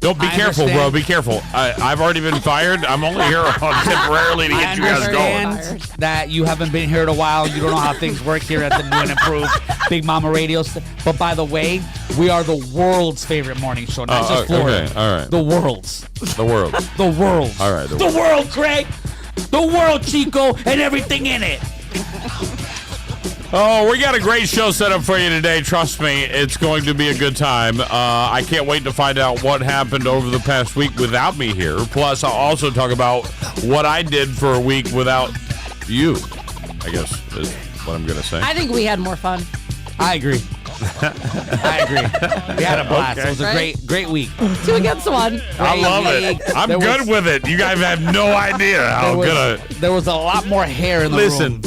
Don't be careful, bro. Be careful. I've already been fired. I'm only here temporarily to get you guys going. That you haven't been here in a while. You don't know how things work here at the new and improved Big Mama Radio. But by the way, we are the world's favorite morning show, not just Florida. Okay, all right. The world's. The world. The world. All right. The world, Craig. The world, Chico, and everything in it. Oh, we got a great show set up for you today. Trust me, it's going to be a good time. I can't wait to find out what happened over the past week without me here. Plus, I'll also talk about what I did for a week without you, I guess is what I'm going to say. I think we had more fun. I agree. I agree. We had a blast. Okay. It was a great week. 2 against 1. I love it. I'm good with it. You guys have no idea how good there was a lot more hair in the room.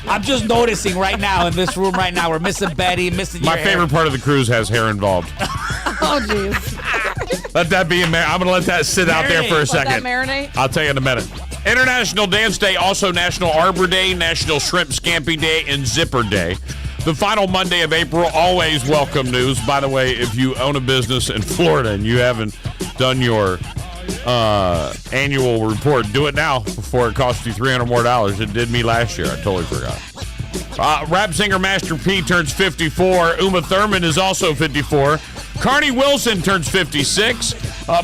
I'm just noticing right now in this room right now. We're missing Betty, missing my favorite part of the cruise has hair involved. Oh, jeez. Let that be I'm going to let that sit out there for a second. Let that marinate. I'll tell you in a minute. International Dance Day, also National Arbor Day, National Shrimp Scampi Day, and Zipper Day. The final Monday of April, always welcome news. By the way, if you own a business in Florida and you haven't done your annual report, do it now before it costs you $300 more. It did me last year. I totally forgot. Rap singer Master P turns 54. Uma Thurman is also 54. Carney Wilson turns 56.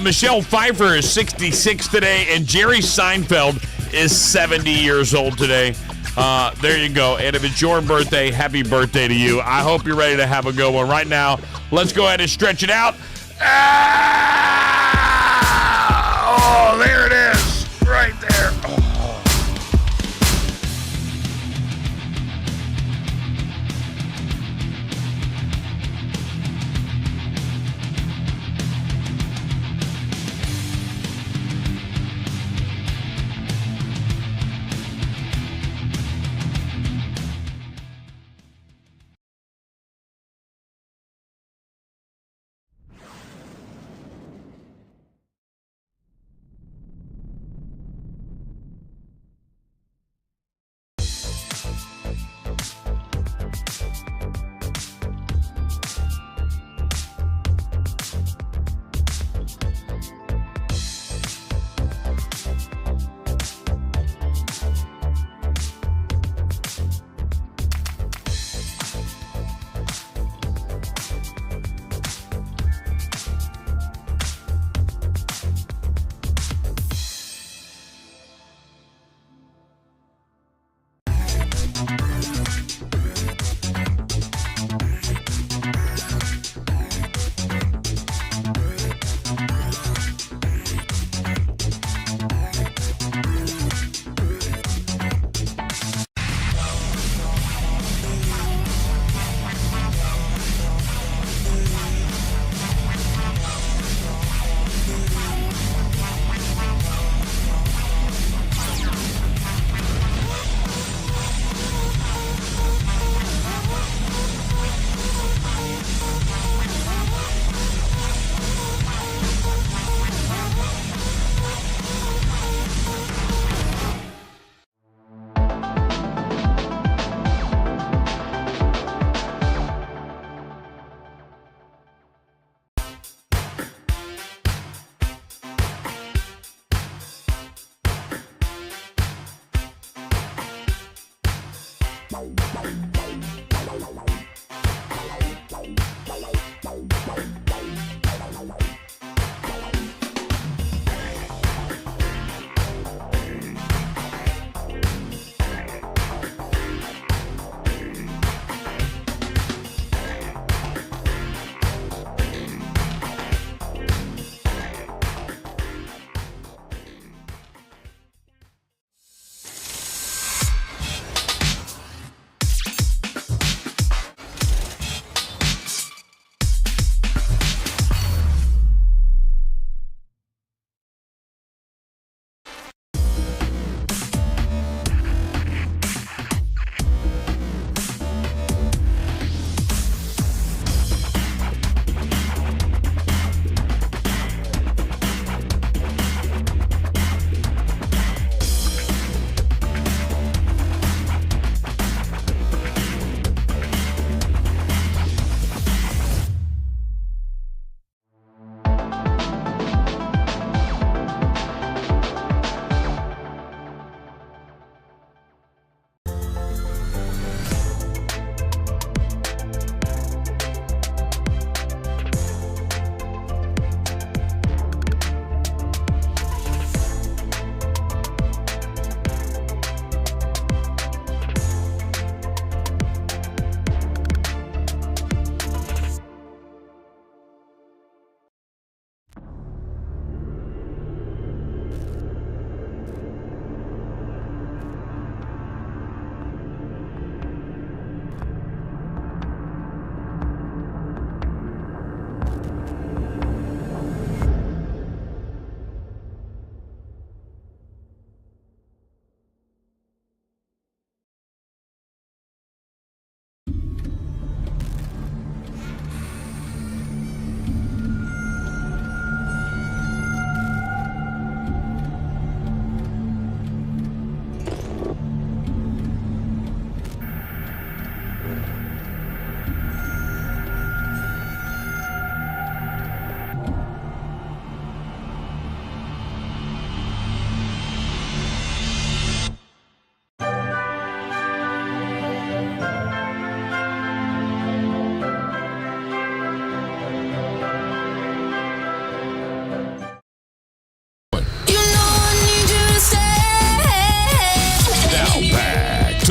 Michelle Pfeiffer is 66 today. And Jerry Seinfeld is 70 years old today. There you go. And if it's your birthday, happy birthday to you. I hope you're ready to have a good one. Right now, let's go ahead and stretch it out. Oh, there it is. Right there. Oh.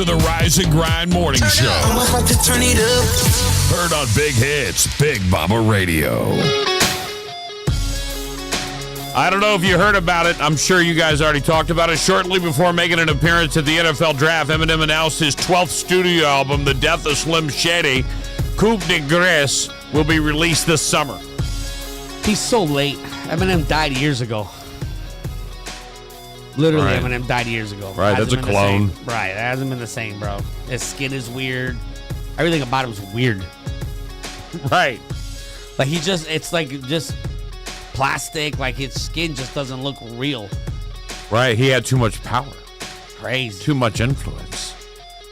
to the Rise and Grind Morning Show. I'm about to turn it up. Heard on Big Hits, Big Mama Radio. I don't know if you heard about it. I'm sure you guys already talked about it. Shortly before making an appearance at the NFL Draft, Eminem announced his 12th studio album, The Death of Slim Shady, Coupe de Grace, will be released this summer. He's so late. Eminem died years ago. Literally, Right. Eminem died years ago. Right, Hasn't that's a been the clone. same. Right, it hasn't been the same, bro. His skin is weird. Everything about him is weird. Right. Like, it's like just plastic. Like, his skin just doesn't look real. Right. He had too much power. Crazy. Too much influence.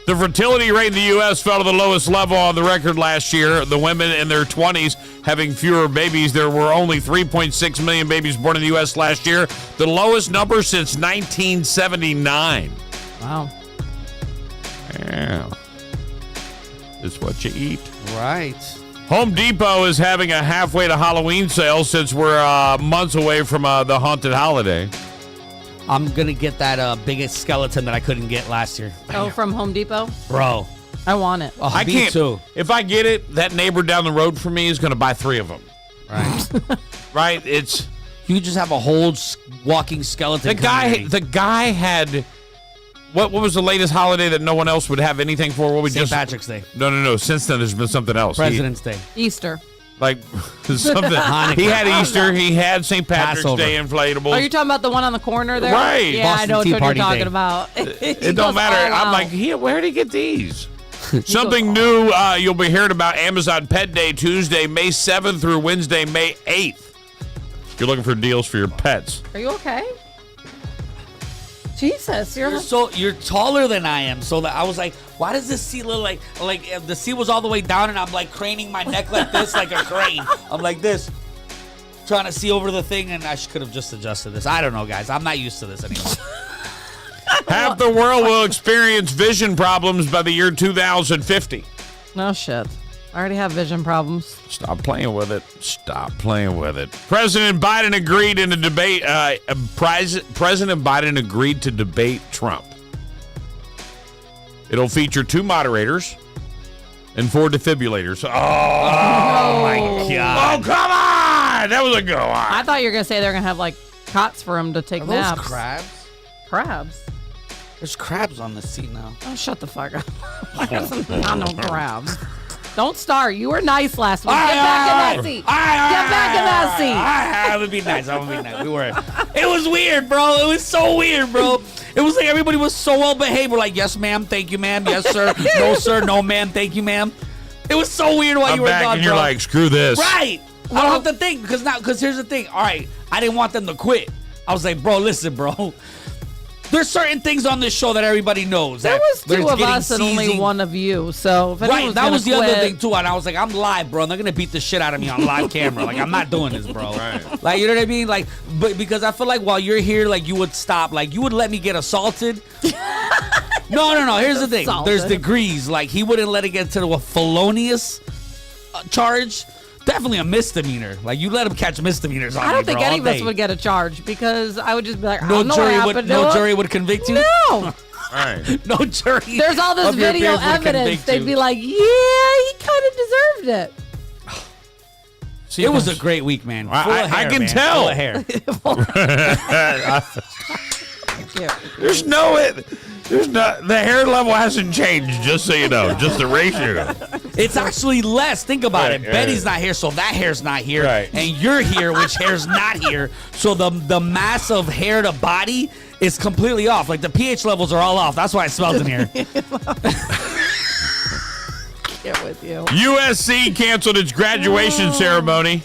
The fertility rate in the U.S. fell to the lowest level on the record last year. The women in their 20s having fewer babies. There were only 3.6 million babies born in the U.S. last year, the lowest number since 1979. Wow. Yeah. It's what you eat. Right. Home Depot is having a halfway to Halloween sale since we're months away from the haunted holiday. I'm going to get that biggest skeleton that I couldn't get last year. Oh, from Home Depot? Bro. I want it. Oh, I me can't. too. If I get it, that neighbor down the road from me is going to buy 3 of them. Right. Right? It's You could just have a whole walking skeleton. the guy had what was the latest holiday that no one else would have anything for? What we St. just Patrick's Day. No. Since then, there's been something else. President's Day. Easter. Like something. Hanukkah. He had Easter. He had St. Patrick's Passover. Day inflatables. Are you talking about the one on the corner there? Right. Yeah, Boston I know what Tea you're Party talking Day. about. It don't matter. I'm like, where did he get these? Something new you'll be hearing about Amazon Pet Day Tuesday, May 7th through Wednesday, May 8th. If you're looking for deals for your pets. Are you okay? Jesus, You're taller than I am, so that I was like, why does this seat look like if the seat was all the way down and I'm like craning my neck like this, like a crane. I'm like this, trying to see over the thing, and I could have just adjusted this. I don't know, guys. I'm not used to this anymore. Half the world will experience vision problems by the year 2050. No shit. I already have vision problems. Stop playing with it. Stop playing with it. President Biden agreed in a debate. President Biden agreed to debate Trump. It'll feature 2 moderators and 4 defibrillators. Oh my God! Oh, come on! That was a go on. I thought you were gonna say they're gonna have like cots for him to take Are naps. those crabs? Crabs? There's crabs on the seat now. Oh, shut the fuck up. Not no crabs. Don't start. You were nice last week. Get back in that seat. Get back in that seat. I would be nice. We were. It was weird, bro. It was so weird, bro. It was like everybody was so well behaved. We're like, yes, ma'am. Thank you, ma'am. Yes, sir. No, sir. No, ma'am. Thank you, ma'am. It was so weird while you were back gone, and you're bro. like, screw this. Right. I don't have to think because here's the thing. All right, I didn't want them to quit. I was like, bro, listen, bro. There's certain things on this show that everybody knows. There was 2 of getting us and only seizing. 1 of you. So if Right, that was the quit, other thing too. And I was like, I'm live, bro. And they're gonna beat the shit out of me on live camera. Like, I'm not doing this, bro. Right. Like, you know what I mean? Like, but because I feel like while you're here, like, you would stop. Like, you would let me get assaulted. No. Here's the thing. Assaulted. There's degrees. Like, he wouldn't let it get to a felonious charge. Definitely a misdemeanor. Like, you let him catch misdemeanors on I don't me, think bro, any all of us day. would get a charge because I would just be like, I No don't know what jury happened would. to No him. jury would convict you. No. Right. No jury. There's all this of your video peers would evidence. convict They'd you. be like, yeah, he kind of deserved it. See, It was a great week, man. Full I of hair, can man. tell. Full of hair. There's no the hair level hasn't changed, just so you know. Just the ratio. It's actually less. Think about Right, it. yeah, Betty's yeah. not here, so that hair's not here. Right. And you're here, which hair's not here. So the mass of hair to body is completely off. Like, the pH levels are all off. That's why it smells in here. Get with you. USC canceled its graduation ceremony.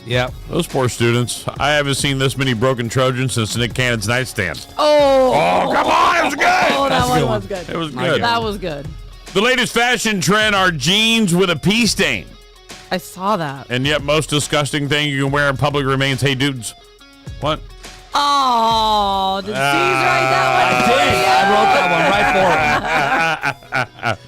Yep. Those poor students. I haven't seen this many broken Trojans since Nick Cannon's nightstand. Oh, Come on, it was good. oh, that a one good was good. It was good. That was good. The latest fashion trend are jeans with a pee stain. I saw that. And yet most disgusting thing you can wear in public remains, hey dudes. What? Oh, did C's write that one? I wrote that one right for him.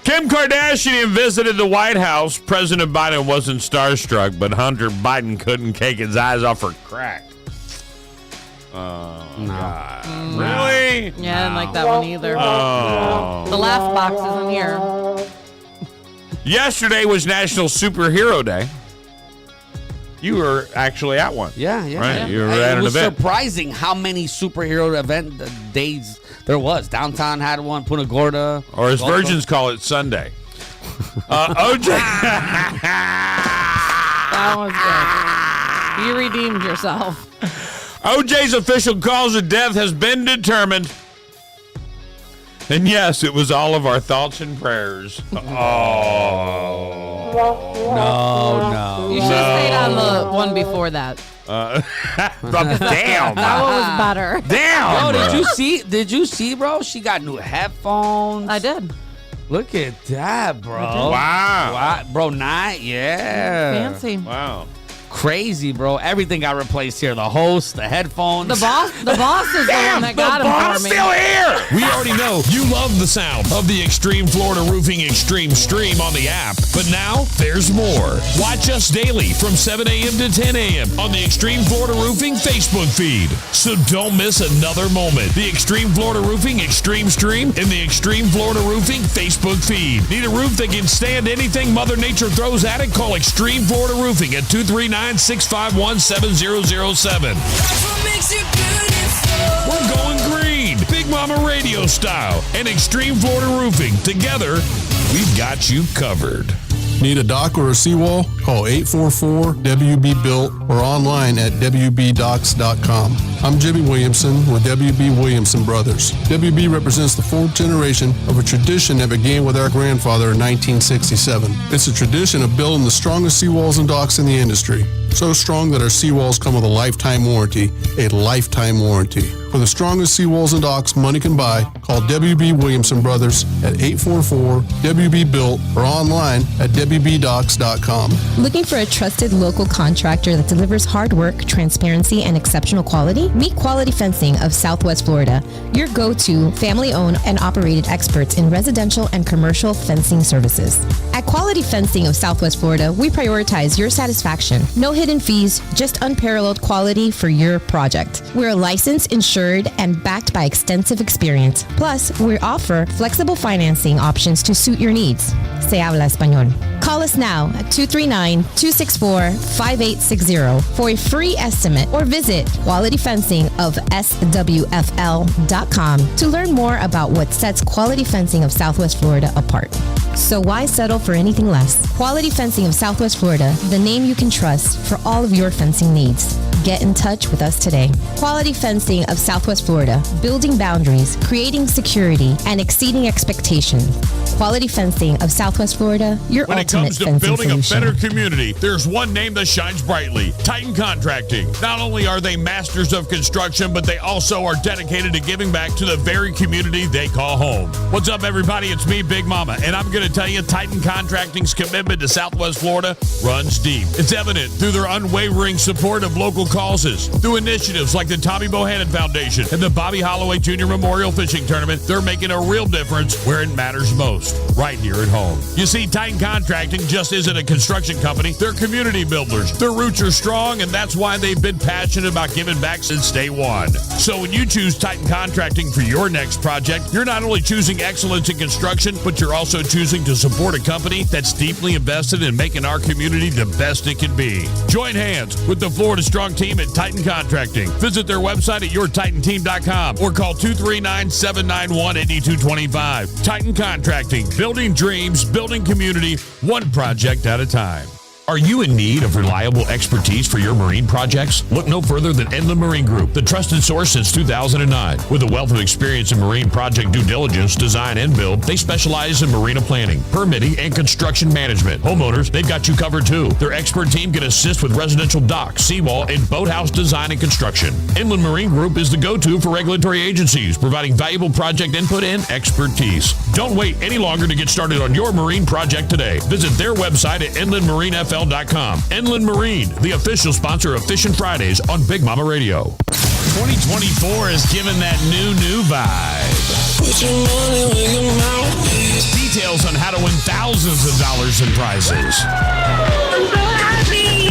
Kim Kardashian visited the White House. President Biden wasn't starstruck, but Hunter Biden couldn't take his eyes off her crack. God. Really? Yeah, I didn't like that one either. Oh. The laugh box isn't here. Yesterday was National Superhero Day. You were actually at one. Yeah. Right, you were at an event. It was surprising how many superhero event days there was. Downtown had one, Punta Gorda. Or as virgins call it, Sunday. OJ. That was good. You redeemed yourself. OJ's official cause of death has been determined. And yes, it was all of our thoughts and prayers. No. You should have stayed on the one before that. Damn. That one was better. Damn. Bro, did you see, bro? She got new headphones. I did. Look at that, bro. Wow. Bro, yeah. Fancy. Wow. Crazy, bro. Everything got replaced here. The host, the headphones. The boss is the one that got him for me. Still here. We already know you love the sound of the Extreme Florida Roofing Extreme Stream on the app. But now there's more. Watch us daily from 7 a.m. to 10 a.m. on the Extreme Florida Roofing Facebook feed. So don't miss another moment. The Extreme Florida Roofing Extreme Stream in the Extreme Florida Roofing Facebook feed. Need a roof that can stand anything Mother Nature throws at it? Call Extreme Florida Roofing at 239-651-7007. We're going green. Big Mama Radio style and Extreme Florida Roofing. Together, we've got you covered. Need a dock or a seawall? Call 844-WB-BUILT or online at WBDocs.com. I'm Jimmy Williamson with WB Williamson Brothers. WB represents the fourth generation of a tradition that began with our grandfather in 1967. It's a tradition of building the strongest seawalls and docks in the industry. So strong that our seawalls come with a lifetime warranty. A lifetime warranty. For the strongest seawalls and docks money can buy, call WB Williamson Brothers at 844-WB-BUILT or online at WBDocs.com. Looking for a trusted local contractor that delivers hard work, transparency, and exceptional quality? Meet Quality Fencing of Southwest Florida, your go-to family-owned and operated experts in residential and commercial fencing services. At Quality Fencing of Southwest Florida, we prioritize your satisfaction. No hidden fees, just unparalleled quality for your project. We're licensed, insured, and backed by extensive experience. Plus, we offer flexible financing options to suit your needs. Se habla español. Call us now at 239-264-5860 for a free estimate or visit qualityfencingofswfl.com to learn more about what sets Quality Fencing of Southwest Florida apart. So why settle for anything less? Quality Fencing of Southwest Florida, the name you can trust for all of your fencing needs. Get in touch with us today. Quality Fencing of Southwest Florida, building boundaries, creating security, and exceeding expectations. Quality Fencing of Southwest Florida, your When it ultimate comes to fencing building solution. a better community, there's one name that shines brightly: Titan Contracting. Not only are they masters of construction, but they also are dedicated to giving back to the very community they call home. What's up, everybody? It's me, Big Mama, and I'm going to tell you Titan Contracting's commitment to Southwest Florida runs deep. It's evident through their unwavering support of local causes, through initiatives like the Tommy Bohannon Foundation and the Bobby Holloway Jr. Memorial Fishing Tournament. They're making a real difference where it matters most, right here at home. You see, Titan Contracting just isn't a construction company. They're community builders. Their roots are strong, and that's why they've been passionate about giving back since day one. So when you choose Titan Contracting for your next project, you're not only choosing excellence in construction, but you're also choosing to support a company that's deeply invested in making our community the best it can be. Join hands with the Florida Strong team at Titan Contracting. Visit their website at yourtitanteam.com or call 239-791-8225. Titan Contracting, building dreams, building community, one project at a time. Are you in need of reliable expertise for your marine projects? Look no further than Inland Marine Group, the trusted source since 2009. With a wealth of experience in marine project due diligence, design, and build, they specialize in marina planning, permitting, and construction management. Homeowners, they've got you covered too. Their expert team can assist with residential dock, seawall, and boathouse design and construction. Inland Marine Group is the go-to for regulatory agencies, providing valuable project input and expertise. Don't wait any longer to get started on your marine project today. Visit their website at inlandmarinefl.com. Inland Marine, the official sponsor of Fishin' Fridays on Big Mama Radio. 2024 is giving that new vibe. Put your money where your mouth is. Details on how to win thousands of dollars in prizes. I'm so happy.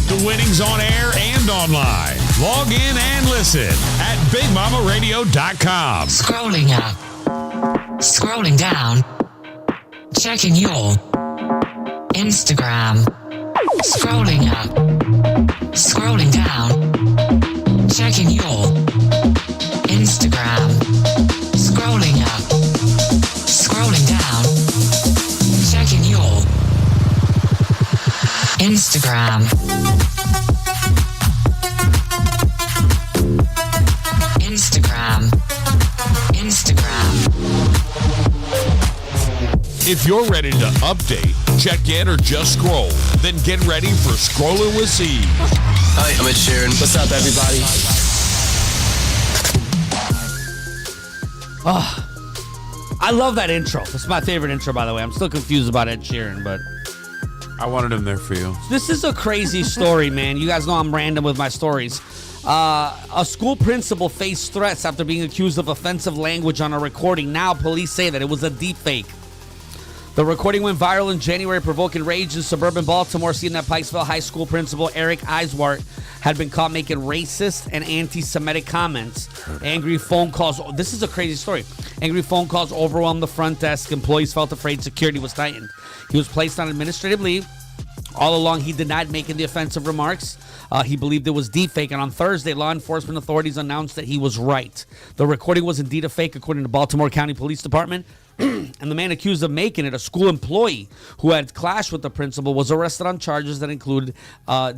The winnings on air and online. Log in and listen at BigMamaRadio.com. Scrolling up. Scrolling down. Checking your Instagram. Scrolling up. Scrolling down. Checking your Instagram. Scrolling up. Scrolling down. Checking your Instagram. Instagram. If you're ready to update, check in, or just scroll, then get ready for Scrolling with Steve. Hi, I'm Ed Sheeran. What's up, everybody? I love that intro. It's my favorite intro, by the way. I'm still confused about Ed Sheeran, but I wanted him there for you. this is a crazy story, man. You guys know I'm random with my stories. A school principal faced threats after being accused of offensive language on a recording. Now police say that it was a deep fake. The recording went viral in January, provoking rage in suburban Baltimore, seeing that Pikesville High School principal Eric Eiswart had been caught making racist and anti-Semitic comments. Angry phone calls. This is a crazy story. Angry phone calls overwhelmed the front desk. Employees felt afraid. Security was tightened. He was placed on administrative leave. All along, he denied making the offensive remarks. He believed it was deepfake, and on Thursday, law enforcement authorities announced that he was right. The recording was indeed a fake, according to Baltimore County Police Department. And the man accused of making it, a school employee who had clashed with the principal, was arrested on charges that included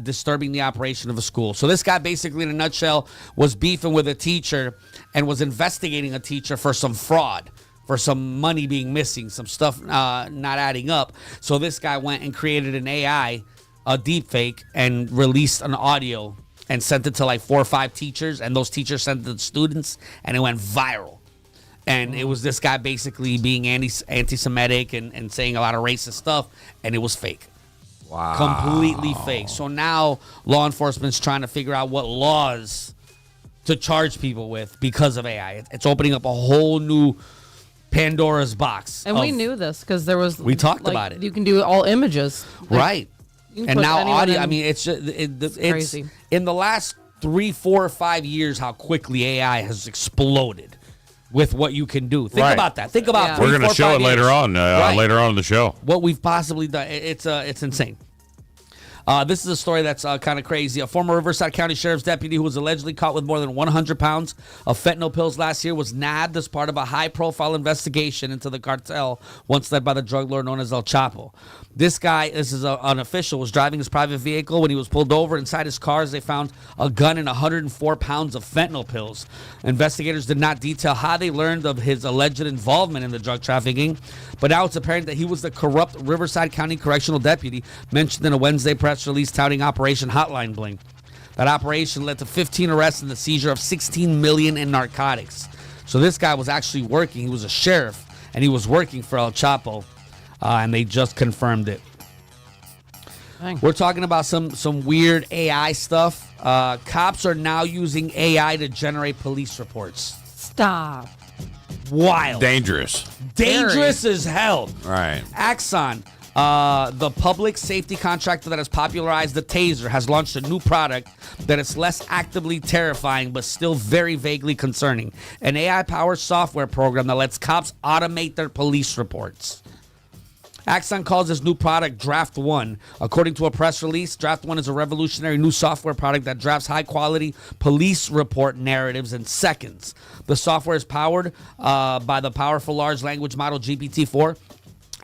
disturbing the operation of a school. So this guy, basically, in a nutshell, was beefing with a teacher and was investigating a teacher for some fraud, for some money being missing, some stuff not adding up. So this guy went and created an AI, a deep fake, and released an audio and sent it to like 4 or 5 teachers, and those teachers sent it to the students, and it went viral. And it was this guy basically being anti-Semitic and saying a lot of racist stuff, and it was fake. Wow. Completely fake. So now law enforcement's trying to figure out what laws to charge people with because of AI. It's opening up a whole new Pandora's box. And we knew this because there was. We talked about it. You can do all images. Right. And now audio. I mean, it's crazy. In the last 3, 4, or 5 years, how quickly AI has exploded with what you can do. Think about that. Think about 3, We're going to show it later on. Later on in the show. What we've possibly done. It's insane. This is a story that's kind of crazy. A former Riverside County Sheriff's deputy who was allegedly caught with more than 100 pounds of fentanyl pills last year was nabbed as part of a high-profile investigation into the cartel once led by the drug lord known as El Chapo. This guy, this is an official, was driving his private vehicle when he was pulled over. Inside his car, they found a gun and 104 pounds of fentanyl pills. Investigators did not detail how they learned of his alleged involvement in the drug trafficking, but now it's apparent that he was the corrupt Riverside County Correctional Deputy mentioned in a Wednesday press release touting Operation Hotline Bling. That operation led to 15 arrests and the seizure of $16 million in narcotics. So this guy was actually working. He was a sheriff, and he was working for El Chapo. And they just confirmed it. Dang. We're talking about some weird AI stuff. Cops are now using AI to generate police reports. Stop. Wild. Dangerous. Dangerous as hell. Right. Axon, the public safety contractor that has popularized the taser, has launched a new product that is less actively terrifying but still very vaguely concerning. An AI-powered software program that lets cops automate their police reports. Axon calls this new product Draft One. According to a press release, Draft One is a revolutionary new software product that drafts high-quality police report narratives in seconds. The software is powered by the powerful large language model GPT-4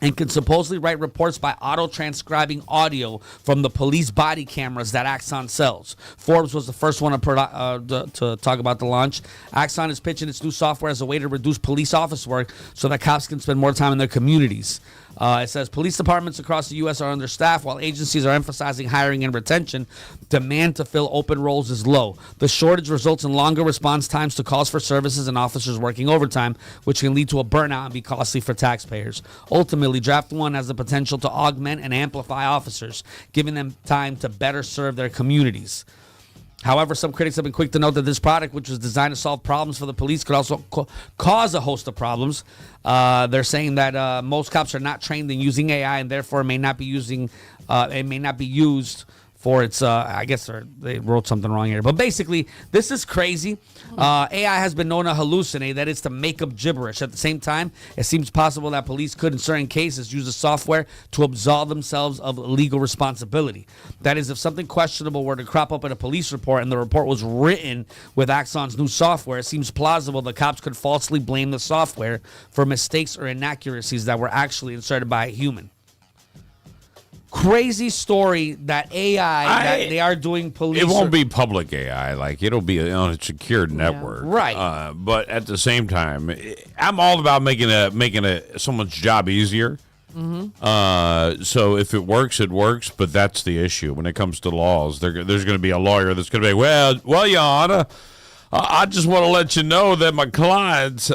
and can supposedly write reports by auto-transcribing audio from the police body cameras that Axon sells. Forbes was the first one to talk about the launch. Axon is pitching its new software as a way to reduce police office work so that cops can spend more time in their communities. It says police departments across the U.S. are understaffed while agencies are emphasizing hiring and retention. Demand to fill open roles is low. The shortage results in longer response times to calls for services and officers working overtime, which can lead to a burnout and be costly for taxpayers. Ultimately, Draft One has the potential to augment and amplify officers, giving them time to better serve their communities. However, some critics have been quick to note that this product, which was designed to solve problems for the police, could also cause a host of problems. They're saying that most cops are not trained in using AI and therefore it may not be used for its, I guess they wrote something wrong here. But basically, this is crazy. AI has been known to hallucinate, that is to make up gibberish. At the same time, it seems possible that police could, in certain cases, use the software to absolve themselves of legal responsibility. That is, if something questionable were to crop up in a police report and the report was written with Axon's new software, it seems plausible the cops could falsely blame the software for mistakes or inaccuracies that were actually inserted by a human. Crazy story that AI that they are doing police. It won't be public AI, like it'll be on a secured network, right? But at the same time, I'm all about making someone's job easier. So if it works, it works. But that's the issue when it comes to laws. There's going to be a lawyer that's going to be, well, Your Honor, I just want to let you know that my client's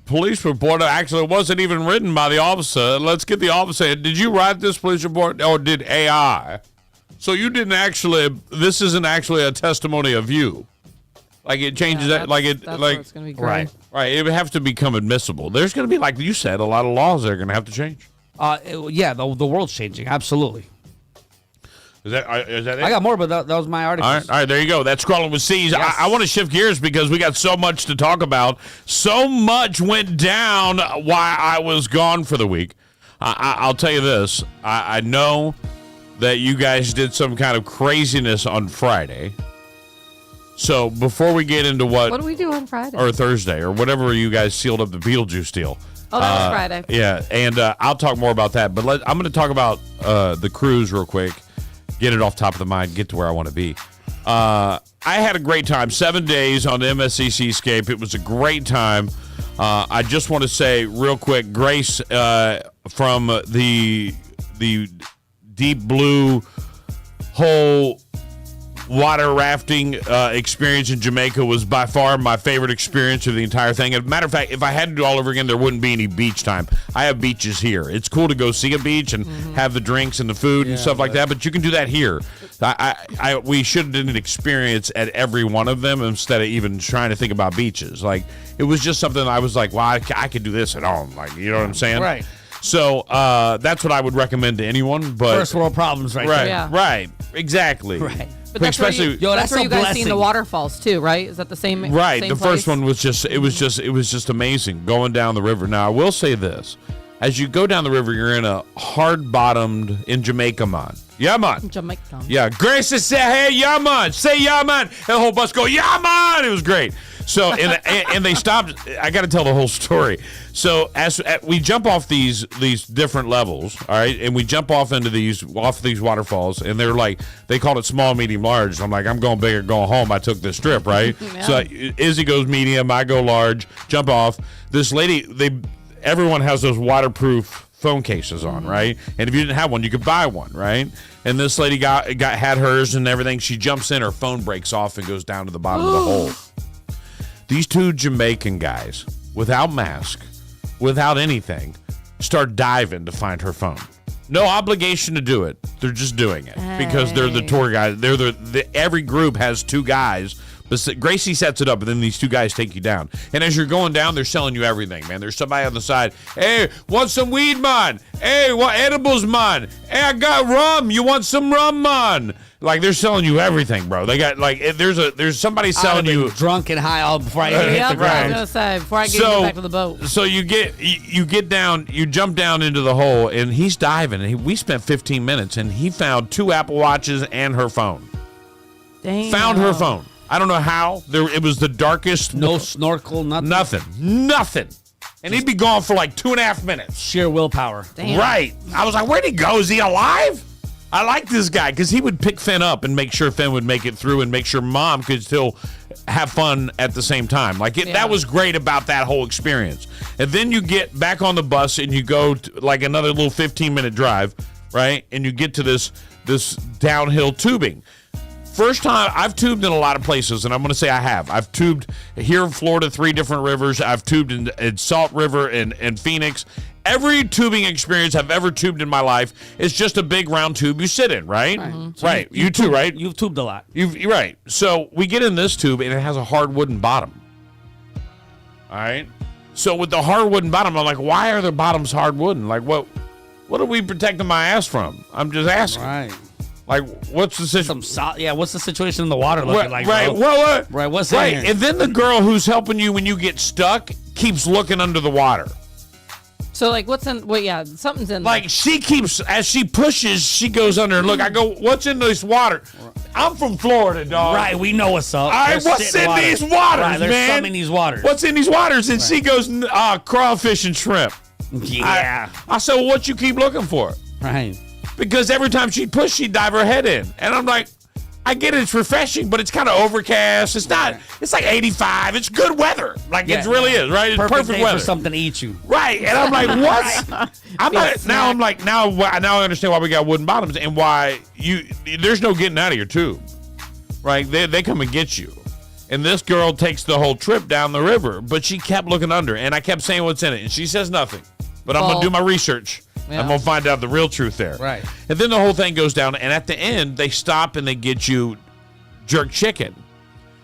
police report actually wasn't even written by the officer. Let's get the officer. Did you write this police report or did AI? So you didn't actually, this isn't actually a testimony of you. Like it changes that, like it, that's like, where it's gonna be gray. right. It would have to become admissible. There's going to be, like you said, a lot of laws that are going to have to change. The world's changing. Absolutely. Is that it? I got more, but that was my article. All right, there you go. That's Scrolling with C's. Yes. I want to shift gears because we got so much to talk about. So much went down while I was gone for the week. I'll tell you this. I know that you guys did some kind of craziness on Friday. So before we get into what do we do on Friday? Or Thursday or whatever you guys sealed up the Beetlejuice deal. Oh, that was Friday. Yeah, and I'll talk more about that. But I'm going to talk about the cruise real quick. Get it off top of the mind, get to where I want to be. I had a great time. 7 days on the MSC Seascape. It was a great time. I just want to say real quick, Grace from the Deep Blue whole water rafting experience in Jamaica was by far my favorite experience of the entire thing. As a matter of fact, if I had to do it all over again, there wouldn't be any beach time. I have beaches here. It's cool to go see a beach and have the drinks and the food and stuff like that, but you can do that here. We should have done an experience at every one of them instead of even trying to think about beaches. Like, it was just something I was like, well, I could do this at home. Like, you know what I'm saying? Right. So that's what I would recommend to anyone. But First world problems right there. Yeah. Right. Exactly. Right. But that's especially that's where a you guys blessing. seen the waterfalls too, right? Is that the same? Right. Same The place? first one was it was just amazing going down the river. Now I will say this: as you go down the river, you're in a hard-bottomed in Jamaica, man. Yeah, man. Jamaica. Yeah. Grace said, "Hey, yeah, man." Say, "Yeah, man." And the whole bus go, "Yeah, man." It was great. So and they stopped. I got to tell the whole story. So as we jump off these different levels, all right, and we jump off these waterfalls, and they're like, they called it small, medium, large. I'm like, I'm going big or going home. I took this trip, right? Yeah. So Izzy goes medium, I go large, jump off. This lady, everyone has those waterproof phone cases on, right? And if you didn't have one, you could buy one, right? And this lady had hers and everything. She jumps in, her phone breaks off and goes down to the bottom of the hole. These two Jamaican guys, without mask, without anything, start diving to find her phone. No obligation to do it. They're just doing it because they're the tour guys. Every group has two guys. But Gracie sets it up, and then these two guys take you down. And as you're going down, they're selling you everything, man. There's somebody on the side. Hey, want some weed, man? Hey, what edibles, man? Hey, I got rum. You want some rum, man? Like, they're selling you everything, bro. They got, like, there's somebody selling you. Drunk and high all before I even hit the I ground. was gonna say before I get you back to the boat. So you get down, you jump down into the hole, and he's diving. And we spent 15 minutes, and he found 2 Apple Watches and her phone. Damn. Found her phone. I don't know how. It was the darkest. No snorkel, nothing. Nothing. And he'd be gone for like 2.5 minutes. Sheer willpower. Damn. Right. I was like, where'd he go? Is he alive? I like this guy because he would pick Finn up and make sure Finn would make it through and make sure Mom could still have fun at the same time. Like, that was great about that whole experience. And then you get back on the bus and you go to, like, another little 15-minute drive, right? And you get to this downhill tubing. First time, I've tubed in a lot of places, and I'm going to say I have. I've tubed here in Florida, 3 different rivers. I've tubed in Salt River and Phoenix. Every tubing experience I've ever tubed in my life is just a big round tube you sit in, right? So right. You too, right? You've tubed a lot. You're right. So we get in this tube, and it has a hard wooden bottom. All right? So with the hard wooden bottom, I'm like, why are the bottoms hard wooden? Like, what are we protecting my ass from? I'm just asking. Right. Like, what's the situation? What's the situation in the water looking like? Right. Bro? What? Right. What's in here? And then the girl who's helping you when you get stuck keeps looking under the water. So, like, what's in? Well, yeah, something's in. Like, she keeps, as she pushes, she goes under and look. I go, what's in this water? I'm from Florida, dog. Right, we know what's up. All right, what's in these waters, right, there's man? some in these waters. What's in these waters? And she goes, crawfish and shrimp. Yeah. I said, well, what you keep looking for? Right. Because every time she'd push, she'd dive her head in. And I'm like, I get it, it's refreshing, but it's kind of overcast. It's not, it's like 85. It's good weather. Like, it really is, right? It's perfect day weather. for something to eat you. Right. And I'm like, what? Now I understand why we got wooden bottoms and why there's no getting out of your tube. Right? They come and get you. And this girl takes the whole trip down the river, but she kept looking under, and I kept saying what's in it, and she says nothing. But I'm going to do my research. Yeah. I'm going to find out the real truth there. Right. And then the whole thing goes down, and at the end, they stop and they get you jerk chicken.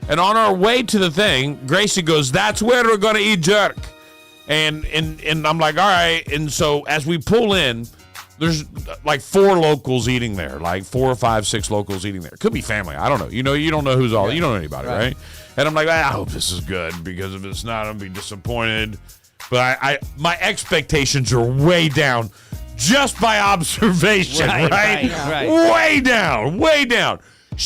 And on our way to the thing, Gracie goes, that's where we're going to eat jerk. And I'm like, all right. And so as we pull in, there's like 4 locals eating there, like 4 or 5, 6 locals eating there. Could be family. I don't know. You don't know who's all. You don't know anybody, right? And I'm like, I hope this is good, because if it's not, I'll be disappointed. But my expectations are way down just by observation, right? Way down.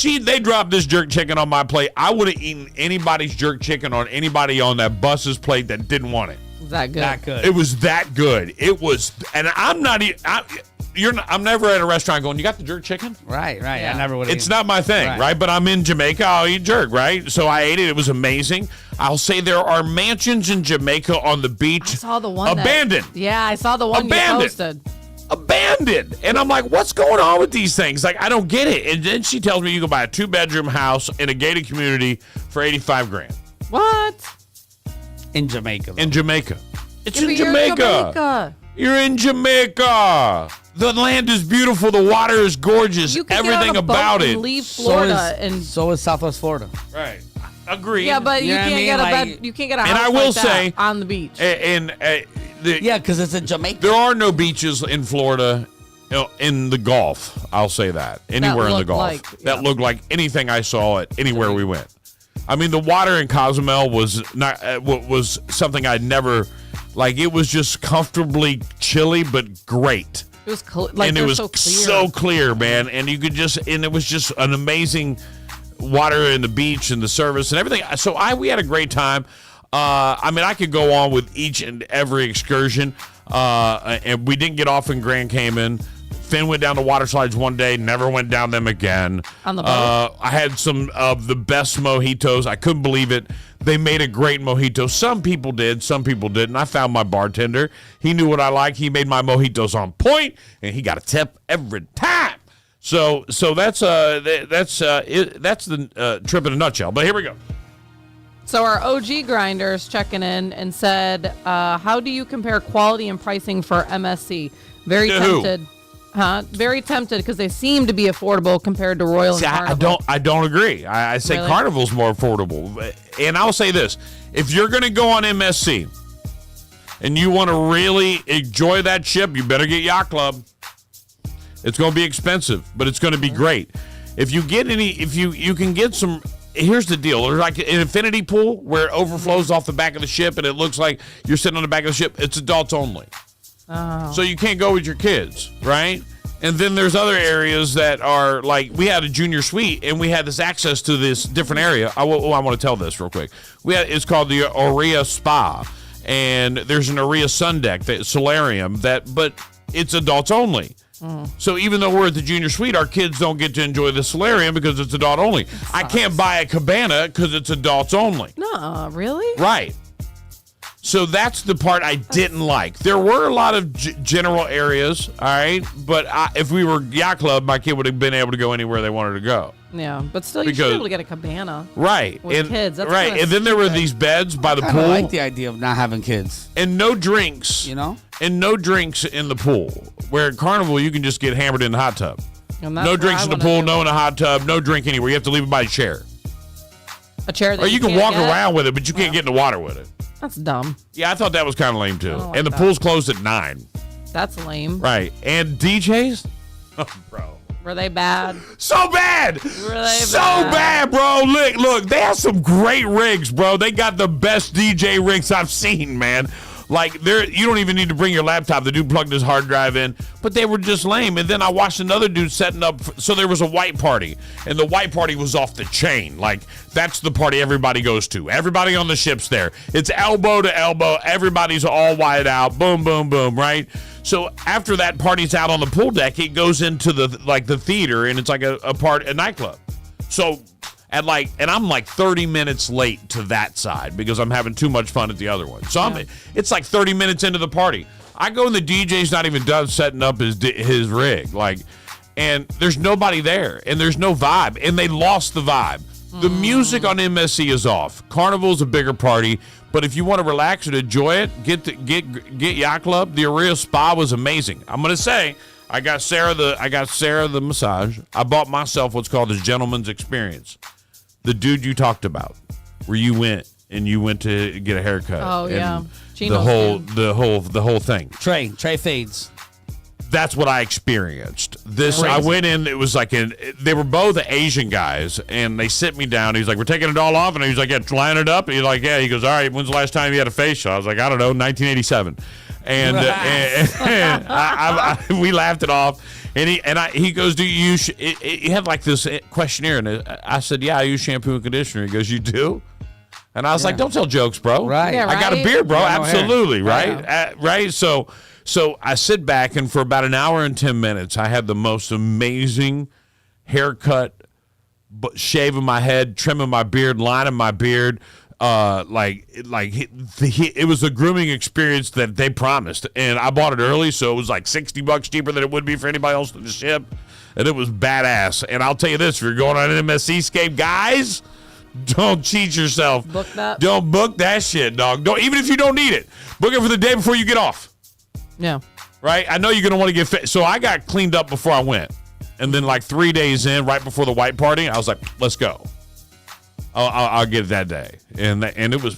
They dropped this jerk chicken on my plate. I would have eaten anybody's jerk chicken on anybody on that bus's plate that didn't want it. Was that good? That good. It was that good. It was, and I'm never at a restaurant going, you got the jerk chicken? Right. Yeah. I never would have. It's not my thing, right? But I'm in Jamaica. I'll eat jerk, right? So I ate it. It was amazing. I'll say there are mansions in Jamaica on the beach. I saw the one abandoned. I saw the one you posted. Abandoned. And I'm like, what's going on with these things? Like, I don't get it. And then she tells me you can buy a 2-bedroom house in a gated community for $85,000. What? In Jamaica. In Jamaica. It's in Jamaica. You're in Jamaica. The land is beautiful. The water is gorgeous. You can Everything get on a about boat it. And leave Florida, so is Southwest Florida. Right. Agreed. Yeah, but you can't get a bed. You can't get a house like that on the beach. Because it's in Jamaica. There are no beaches in Florida, in the Gulf. I'll say that anywhere in the Gulf that looked like anything I saw at anywhere we went. I mean, the water in Cozumel was not was something I'd never like. It was just comfortably chilly, but great. It was it was so clear, man. And you could it was just an amazing water in the beach and the service and everything. So we had a great time. I mean, I could go on with each and every excursion. And we didn't get off in Grand Cayman. Finn went down the water slides one day, never went down them again. On the boat? I had some of the best mojitos. I couldn't believe it. They made a great mojito. Some people did, some people didn't. I found my bartender. He knew what I liked. He made my mojitos on point, and he got a tip every time. So that's the trip in a nutshell. But here we go. So our OG grinders checking in and said, how do you compare quality and pricing for MSC? Very tempted. Very tempted because they seem to be affordable compared to Royal and Carnival. I don't agree. I say really? Carnival's more affordable. And I'll say this. If you're going to go on MSC and you want to really enjoy that ship, you better get Yacht Club. It's going to be expensive, but it's going to be great. If you get you can get some. Here's the deal. There's like an infinity pool where it overflows off the back of the ship and it looks like you're sitting on the back of the ship. It's adults only. Oh. So you can't go with your kids, right? And then there's other areas that are like, we had a junior suite and we had this access to this different area. I want to tell this real quick. It's called the Aurea Spa, and there's an Aurea Sun Deck, solarium, but it's adults only. So even though we're at the junior suite, our kids don't get to enjoy the solarium because it's adult only. I can't buy a cabana because it's adults only. No, really? Right. So that's the part I didn't like. There were a lot of general areas, all right? But if we were Yacht Club, my kid would have been able to go anywhere they wanted to go. Yeah, but still, you should be able to get a cabana. Right. With kids. That's right. And then there were these beds by the pool. I like the idea of not having kids. And no drinks. You know? And no drinks in the pool. Where at Carnival, you can just get hammered in the hot tub. No drinks in the pool, no in the hot tub, no drink anywhere. You have to leave it by a chair. A chair that or you can walk around with it, but you can't get in the water with it. That's dumb. Yeah, I thought that was kind of lame, too. And the pool's closed at 9. That's lame. Right. And DJs? Oh, bro. Were they bad? So bad. Were they so bad, bro. Look, they have some great rigs, bro. They got the best DJ rigs I've seen, man. Like, you don't even need to bring your laptop. The dude plugged his hard drive in, but they were just lame. And then I watched another dude setting up. So there was a white party, and the white party was off the chain. Like, that's the party everybody goes to. Everybody on the ship's there. It's elbow to elbow. Everybody's all wide out. Boom, boom, boom, right? So after that party's out on the pool deck, it goes into the theater, and it's like a nightclub. So and I'm like 30 minutes late to that side because I'm having too much fun at the other one. So it's like 30 minutes into the party. I go and the DJ's not even done setting up his rig, and there's nobody there, and there's no vibe, and they lost the vibe. The music on MSC is off. Carnival's a bigger party, but if you want to relax and enjoy it, get Yacht Club. The Aria Spa was amazing. I'm gonna say, I got Sarah the massage. I bought myself what's called a gentleman's experience. The dude you talked about, where you went to get a haircut. Oh yeah, the whole thing. Trey fades. That's what I experienced. I went in. It was like they were both Asian guys, and they sit me down. He's like, "We're taking it all off," and he's like, "Yeah, line it up." And he's like, "Yeah." He goes, "All right. When's the last time you had a facial?" I was like, "I don't know, 1987." And, we laughed it off. And he goes, "Do you use?" He had like this questionnaire, and I said, "Yeah, I use shampoo and conditioner." He goes, "You do?" And I was like, "Don't tell jokes, bro. Right. Yeah, I got a beard, bro. Absolutely, right? Yeah. Right." So I sit back, and for about an hour and 10 minutes, I had the most amazing haircut, shaving my head, trimming my beard, lining my beard. It was a grooming experience that they promised, and I bought it early, so it was like $60 cheaper than it would be for anybody else to ship, and it was badass. And I'll tell you this: if you're going on an MSC scape, guys, don't cheat yourself. Book that. Don't book that shit, dog. Don't, even if you don't need it, book it for the day before you get off. Yeah. Right? I know you're gonna want to get fit. So I got cleaned up before I went, and then like 3 days in, right before the white party, I was like, "Let's go." I'll get it that day, and it was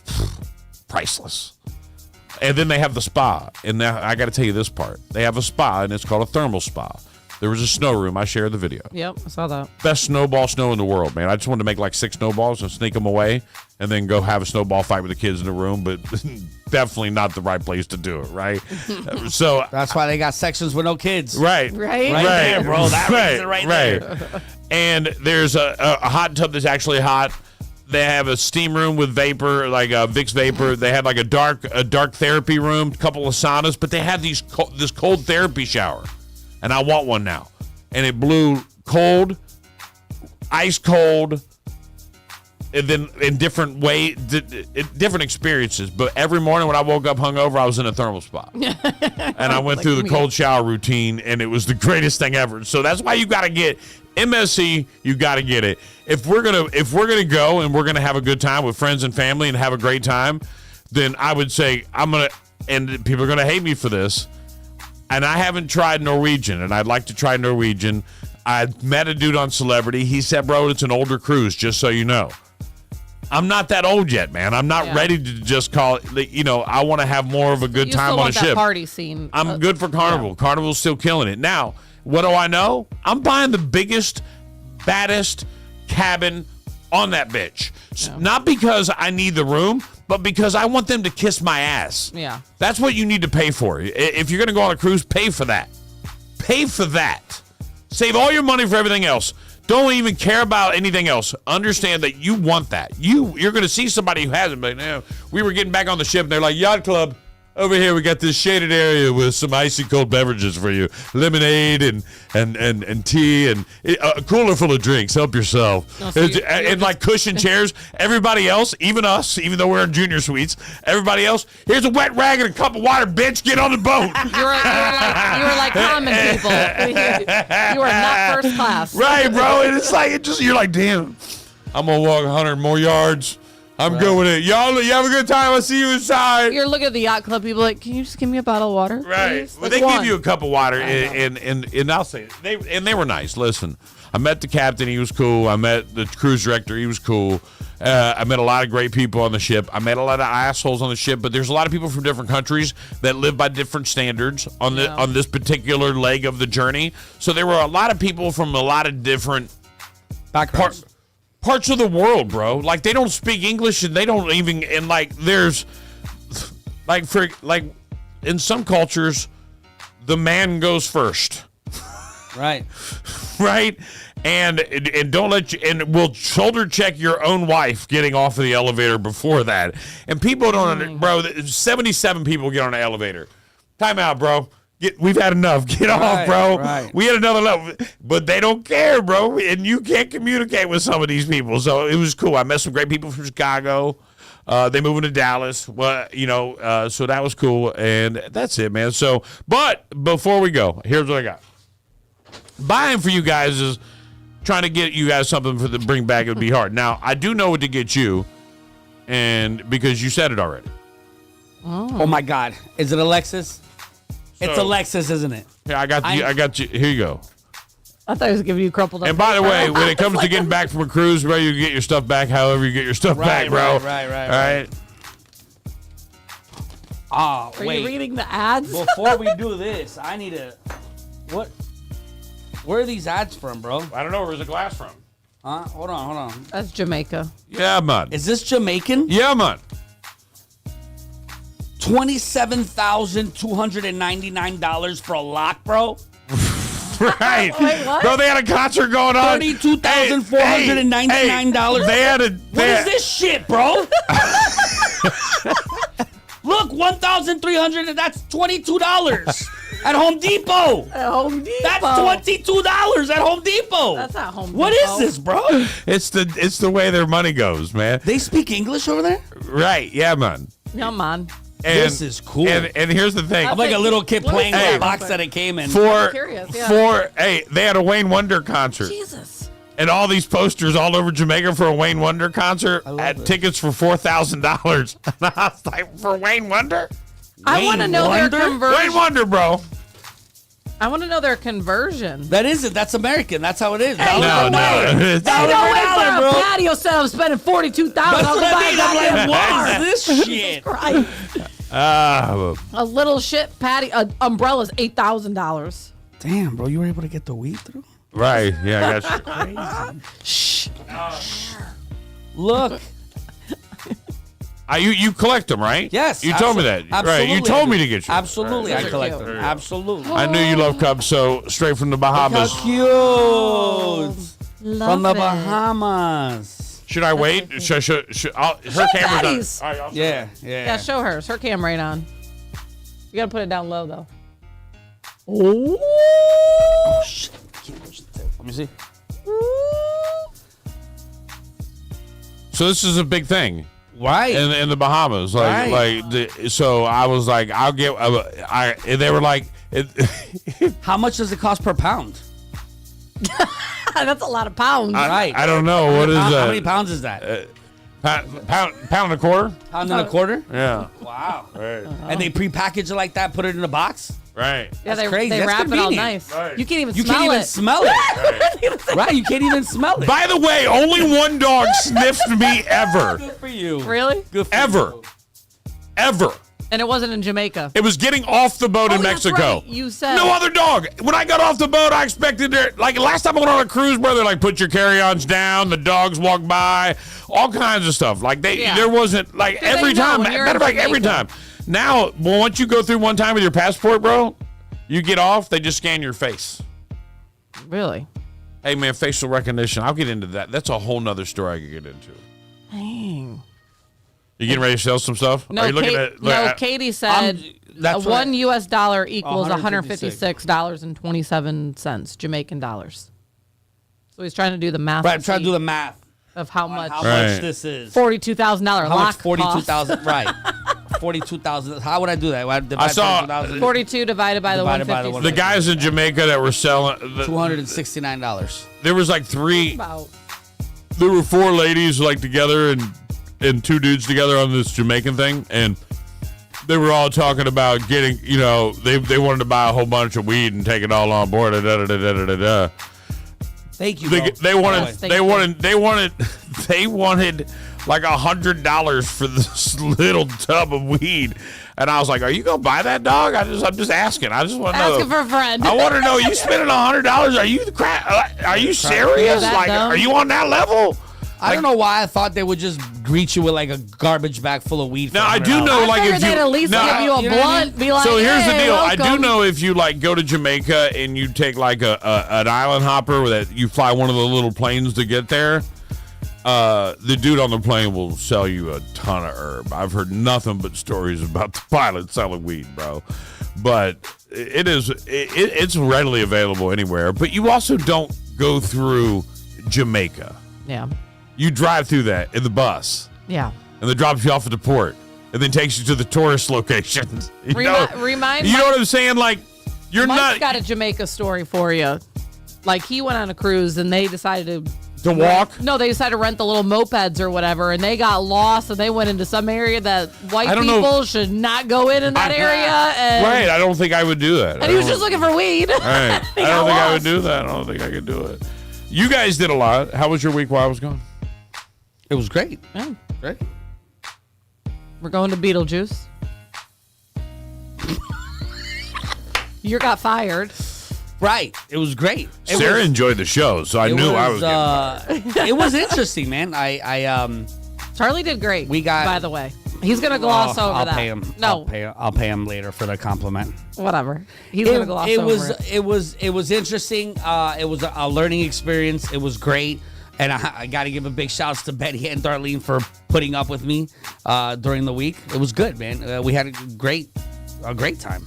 priceless. And then they have the spa, and now I got to tell you this part. They have a spa, and it's called a thermal spa. There was a snow room. I shared the video. Yep, I saw that. Best snowball snow in the world, man. I just wanted to make like 6 snowballs and sneak them away, and then go have a snowball fight with the kids in the room. But definitely not the right place to do it, right? So that's why they got sections with no kids. Right. There, bro. That reason right there. And there's a hot tub that's actually hot. They have a steam room with vapor, like a Vicks vapor. They had like a dark therapy room, a couple of saunas, but they had this cold therapy shower, and I want one now. And it blew cold, ice cold, and then in different different experiences. But every morning when I woke up hungover, I was in a thermal spa, and I went through the cold shower routine, and it was the greatest thing ever. So that's why you got to get MSC. You got to get it. If we're gonna go and we're gonna have a good time with friends and family and have a great time, then I would say and people are gonna hate me for this, and I haven't tried Norwegian, and I'd like to try Norwegian. I met a dude on Celebrity. He said, "Bro, it's an older cruise, just so you know." I'm not that old yet, man. I'm not ready to just call it. I want to have more of a good time on a ship. That party scene. I'm good for Carnival. Yeah. Carnival's still killing it. Now, what do I know? I'm buying the biggest, baddest cabin on that bitch. Yeah. Not because I need the room, but because I want them to kiss my ass. Yeah. That's what you need to pay for. If you're going to go on a cruise, pay for that. Pay for that. Save all your money for everything else. Don't even care about anything else. Understand that you want that. You're going to see somebody who hasn't, but we were getting back on the ship, and they're like, "Yacht Club, over here we got this shaded area with some icy cold beverages for you, lemonade and tea and a cooler full of drinks. Help yourself." And like cushion chairs. Everybody else, even us, even though we're in junior suites, everybody else, here's a wet rag and a cup of water. Bitch, get on the boat. You were like common people. You are not first class. Right, bro. And it's like you're like, damn, I'm gonna walk 100 more yards. I'm going in. Y'all, you have a good time. I'll see you inside. You're looking at the yacht club people like, can you just give me a bottle of water? Right. Please? Well, Like they one. give you a cup of water, and I'll say it. They were nice. Listen, I met the captain. He was cool. I met the cruise director. He was cool. I met a lot of great people on the ship. I met a lot of assholes on the ship, but there's a lot of people from different countries that live by different standards on this particular leg of the journey. So there were a lot of people from a lot of different Backgrounds. parts of the world, bro. Like, they don't speak English, and they don't even, and like, there's like, for like, in some cultures, the man goes first. Right. Right? And don't let you, and will shoulder check your own wife getting off of the elevator before that. And people don't, bro, 77 people get on the elevator. Time out, bro. We've had enough. Get off, bro. Right. We had another level. But they don't care, bro. And you can't communicate with some of these people. So it was cool. I met some great people from Chicago. They moving to Dallas. Well, so that was cool. And that's it, man. So, but before we go, here's what I got. Buying for you guys is trying to get you guys something for the bring back. It would be hard. Now, I do know what to get you, and because you said it already. Oh my God. Is it Alexis? It's Alexis, isn't it? Yeah, I got you. Here you go. I thought he was giving you crumpled up. And by the way, when it comes to getting back from a cruise, bro, you get your stuff back however you get your stuff back, bro. Right. Are Wait. you reading the ads? Before we do this, I need to. What? Where are these ads from, bro? I don't know. Where's the glass from? Huh? Hold on. That's Jamaica. Yeah, man. Is this Jamaican? Yeah, man. $27,299 for a lock, bro. Right. Wait, what? Bro, they had a concert going on. $32,499. They had a. What is this shit, bro? Look, $1,300. That's $22 at Home Depot. At Home Depot. That's $22 at Home Depot. That's at Home Depot. What is this, bro? It's the way their money goes, man. They speak English over there? Right. Yeah, man. Come on. And, This is cool. And here's the thing. I'm like a little kid Let me playing see with it the box real that it came in. They had a Wayne Wonder concert. Jesus. And all these posters all over Jamaica for a Wayne Wonder concert at tickets for $4,000. And I was like, for Wayne Wonder? I want to know their conversion. Wayne Wonder, bro. I want to know their conversion. That isn't. That's American. That's how it is. No. Ain't Dollar no for way dollar, for a bro. patio set I'm spending $42,000. That's what I mean. I'm like, what is this shit? Right. Ah, A little shit patio umbrella's $8,000. Damn, bro. You were able to get the weed through? right. Yeah, I got you. Shh. Look. You collect them, right? Yes. You told me that. Right. You told me to get you. Absolutely. Right. I collect them. Absolutely. I knew you love Cubs, so straight from the Bahamas. How cute. From the Bahamas. Should I wait? Should her camera's Daddies. on. All right, I'll Yeah. Yeah, show hers. Her cam right on. You got to put it down low, though. Oh. Oh, shit. Let me see. So this is a big thing. Right. In the Bahamas, so I was like, I'll get. And they were like, How much does it cost per pound? That's a lot of pounds. Right. I don't know what is How that. many pounds is that? Pound and a quarter? Pound and a quarter? Yeah. Wow. Right. And they prepackage it like that, put it in a box? Right. Yeah, That's crazy. they That's wrap it all convenient. nice. Right. You can't even You smell can't even it. smell it. Right, you can't even smell it. By the way, only one dog sniffed me ever. Good for you. Really? Good for Ever. you. Ever. And it wasn't in Jamaica. It was getting off the boat in that's Mexico. right. You said No other dog. When I got off the boat, I expected there. Like last time I went on a cruise, bro, they're like, put your carry-ons down. The dogs walk by. All kinds of stuff. Like there wasn't like Do they every know time. when you're Matter of in fact, every Jamaica? time. Now, once you go through one time with your passport, bro, you get off. They just scan your face. Really? Hey man, facial recognition. I'll get into that. That's a whole nother story I could get into. Dang. You getting ready to sell some stuff? No, Are you looking at? Katie said that's what $1 US equals $156. $156.27 Jamaican dollars. So he's trying to do the math. Right, I'm trying to do the math. Of how much? How Right. much this is. $42,000 How lock much? 42,000. Right. 42,000. How would I do that? Would I divide I saw- 42,000? 42 divided by the Divided by 156. The guys in Jamaica that were selling. $269. There was like three. About. There were four ladies like together, and and two dudes together on this Jamaican thing, and they were all talking about getting, they wanted to buy a whole bunch of weed and take it all on board. Thank you. They wanted like $100 for this little tub of weed, and I was like, "Are you gonna buy that, dog?" I'm just asking. I just want to know. Asking for a friend. I want to know. You spending $100? Are you Are you serious? Like, are you on that level? I don't know why I thought they would just greet you with like a garbage bag full of weed. Now I do know, like, if you they'd at least give you a blunt, be like, so here's the "Hey, deal. welcome." I do know if you like go to Jamaica and you take like an island hopper that you fly one of the little planes to get there. The dude on the plane will sell you a ton of herb. I've heard nothing but stories about the pilot selling weed, bro. But it's readily available anywhere. But you also don't go through Jamaica. Yeah. You drive through that in the bus. Yeah. And then drops you off at the port. And then takes you to the tourist locations. Remind you know what I'm saying? Like, you're Mike's not... got a Jamaica story for you. Like, he went on a cruise and they decided to walk? No, they decided to rent the little mopeds or whatever, and they got lost, and they went into some area that white people should not go in that area. And, right, I don't think I would do that. And he was just looking for weed. Right. I don't think I would do that. I don't think I could do it. You guys did a lot. How was your week while I was gone? It was great. Yeah. Great. We're going to Beetlejuice. You got fired. Right. It was great. Sarah enjoyed the show, so I knew I was getting fired. It was interesting, man. Charlie did great. We got, by the way. He's gonna gloss over I'll that. Pay him. No, I'll pay him later for the compliment. Whatever. He's gonna gloss over it. It was interesting. It was a learning experience. It was great, and I got to give a big shout out to Betty and Darlene for putting up with me during the week. It was good, man. We had a great time.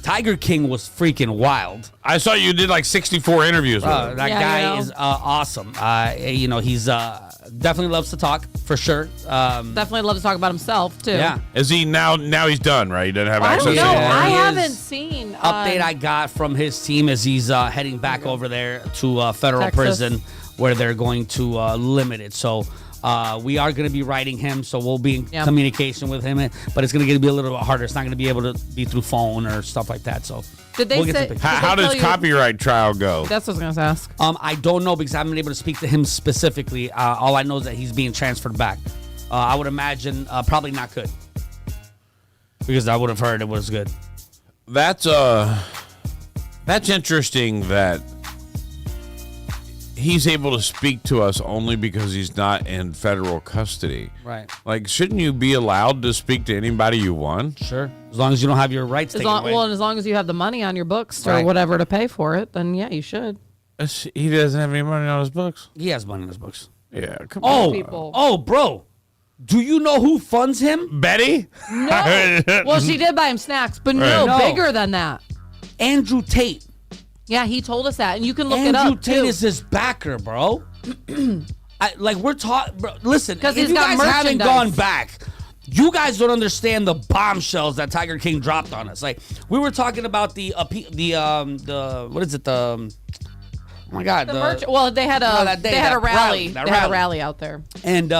Tiger King was freaking wild. I saw you did like 64 interviews with him. That guy is awesome. He's definitely loves to talk for sure. Definitely loves to talk about himself too. Yeah. Is he now he's done, right? He doesn't have I access don't know. anymore. I haven't seen update I got from his team is he's heading back over there to federal Texas. prison where they're going to limit it. So we are going to be writing him, so we'll be in communication with him. But it's going to be a little bit harder. It's not going to be able to be through phone or stuff like that. So did they say? How does copyright trial go? That's what I was going to ask. I don't know because I haven't been able to speak to him specifically. All I know is that he's being transferred back. I would imagine probably not good because I would have heard it was good. That's interesting that he's able to speak to us only because he's not in federal custody. Right. Like, shouldn't you be allowed to speak to anybody you want? Sure. As long as you don't have your rights taken away. Well, and as long as you have the money on your books or whatever to pay for it, then yeah, you should. He doesn't have any money on his books. He has money on his books. Yeah, come on. Oh, bro. Do you know who funds him? Betty? No. Well, she did buy him snacks, but no, bigger than that. Andrew Tate. Yeah, he told us that, and you can look it Andrew up, Tate too. is his backer, bro. We're talking... Listen, if he's you got guys haven't merchandise. gone back, you guys don't understand the bombshells that Tiger King dropped on us. Like, we were talking about the what is it, oh my God. Well, they had a rally. That They had a rally out there. And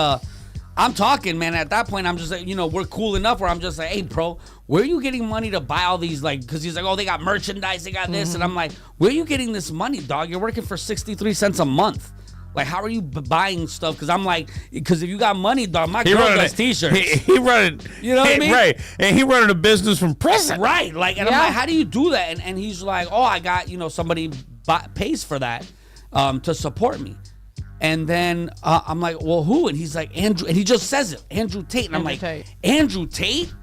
I'm talking, man, at that point, I'm just like, we're cool enough where I'm just like, hey, bro, where are you getting money to buy all these, like, because he's like, oh, they got merchandise, they got this. And I'm like, where are you getting this money, dog? You're working for 63 cents a month. Like, how are you buying stuff? Because I'm like, because if you got money, dog, my girl does T-shirts. He running, you know what I mean? Right. And he running a business from prison. Right. Like, and I'm like, how do you do that? And he's like, oh, I got, somebody pays for that to support me. And then I'm like, well, who? And he's like, Andrew. And he just says it, Andrew Tate. And I'm like, Andrew Tate?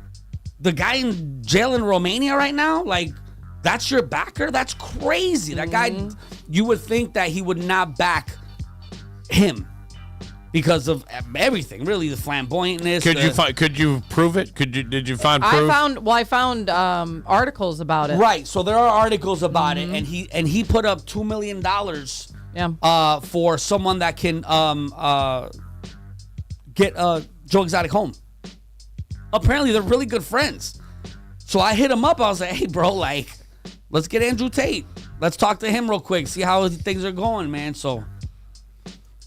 The guy in jail in Romania right now? Like, that's your backer? That's crazy. That guy, you would think that he would not back him because of everything. Really, the flamboyantness. Could you prove it? Did you find proof? I found articles about it. Right. So there are articles about it, and he put up $2 million. Yeah. For someone that can get Joe Exotic home. Apparently, they're really good friends. So I hit him up. I was like, hey, bro, like, let's get Andrew Tate. Let's talk to him real quick. See how things are going, man. So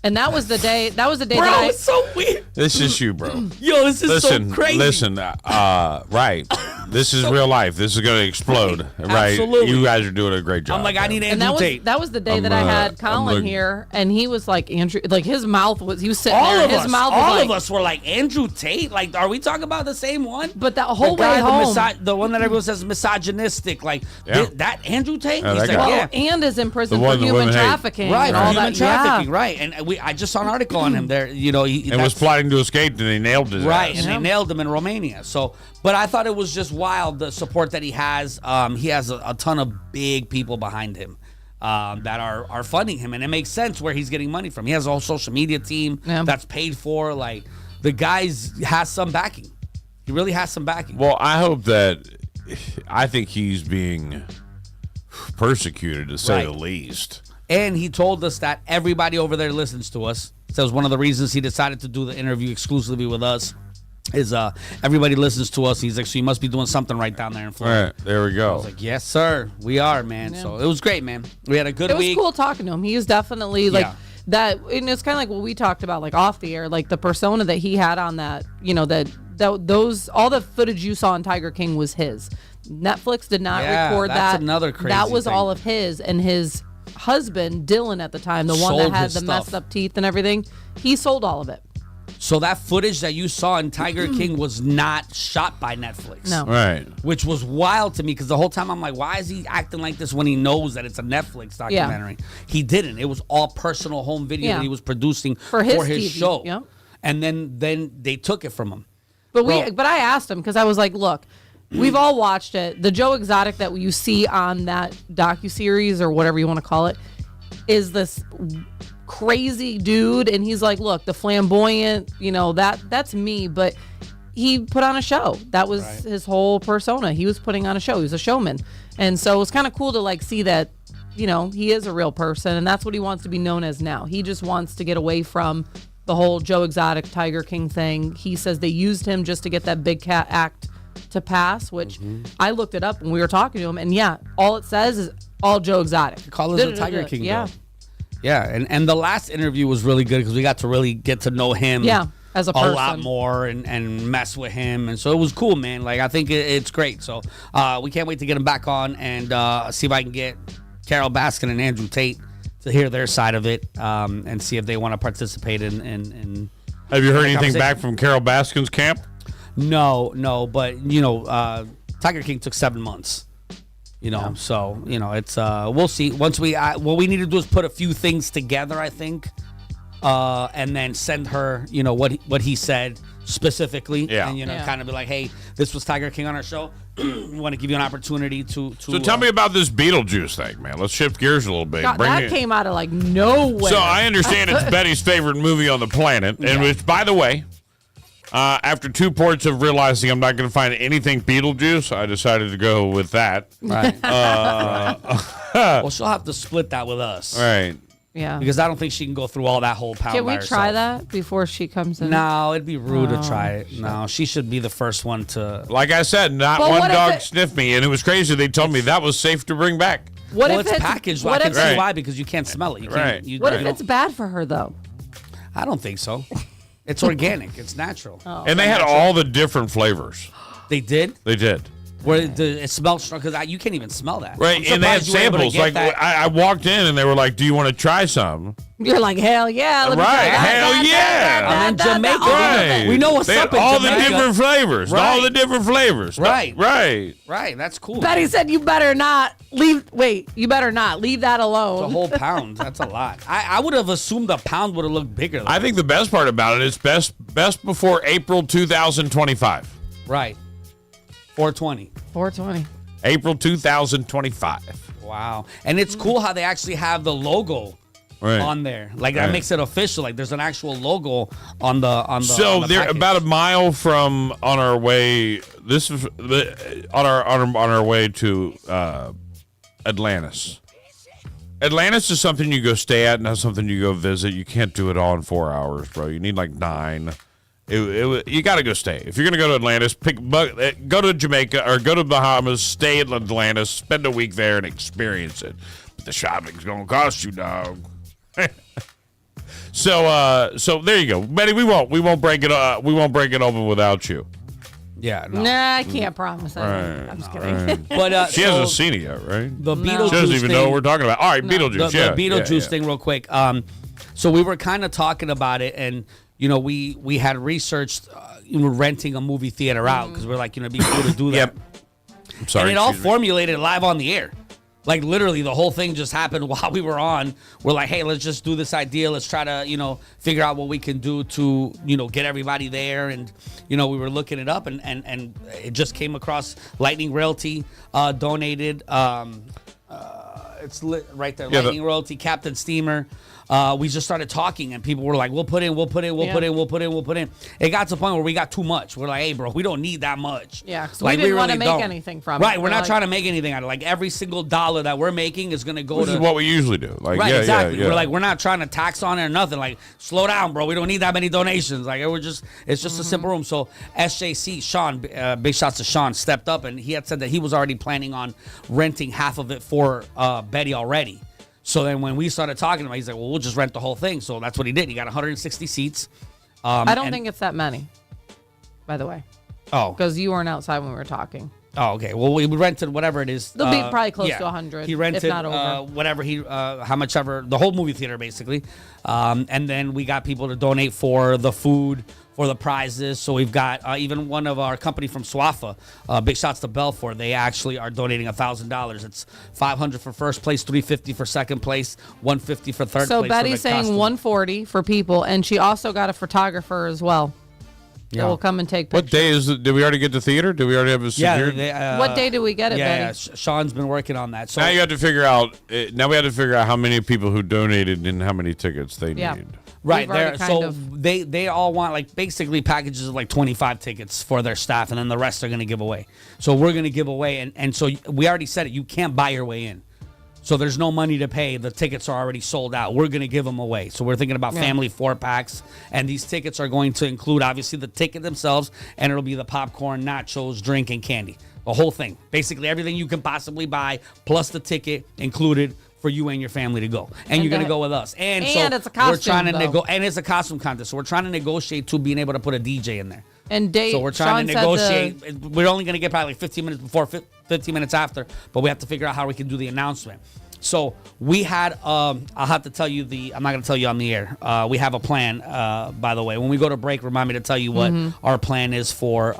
And that was the day. That was the day Bro, that it's so weird. This is you, bro. Yo, this is so crazy. Listen, right. This is real life. This is going to explode, right? Absolutely. You guys are doing a great job. I'm like, I need And Andrew Tate. that was the day that I had Colin here, and he was like Andrew, like his mouth was. He was sitting all there. of His us, mouth was all like, of us were like, Andrew Tate. Like, are we talking about the same one? But that whole the guy, way home, the one that everyone says misogynistic, like that Andrew Tate. Yeah, He's that like, guy. and is in prison The for one the human women hate. trafficking, right, and all human that. trafficking, Yeah. right. And I just saw an article on him there. You know, and was plotting to escape, and they nailed his right, ass. and they nailed him in Romania. So, but I thought it was just wild the support that he has. He has a ton of big people behind him that are funding him, and it makes sense where he's getting money from. He has a whole social media team that's paid for. Like the guy's has some backing. He really has some backing. Well, I hope that. I think he's being persecuted, to say the least. And he told us that everybody over there listens to us. Says one of the reasons he decided to do the interview exclusively with us is everybody listens to us. He's like, so you must be doing something right down there in Florida. All right, there we go. I was like, yes, sir, we are, man. Yeah. So it was great, man. We had a good It was week. cool talking to him. He was definitely like that, and it's kind of like what we talked about, like off the air, like the persona that he had on that. You know, those all the footage you saw on Tiger King was his. Netflix did not record that's that. Another crazy that was thing. all of his, and his husband Dylan at the time, the one Sold that had his the stuff. messed up teeth and everything, he sold all of it. So that footage that you saw in Tiger King was not shot by Netflix. No. Right. Which was wild to me because the whole time I'm like, why is he acting like this when he knows that it's a Netflix documentary? He didn't. It was all personal home video that he was producing for his TV. show. Yep. And then they took it from him. But I asked him because I was like, look, we've all watched it. The Joe Exotic that you see on that docuseries or whatever you want to call it is this crazy dude, and he's like, look, the flamboyant, you know, that's me, but he put on a show. That was his whole persona. He was putting on a show. He was a showman. And so it's kind of cool to like see that, you know, he is a real person, and that's what he wants to be known as now. He just wants to get away from the whole Joe Exotic Tiger King thing. He says they used him just to get that Big Cat Act to pass, which I looked it up when we were talking to him, and all it says is all Joe Exotic. Call it the Tiger King. Yeah. Bill. Yeah, and the last interview was really good because we got to really get to know him as a person. lot more and mess with him. And so it was cool, man. Like, I think it's great. So we can't wait to get him back on and see if I can get Carol Baskin and Andrew Tate to hear their side of it and see if they want to participate in Have you heard anything back from Carol Baskin's camp? No, but, you know, Tiger King took 7 months. You know, so, you know, it's, we'll see. Once what we need to do is put a few things together, I think, and then send her, you know, what he said specifically. Yeah. And, you know, kind of be like, hey, this was Tiger King on our show. We want to give you an opportunity to. So tell me about this Beetlejuice thing, man. Let's shift gears a little bit. God, that came out of like nowhere. So I understand it's Betty's favorite movie on the planet, and which, by the way, after 2 ports of realizing I'm not going to find anything Beetlejuice, I decided to go with that. Right. Well, she'll have to split that with us. Right. Yeah. Because I don't think she can go through all that whole pound. Can we by try herself. that before she comes in? No, it'd be rude to try it. No, she should be the first one to. Like I said, not But one what if dog it- sniffed me, and it was crazy. They told me that was safe to bring back. What Well, if it's packaged. I What can if, see why, because you can't smell it. You can't, Right. what if it's bad for her though? I don't think so. It's organic. It's natural. And they had all the different flavors. They did? They did. Where it smells strong, because you can't even smell that. Right, I'm and they had surprised you were able to samples. get Like, that. I walked in, and they were like, do you want to try some? You're like, hell yeah. Let me Right, try that, hell that, yeah. that, I'm in that, that, Jamaica. that. Right. We know what's They had up in all the Jamaica. different flavors. Right. All the different flavors. Right. Right. Right, that's cool. Betty said you better not leave. Wait, you better not leave that It's a alone. whole pound. That's a lot. I would have assumed a pound would have looked bigger. I think the best part about it is best before April 2025. Right. 420. 420. April 2025. Wow. And it's cool how they actually have the logo Right. on there. Like, that Right. makes it official. Like, there's an actual logo on the So on the they're package. about a mile from on our way. This is on our way to Atlantis. Atlantis is something you go stay at, not something you go visit. You can't do it all in 4 hours, bro. You need like 9. You got to go stay. If you're gonna go to Atlantis, go to Jamaica or go to Bahamas, stay in Atlantis, spend a week there, and experience it. But the shopping's gonna cost you, dog. So there you go, Betty. We won't break it. We won't break it open without you. Yeah, no. Nah, I can't promise that. Right, I'm just kidding. But she hasn't seen it yet, right? The Beetlejuice She doesn't even thing, know what we're talking about. All right, Beetlejuice. The Beetlejuice thing, real quick. So we were kind of talking about it, and we had researched renting a movie theater out because we're like, it'd be cool to do that. Yep. I'm sorry. And it all formulated live on the air. Like, literally, the whole thing just happened while we were on. We're like, hey, let's just do this idea. Let's try to, figure out what we can do to, get everybody there. And, we were looking it up, and it just came across Lightning Realty donated. It's right there. Yeah, Lightning Realty, Captain Steamer. We just started talking, and people were like, we'll put in. It got to the point where we got too much. We're like, hey, bro, we don't need that much. Yeah, because we didn't want to make anything from it. Right, we're not trying to make anything out of it. Like, every single dollar that we're making is going to go to... This is what we usually do. Like, right, yeah, exactly. Yeah. We're like, we're not trying to tax on it or nothing. Like, slow down, bro. We don't need that many donations. Like, it's just a simple room. So, SJC, Sean, big shots to Sean, stepped up, and he had said that he was already planning on renting half of it for Betty already. So then when we started talking about it, he's like, well, we'll just rent the whole thing. So that's what he did. He got 160 seats. I don't think it's that many, by the way. Oh. Because you weren't outside when we were talking. Oh, okay. Well, we rented whatever it is. They'll be probably close to 100, He rented if not over. whatever how much ever, the whole movie theater, basically. And then we got people to donate for the food, for the prizes. So we've got even one of our company from Swafa, big shots to Belfort. They actually are donating $1,000. It's $500 for first place, $350 for second place, $150 for third place. So Betty's saying $140 for people, and she also got a photographer as well. Yeah. That will come and take pictures. What day is it? Did we already get the theater? Did we already have a secured? Yeah. What day did we get it, Yeah, Betty? Sean's been working on that. So now you have to figure out. Now we have to figure out how many people who donated and how many tickets they need. Right We've already there, kind so of- they all want like basically packages of like 25 tickets for their staff, and then the rest are going to give away. So we're going to give away, and so we already said it. You can't buy your way in, so there's no money to pay. The tickets are already sold out. We're going to give them away. So we're thinking about family 4-packs, and these tickets are going to include obviously the ticket themselves, and it'll be the popcorn, nachos, drink, and candy. The whole thing, basically everything you can possibly buy, plus the ticket included for you and your family to go, and you're gonna go with us. And so it's a costume, we're trying to though. and it's a costume contest. So we're trying to negotiate to being able to put a DJ in there. And So we're trying to negotiate. We're only gonna get probably like 15 minutes before, 15 minutes after, but we have to figure out how we can do the announcement. So we had, I'll have to tell you I'm not gonna tell you on the air. We have a plan, by the way. When we go to break, remind me to tell you what our plan is for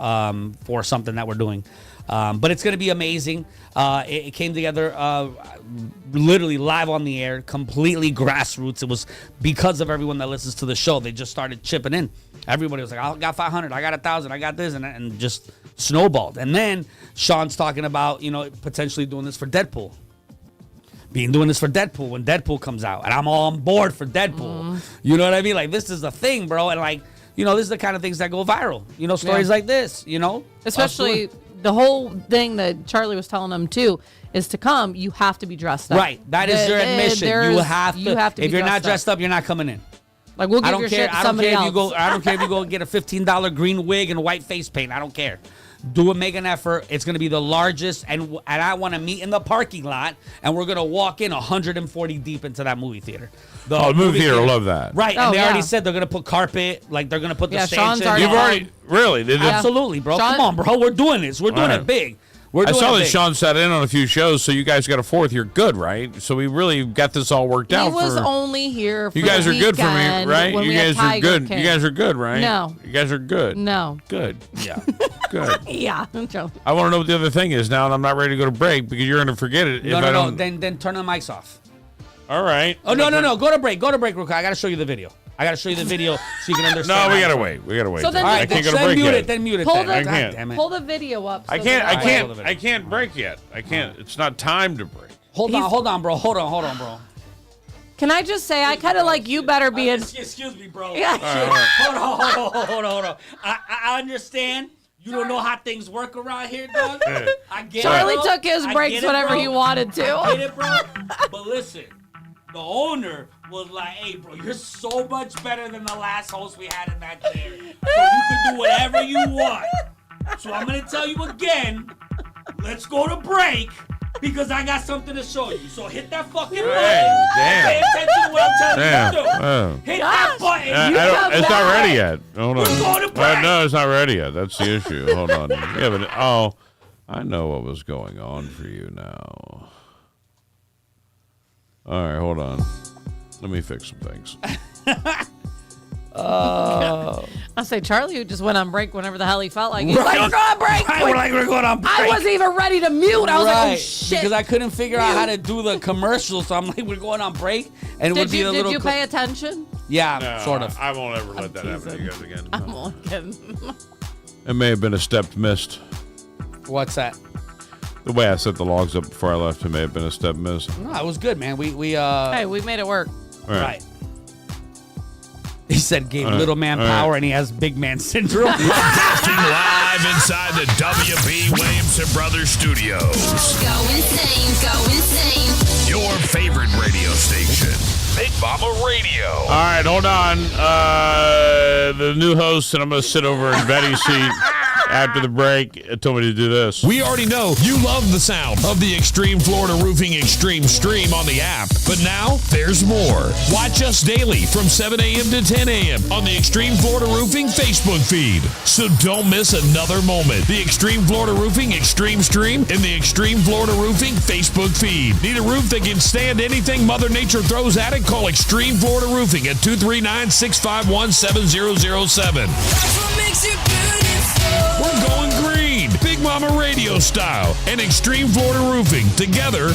something that we're doing. But it's going to be amazing. It came together literally live on the air, completely grassroots. It was because of everyone that listens to the show. They just started chipping in. Everybody was like, I got 500, I got 1,000, I got this, and just snowballed. And then Sean's talking about, potentially doing this for Deadpool. Doing this for Deadpool when Deadpool comes out. And I'm all on board for Deadpool. You know what I mean? Like, this is the thing, bro. And like, this is the kind of things that go viral. Stories like this, Especially the whole thing that Charlie was telling them too is to come. You have to be dressed up. Right. That is your admission. You have to. If you're not dressed up, you're not coming in. Like, we'll give your shit to somebody else. I don't care if you go get a $15 green wig and white face paint. I don't care. Make an effort. It's going to be the largest, and I want to meet in the parking lot, and we're going to walk in 140 deep into that movie theater. The movie theater will love that. Right, and they already said they're going to put carpet, like they're going to put the stanchions. You've already, really? Absolutely, bro. Come on, bro. We're doing this. We're doing it big. I saw that Sean sat in on a few shows, so you guys got a fourth. You're good, right? So we really got this all worked out. He was only here for you guys the are good for me, right? You guys are good. King. You guys are good, right? No. You guys are good. No. Good. Yeah. Good. Yeah. I want to know what the other thing is now, and I'm not ready to go to break because you're going to forget it. No. Then turn the mics off. All right. Oh, no. Go to break. Go to break real quick. I got to show you the video. So you can understand. No, we gotta wait. So then, I can't go to break yet. Then mute it. I can't. Damn it. Pull the video up. I can't break yet. I can't. It's not time to break. Hold on, bro. Hold on, bro. Can I just say, I kind of like you better be in. Excuse me, bro. Yeah. Hold on. I understand. You don't know how things work around here, dog. I get Charlie it, bro. took his breaks whenever he wanted to. I get it, bro. But listen, the owner was like, hey, bro, you're so much better than the last host we had in that chair. So you can do whatever you want. So I'm going to tell you again, let's go to break. because I got something to show you. So hit that fucking button. Damn. Pay attention to what I'm telling you to do. Oh. Hit that button. It's not ready yet. Hold on. We're going to break. No, it's not ready yet. That's the issue. Hold on. Yeah, but I know what was going on for you now. All right, hold on. Let me fix some things. I say Charlie who just went on break whenever the hell he felt like it. Right. Like, we're going on break. Right, we're like, we're going on break. I wasn't even ready to mute. I was like, oh shit. Because I couldn't figure out how to do the commercial, so I'm like, we're going on break, and it would be a little. Did you pay attention? Yeah, No, sort of. I won't ever let that happen to you guys again. I'm only kidding. It may have been a step missed. What's that? The way I set the logs up before I left, it may have been a step missed. No, it was good, man. Hey, we made it work. All right. He said gave All right. little man All power, right. and he has big man syndrome. Broadcasting live inside the W.B. Williamson Brothers Studios. Go insane. Your favorite radio station, Big Mama Radio. All right, hold on. The new host, and I'm going to sit over in Betty's seat after the break, told me to do this. We already know you love the sound of the Extreme Florida Roofing Extreme Stream on the app, but now there's more. Watch us daily from 7 a.m. to 10 a.m. on the Extreme Florida Roofing Facebook feed. So don't miss another moment. The Extreme Florida Roofing Extreme Stream in the Extreme Florida Roofing Facebook feed. Need a roof that can stand anything Mother Nature throws at it? Call Extreme Florida Roofing at 239-651-7007. That's what makes it beautiful. We're going green, Big Mama Radio style, and Extreme Florida Roofing. Together,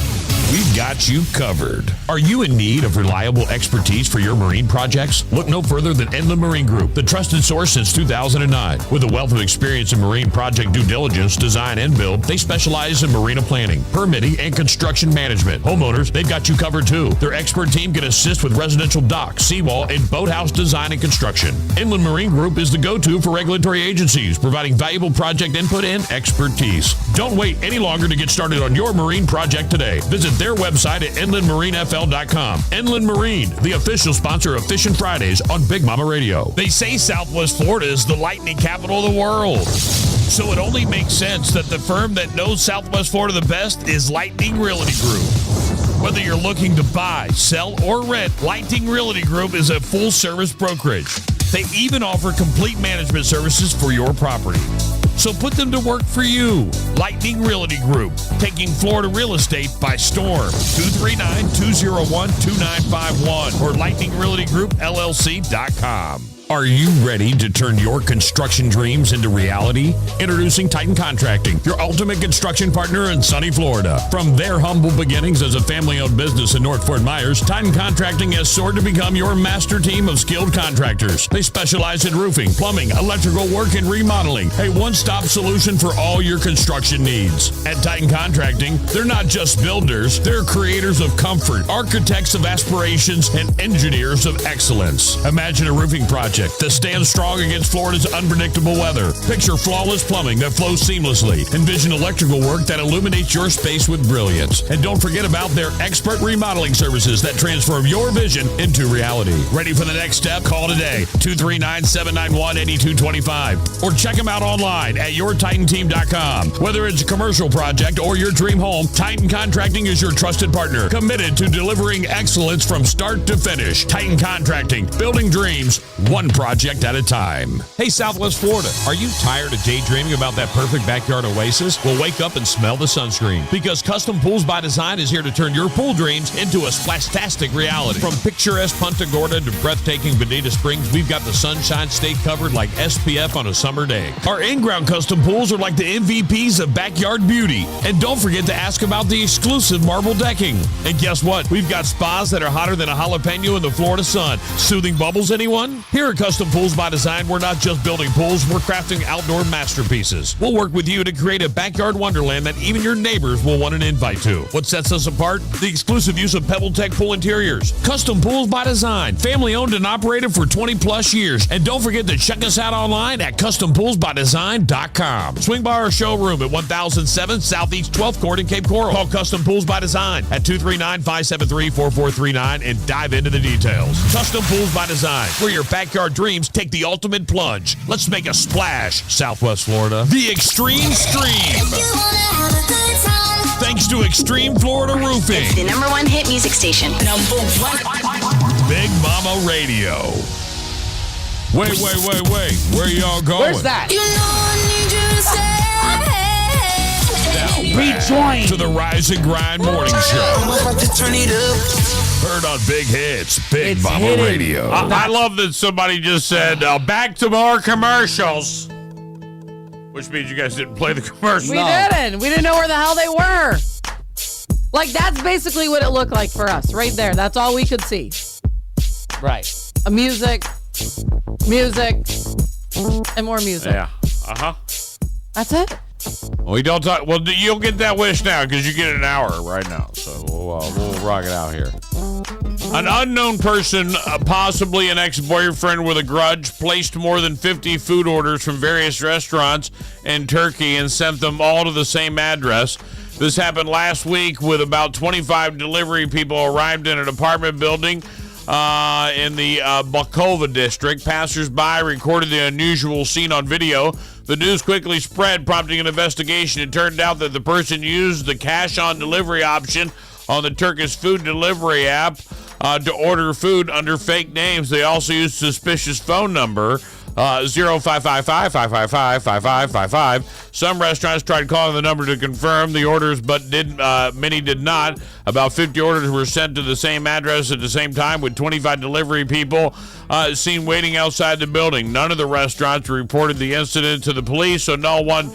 we've got you covered. Are you in need of reliable expertise for your marine projects? Look no further than Inland Marine Group, the trusted source since 2009. With a wealth of experience in marine project due diligence, design, and build, they specialize in marina planning, permitting, and construction management. Homeowners, they've got you covered too. Their expert team can assist with residential dock, seawall, and boathouse design and construction. Inland Marine Group is the go-to for regulatory agencies, providing valuable project input and expertise. Don't wait any longer to get started on your marine project today. Visit their website at inlandmarinefl.com. Inland Marine, the official sponsor of Fishin' Fridays on Big Mama Radio. They say Southwest Florida is the lightning capital of the world. So it only makes sense that the firm that knows Southwest Florida the best is Lightning Realty Group. Whether you're looking to buy, sell, or rent, Lightning Realty Group is a full-service brokerage. They even offer complete management services for your property. So put them to work for you. Lightning Realty Group, taking Florida real estate by storm. 239-201-2951 or lightningrealtygroup.llc.com. Are you ready to turn your construction dreams into reality? Introducing Titan Contracting, your ultimate construction partner in sunny Florida. From their humble beginnings as a family-owned business in North Fort Myers, Titan Contracting has soared to become your master team of skilled contractors. They specialize in roofing, plumbing, electrical work, and remodeling. A one-stop solution for all your construction needs. At Titan Contracting, they're not just builders, they're creators of comfort, architects of aspirations, and engineers of excellence. Imagine a roofing project that stands strong against Florida's unpredictable weather. Picture flawless plumbing that flows seamlessly. Envision electrical work that illuminates your space with brilliance. And don't forget about their expert remodeling services that transform your vision into reality. Ready for the next step? Call today, 239-791-8225. Or check them out online at yourtitanteam.com. Whether it's a commercial project or your dream home, Titan Contracting is your trusted partner, committed to delivering excellence from start to finish. Titan Contracting, building dreams, one project at a time. Hey, Southwest Florida, are you tired of daydreaming about that perfect backyard oasis? Well, wake up and smell the sunscreen, because Custom Pools by Design is here to turn your pool dreams into a splastastic reality. From picturesque Punta Gorda to breathtaking Bonita Springs, we've got the Sunshine State covered like SPF on a summer day. Our in-ground custom pools are like the MVPs of backyard beauty. And don't forget to ask about the exclusive marble decking. And guess what? We've got spas that are hotter than a jalapeno in the Florida sun. Soothing bubbles, anyone? Here at Custom Pools by Design, we're not just building pools, we're crafting outdoor masterpieces. We'll work with you to create a backyard wonderland that even your neighbors will want an invite to. What sets us apart? The exclusive use of PebbleTech pool interiors. Custom Pools by Design, family owned and operated for 20 plus years. And don't forget to check us out online at custompoolsbydesign.com. Swing by our showroom at 1007 Southeast 12th Court in Cape Coral. Call Custom Pools by Design at 239-573-4439 and dive into the details. Custom Pools by Design, where your backyard dreams take the ultimate plunge. Let's make a splash, Southwest Florida. The Extreme Stream. Thanks to to Extreme Florida Roofing. It's the number one hit music station. Number one. Big Mama Radio. Wait. Where y'all going? Where's that? You know I need you to stay. Rejoin. To the Rise and Grind Morning Show. I'm about to turn it up. Heard on Big Hits, Big It's Mama hidden. Radio. I love that somebody just said, back to more commercials. Which means you guys didn't play the commercials. We didn't. We didn't know where the hell they were. Like, that's basically what it looked like for us, right there. That's all we could see. Right. Music, and more music. Yeah. Uh-huh. That's it. We don't talk. Well, you'll get that wish now because you get an hour right now. So we'll rock it out here. An unknown person, possibly an ex-boyfriend with a grudge, placed more than 50 food orders from various restaurants in Turkey and sent them all to the same address. This happened last week with about 25 delivery people arrived in an apartment building in the Balkova district. Passers-by recorded the unusual scene on video. The news quickly spread, prompting an investigation. It turned out that the person used the cash-on-delivery option on the Turkish food delivery app to order food under fake names. They also used suspicious phone number 0555-555-5555. Some restaurants tried calling the number to confirm the orders, but many did not. About 50 orders were sent to the same address at the same time, with 25 delivery people seen waiting outside the building. None of the restaurants reported the incident to the police, so no one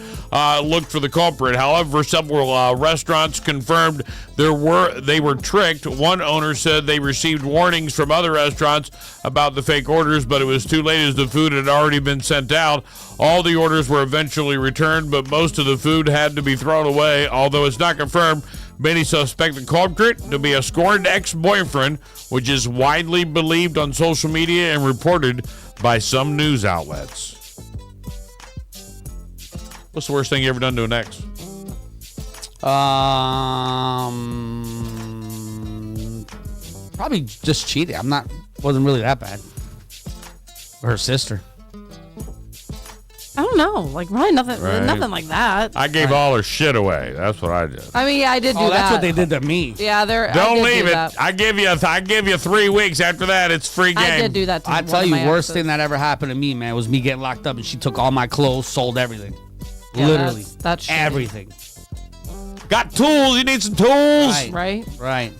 looked for the culprit. However, several restaurants confirmed they were tricked. One owner said they received warnings from other restaurants about the fake orders, but it was too late as the food had already been sent out. All the orders were eventually returned, but most of the food had to be thrown away. Although it's not confirmed, many suspect the culprit to be a scorned ex-boyfriend, which is widely believed on social media and reported by some news outlets. What's the worst thing you ever done to an ex? Probably just cheating. Wasn't really that bad. Her sister. I don't know. Like, probably nothing Right. like that. I gave all her shit away. That's what I did. I mean, yeah, I did do that. That's what they did to me. Yeah, Don't leave it. I give you 3 weeks. After that, it's free game. I did do that to I one tell of you, my worst exes. thing that ever happened to me, man, was me getting locked up and she took all my clothes, sold everything. Yeah, Literally. that's shitty. everything. Got tools. You need some tools. Right. Right?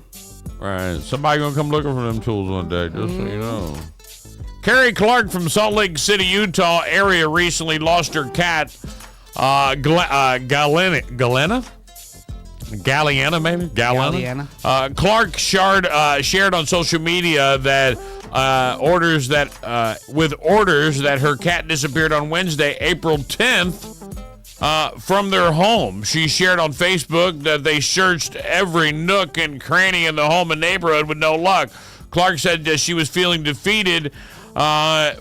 Right. Somebody gonna come looking for them tools one day, just so you know. Carrie Clark from Salt Lake City, Utah area recently lost her cat, Galena, maybe? Galliana. Clark shared on social media that orders that her cat disappeared on Wednesday, April 10th, from their home. She shared on Facebook that they searched every nook and cranny in the home and neighborhood with no luck. Clark said that she was feeling defeated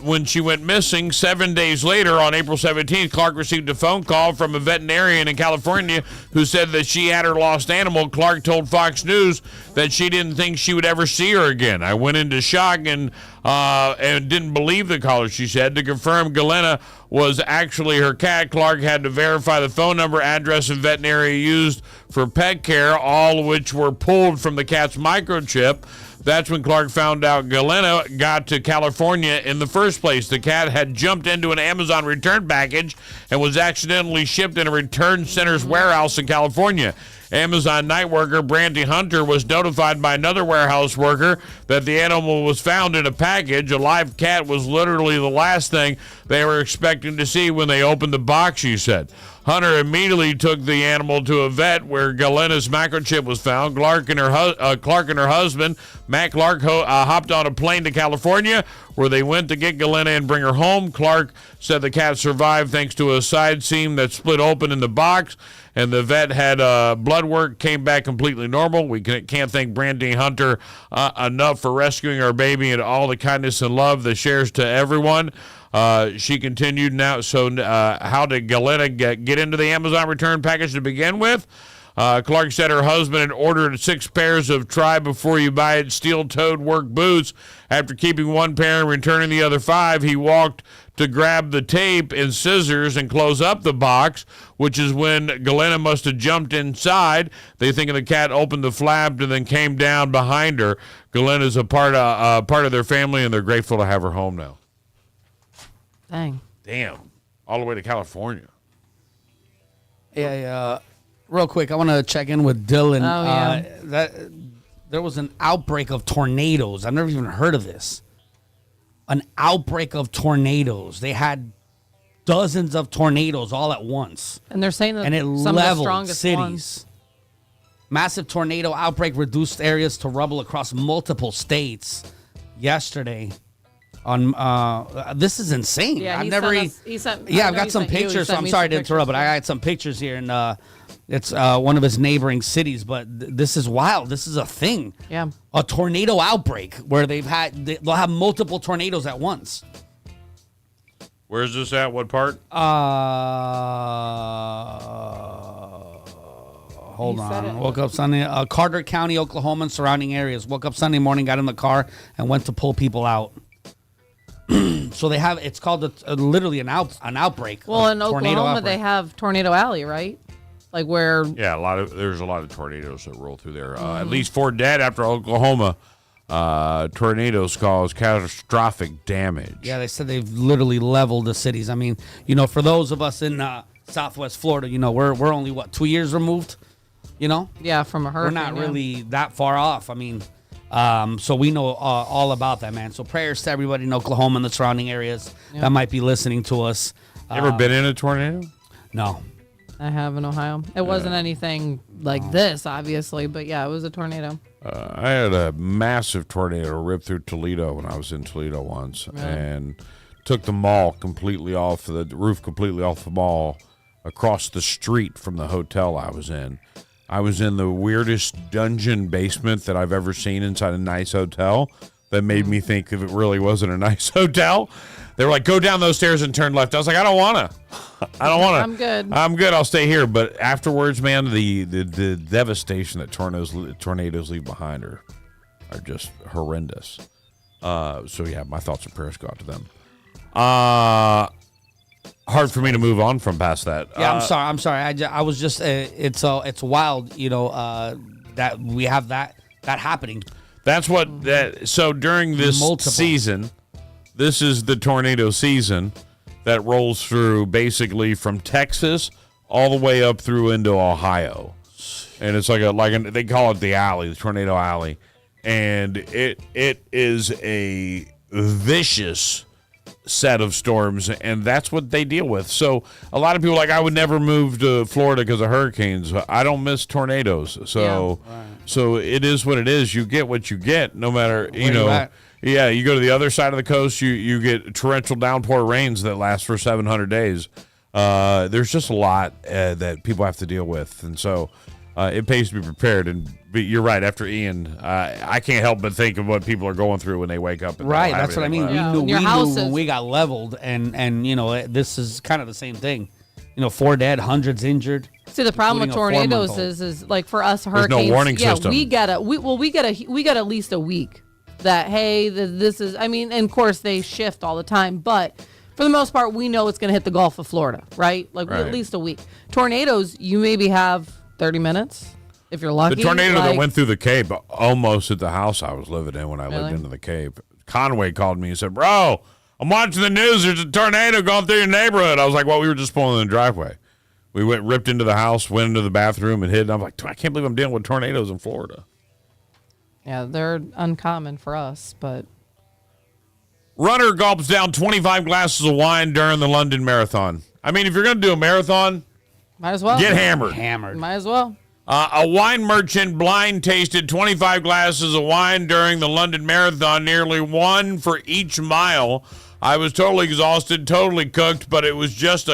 when she went missing. 7 days later, on April 17th, Clark received a phone call from a veterinarian in California who said that she had her lost animal. Clark told Fox News that she didn't think she would ever see her again. I went into shock and didn't believe the caller, she said. To confirm Galena was actually her cat, Clark had to verify the phone number, address, and veterinarian used for pet care, all of which were pulled from the cat's microchip. That's when Clark found out Galena got to California in the first place. The cat had jumped into an Amazon return package and was accidentally shipped in a return center's warehouse in California. Amazon night worker Brandy Hunter was notified by another warehouse worker that the animal was found in a package. A live cat was literally the last thing they were expecting to see when they opened the box, she said. Hunter immediately took the animal to a vet where Galena's microchip was found. Clark and her husband, Matt Clark, hopped on a plane to California where they went to get Galena and bring her home. Clark said the cat survived thanks to a side seam that split open in the box, and the vet had blood work, came back completely normal. We can't thank Brandy Hunter enough for rescuing our baby and all the kindness and love that shares to everyone. She continued now. So how did Galena get into the Amazon return package to begin with? Clark said her husband had ordered 6 pairs of try before you buy it steel-toed work boots. After keeping one pair and returning the other 5, he walked to grab the tape and scissors and close up the box, which is when Galena must have jumped inside. They think the cat opened the flap and then came down behind her. Galena's a part of their family, and they're grateful to have her home now. Dang. Damn. All the way to California. Yeah, real quick, I want to check in with Dylan. Oh, yeah. There was an outbreak of tornadoes. I've never even heard of this. An outbreak of tornadoes. They had dozens of tornadoes all at once. And they're saying that And it some of the leveled strongest cities. ones. Massive tornado outbreak reduced areas to rubble across multiple states yesterday. This is insane. Yeah, I've got some pictures. So I'm sorry to interrupt, but I got some pictures here, and it's one of his neighboring cities. But this is wild. This is a thing. Yeah, a tornado outbreak where they'll have multiple tornadoes at once. Where's this at? What part? Hold on. Woke up Sunday. Carter County, Oklahoma, and surrounding areas. Woke up Sunday morning, got in the car, and went to pull people out. So they have. It's called literally an outbreak. Well, in Oklahoma, they have Tornado Alley, right? Like where? Yeah, there's a lot of tornadoes that roll through there. At least 4 dead after Oklahoma. Tornadoes cause catastrophic damage. Yeah, they said they've literally leveled the cities. I mean, for those of us in Southwest Florida, we're only 2 years removed. Yeah, from a hurricane. We're not really that far off. I mean. So we know all about that, man. So prayers to everybody in Oklahoma and the surrounding areas that might be listening to us. Ever been in a tornado? No. I have in Ohio. It wasn't anything like this, obviously, but yeah, it was a tornado. I had a massive tornado rip through Toledo when I was in Toledo once, and took the mall completely off, the roof completely off the mall across the street from the hotel I was in. I was in the weirdest dungeon basement that I've ever seen inside a nice hotel that made me think if it really wasn't a nice hotel. They were like, go down those stairs and turn left. I was like, I don't want to. I'm good. I'm good. I'll stay here. But afterwards, man, the devastation that tornadoes leave behind are just horrendous. So, yeah, my thoughts and prayers go out to them. Hard for me to move on from past that. Yeah, I'm sorry. I was just it's wild, that we have that happening. That's what so during this season, this is the tornado season that rolls through basically from Texas all the way up through into Ohio. And it's like they call it the alley, the tornado alley. And it is a vicious set of storms, and that's what they deal with. So a lot of people are like, I would never move to Florida because of hurricanes. I don't miss tornadoes. So so it is what it is. You get what you get, no matter, yeah, you go to the other side of the coast, you get torrential downpour rains that last for 700 days. There's just a lot that people have to deal with, and so it pays to be prepared. But you're right. After Ian, I can't help but think of what people are going through when they wake up. Right, that's what I mean. We knew when we got leveled, and this is kind of the same thing. 4 dead, hundreds injured. See, the problem with tornadoes is like for us hurricanes. There's no warning system. we get at least a week that this is. I mean, and of course they shift all the time, but for the most part, we know it's going to hit the Gulf of Florida, right? At least a week. Tornadoes, you maybe have 30 minutes. If you're lucky. The tornado that went through the Cape almost at the house I was living in when I lived into the Cape. Conway called me and said, bro, I'm watching the news. There's a tornado going through your neighborhood. I was like, well, we were just pulling in the driveway. We ripped into the house, went into the bathroom and hid. And I'm like, I can't believe I'm dealing with tornadoes in Florida. Yeah, they're uncommon for us, but. Runner gulps down 25 glasses of wine during the London Marathon. I mean, if you're going to do a marathon, might as well get hammered. Might as well. A wine merchant blind tasted 25 glasses of wine during the London Marathon, nearly one for each mile. I was totally exhausted, totally cooked, but it was just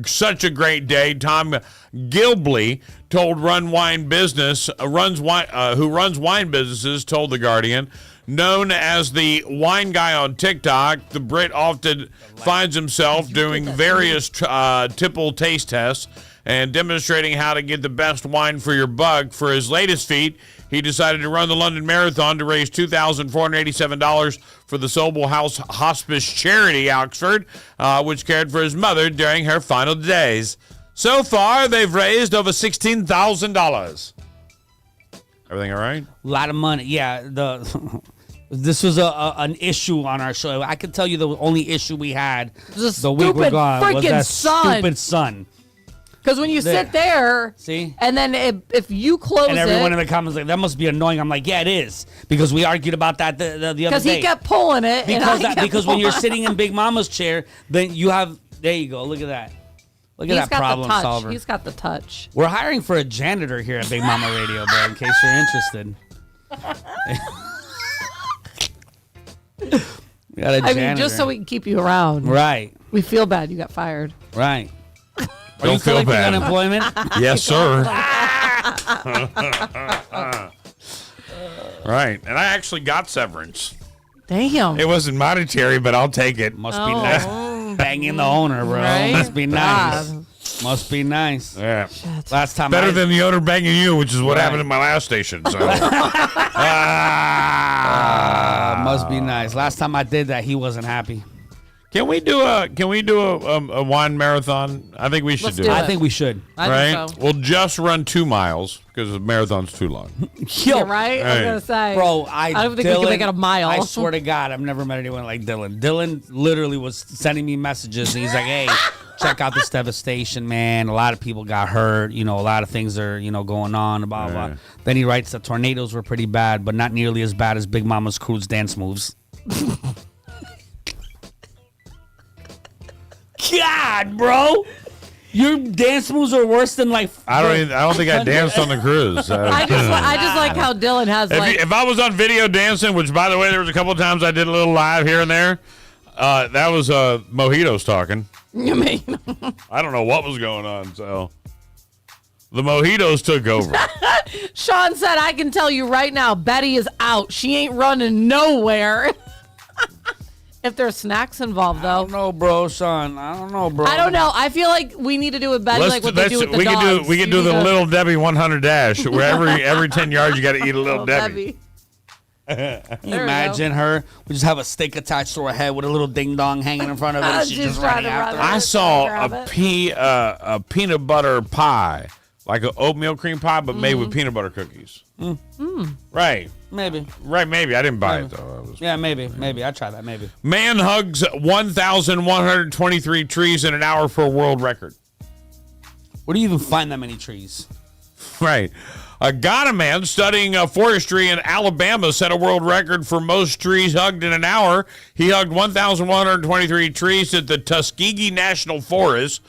such a great day. Tom Gilbley told who runs wine businesses, told The Guardian. Known as the wine guy on TikTok, the Brit often finds himself doing various tipple taste tests and demonstrating how to get the best wine for your buck. For his latest feat, he decided to run the London Marathon to raise $2,487 for the Sobel House Hospice Charity, Oxford, which cared for his mother during her final days. So far, they've raised over $16,000. Everything all right? A lot of money. Yeah, this was an issue on our show. I can tell you the only issue we had the week we're gone was that stupid sun. Because when you sit there, see, and then if you close and everyone in the comments like, that must be annoying. I'm like, yeah, it is, because we argued about that the other day. Because he kept pulling it. Because when you're sitting in Big Mama's chair, then you have, there you go, look at that. Look at that problem solver. He's got the touch. We're hiring for a janitor here at Big Mama Radio, bro, in case you're interested. We got a janitor. I mean, just so we can keep you around. Right. We feel bad you got fired. Right. Are Don't you feel collecting bad. unemployment? Yes, sir. Right. And I actually got severance. Damn. It wasn't monetary, but I'll take it. Must be nice. Banging the owner, bro. Right? Must be nice. God. Must be nice. Yeah. Last time Better than the owner banging you, which is what Right. happened at my last station. So. Must be nice. Last time I did that, he wasn't happy. Can we do a wine marathon? I think we should do it. I think we should. I Right? think so. We'll just run 2 miles because the marathon's too long. You're right? I was going to say. Bro, I don't think we can make it a mile. I swear to God, I've never met anyone like Dylan. Dylan literally was sending me messages, and he's like, hey, check out this devastation, man. A lot of people got hurt. You know, a lot of things are, going on, blah, blah. Yeah. Then he writes that tornadoes were pretty bad, but not nearly as bad as Big Mama's crew's dance moves. God, bro. Your dance moves are worse than like. I don't think I danced on the cruise. I just like how Dylan has If I was on video dancing, which by the way, there was a couple of times I did a little live here and there. That was Mojitos talking. You mean? I don't know what was going on, so the Mojitos took over. Sean said, I can tell you right now, Betty is out. She ain't running nowhere. If there's snacks involved, though. I don't know, bro, Sean. I don't know, bro. I don't know. I feel like we need to do with Betty like what they do with the dogs. We can do the Little Debbie 100 dash, where every 10 yards you got to eat a Little Debbie. Can you imagine her? We just have a steak attached to her head with a little ding dong hanging in front of it. And she's just running after her. I saw a peanut butter pie, like an oatmeal cream pie, but made with peanut butter cookies. Right. Maybe. Right, maybe. I didn't buy it, though. Yeah, maybe. I'd try that, maybe. Man hugs 1,123 trees in an hour for a world record. Where do you even find that many trees? Right. A Ghana man studying forestry in Alabama set a world record for most trees hugged in an hour. He hugged 1,123 trees at the Tuskegee National Forest.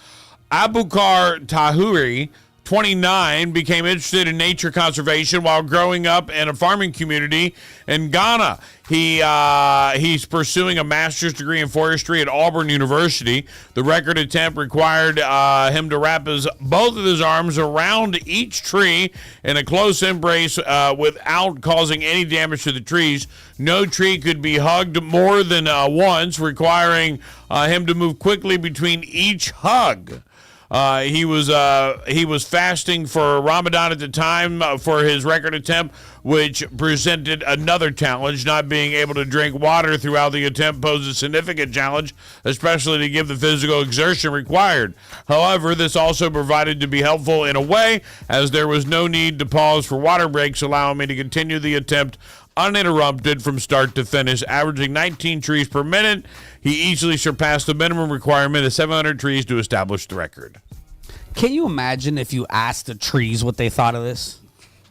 Abukar Tahuri, 29, became interested in nature conservation while growing up in a farming community in Ghana. He's pursuing a master's degree in forestry at Auburn University. The record attempt required him to wrap both of his arms around each tree in a close embrace without causing any damage to the trees. No tree could be hugged more than once, requiring him to move quickly between each hug. He was fasting for Ramadan at the time for his record attempt, which presented another challenge. Not being able to drink water throughout the attempt posed a significant challenge, especially to give the physical exertion required. However, this also provided to be helpful in a way, as there was no need to pause for water breaks, allowing me to continue the attempt uninterrupted from start to finish, averaging 19 trees per minute. He easily surpassed the minimum requirement of 700 trees to establish the record. Can you imagine if you asked the trees what they thought of this?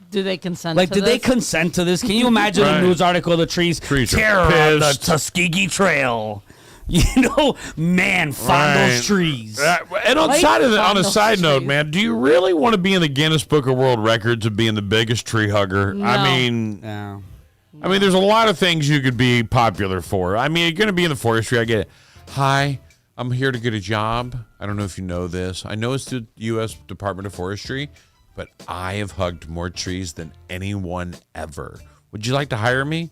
Do they consent Like, to did this? they consent to this? Can you imagine Right. a news article of the trees terror are on the pissed. Tuskegee Trail? Man, find Right. those trees. And on Like, a side note, trees. man, do you really want to be in the Guinness Book of World Records of being the biggest tree hugger? No. I mean, Yeah. there's a lot of things you could be popular for. I mean, you're going to be in the forestry. I get it. Hi, I'm here to get a job. I don't know if you know this. I know it's the U.S. Department of Forestry, but I have hugged more trees than anyone ever. Would you like to hire me?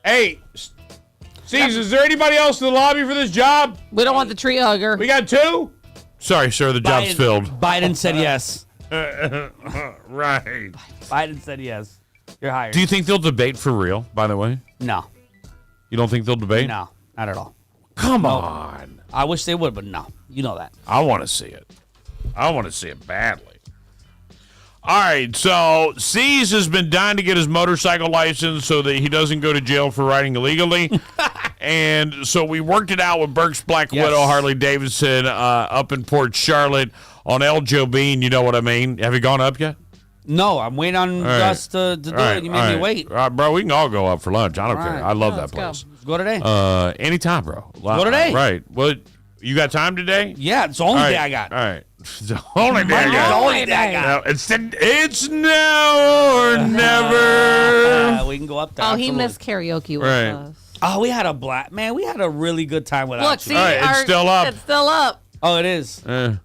Hey, Steve, is there anybody else in the lobby for this job? We don't want the tree hugger. We got 2? Sorry, sir, the job's filled. Biden said yes. Right. Biden said yes. You're hired. Do you think they'll debate for real, by the way? No. You don't think they'll debate? No, not at all. Come on. I wish they would, but no. You know that. I want to see it. I want to see it badly. All right, so C's has been dying to get his motorcycle license so that he doesn't go to jail for riding illegally. And so we worked it out with Burke's Black Widow Harley Davidson up in Port Charlotte on El Jobeen. You know what I mean? Have you gone up yet? No, I'm waiting on us to do it. You made me wait. All right, bro, we can all go up for lunch. I don't care. I love that place. Let's go today. Anytime, bro. Go today. Right. Well, you got time today? Yeah, it's the only day I got. All right. The only day I got. The only day I got. It's now or never. We can go up there. Oh, absolutely. he missed karaoke with Right. us. Oh, we had a blast. Man, we had a really good time without Look, you. see, All right, it's still up. It's still up. Oh, it is. Shout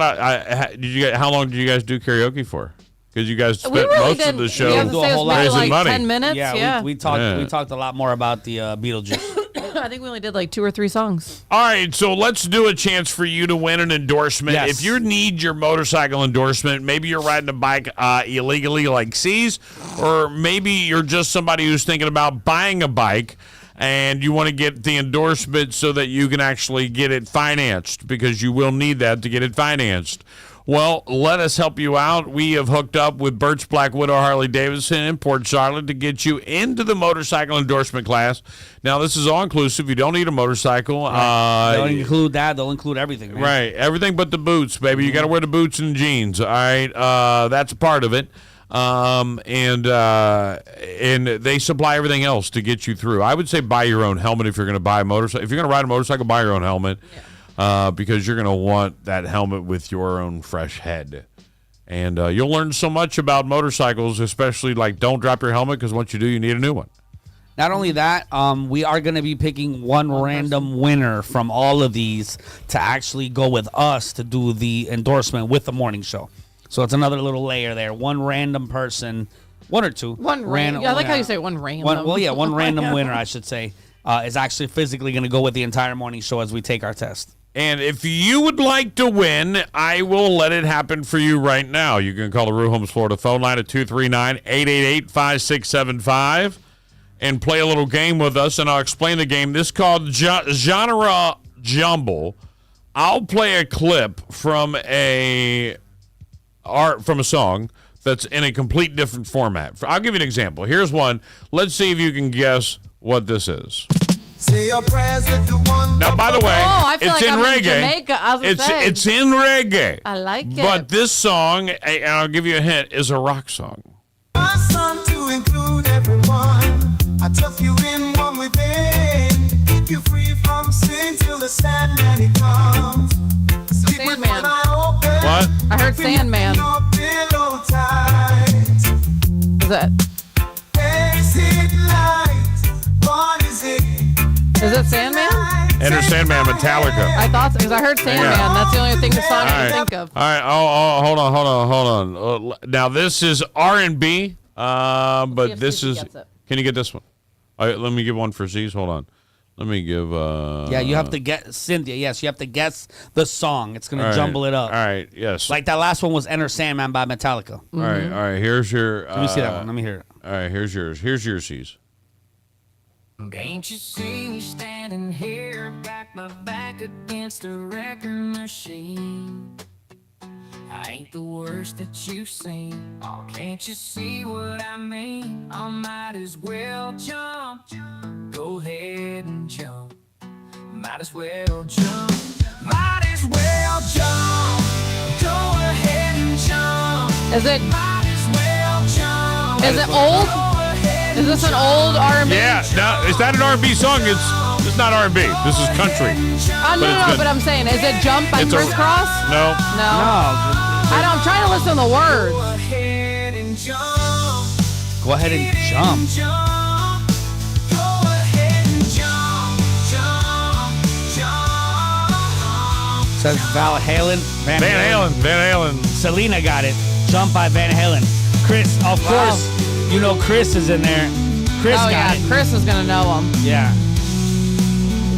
out. Did you? How long did you guys do karaoke for? Because you guys spent We really most did. of the We show have to say it was maybe raising like money. 10 minutes. Yeah, Yeah. we talked a lot more about the Beetlejuice. I think we only did like 2 or 3 songs. All right, so let's do a chance for you to win an endorsement. Yes. If you need your motorcycle endorsement, maybe you're riding a bike illegally like C's, or maybe you're just somebody who's thinking about buying a bike and you want to get the endorsement so that you can actually get it financed, because you will need that to get it financed. Well, let us help you out. We have hooked up with Burt's Black Widow Harley Davidson in Port Charlotte to get you into the motorcycle endorsement class. Now, this is all-inclusive. You don't need a motorcycle. They'll include that. They'll include everything, man. Right. Everything but the boots, baby. You got to wear the boots and jeans, all right? That's a part of it. And they supply everything else to get you through. I would say buy your own helmet if you're going to buy a motorcycle. If you're going to ride a motorcycle, buy your own helmet. Yeah. Because you're going to want that helmet with your own fresh head. And you'll learn so much about motorcycles, especially like don't drop your helmet, because once you do, you need a new one. Not only that, we are going to be picking one random winner from all of these to actually go with us to do the endorsement with the morning show. So it's another little layer there. One random person, one or two. One random. Yeah, I like how you say one random. One random winner, I should say, is actually physically going to go with the entire morning show as we take our test. And if you would like to win, I will let it happen for you right now. You can call the Rue Homes Florida phone line at 239-888-5675 and play a little game with us, and I'll explain the game. This is called Genre Jumble. I'll play a clip from a song that's in a complete different format. I'll give you an example. Here's one. Let's see if you can guess what this is. Now, by the way, it's in reggae. Jamaica, it's in reggae. I like it. But this song, and I'll give you a hint, is a rock song. My song to include everyone. I took you in one within. Keep you free from sin till the Sandman comes. Sandman. What? I heard Sandman. Is that? Is it Sandman? Enter Sandman, Metallica. I thought so, because I heard Sandman. Yeah. That's the only song I can think of. All right. Oh, hold on. Now, this is R&B, but this is... Can you get this one? All right, let me give one for Z's. Hold on. Let me give... Yeah, you have to get... Cynthia, yes, you have to guess the song. It's going to jumble it up. All right, yes. Like that last one was Enter Sandman by Metallica. All right. Here's your... Let me see that one. Let me hear it. All right, here's yours. Here's your C's. Ain't you see me standing here, back my back against a record machine? I ain't the worst that you've seen. Oh, can't you see what I mean? I might as well jump. Go ahead and jump. Might as well jump. Might as well jump. Go ahead and jump. Is it? Might as well jump. Is it old? Is this an old R&B? Yeah, no, is that an R&B song? It's not R&B. This is country. No, but I'm saying, is it Jump by Criss Cross? No. I don't. I'm trying to listen to the words. Go ahead and jump. Go ahead and jump. Go ahead and jump. Says Van Halen. Van Halen. Selena got it. Jump by Van Halen. Chris, of course. You know Chris is in there. Chris got it. Chris is going to know him. Yeah.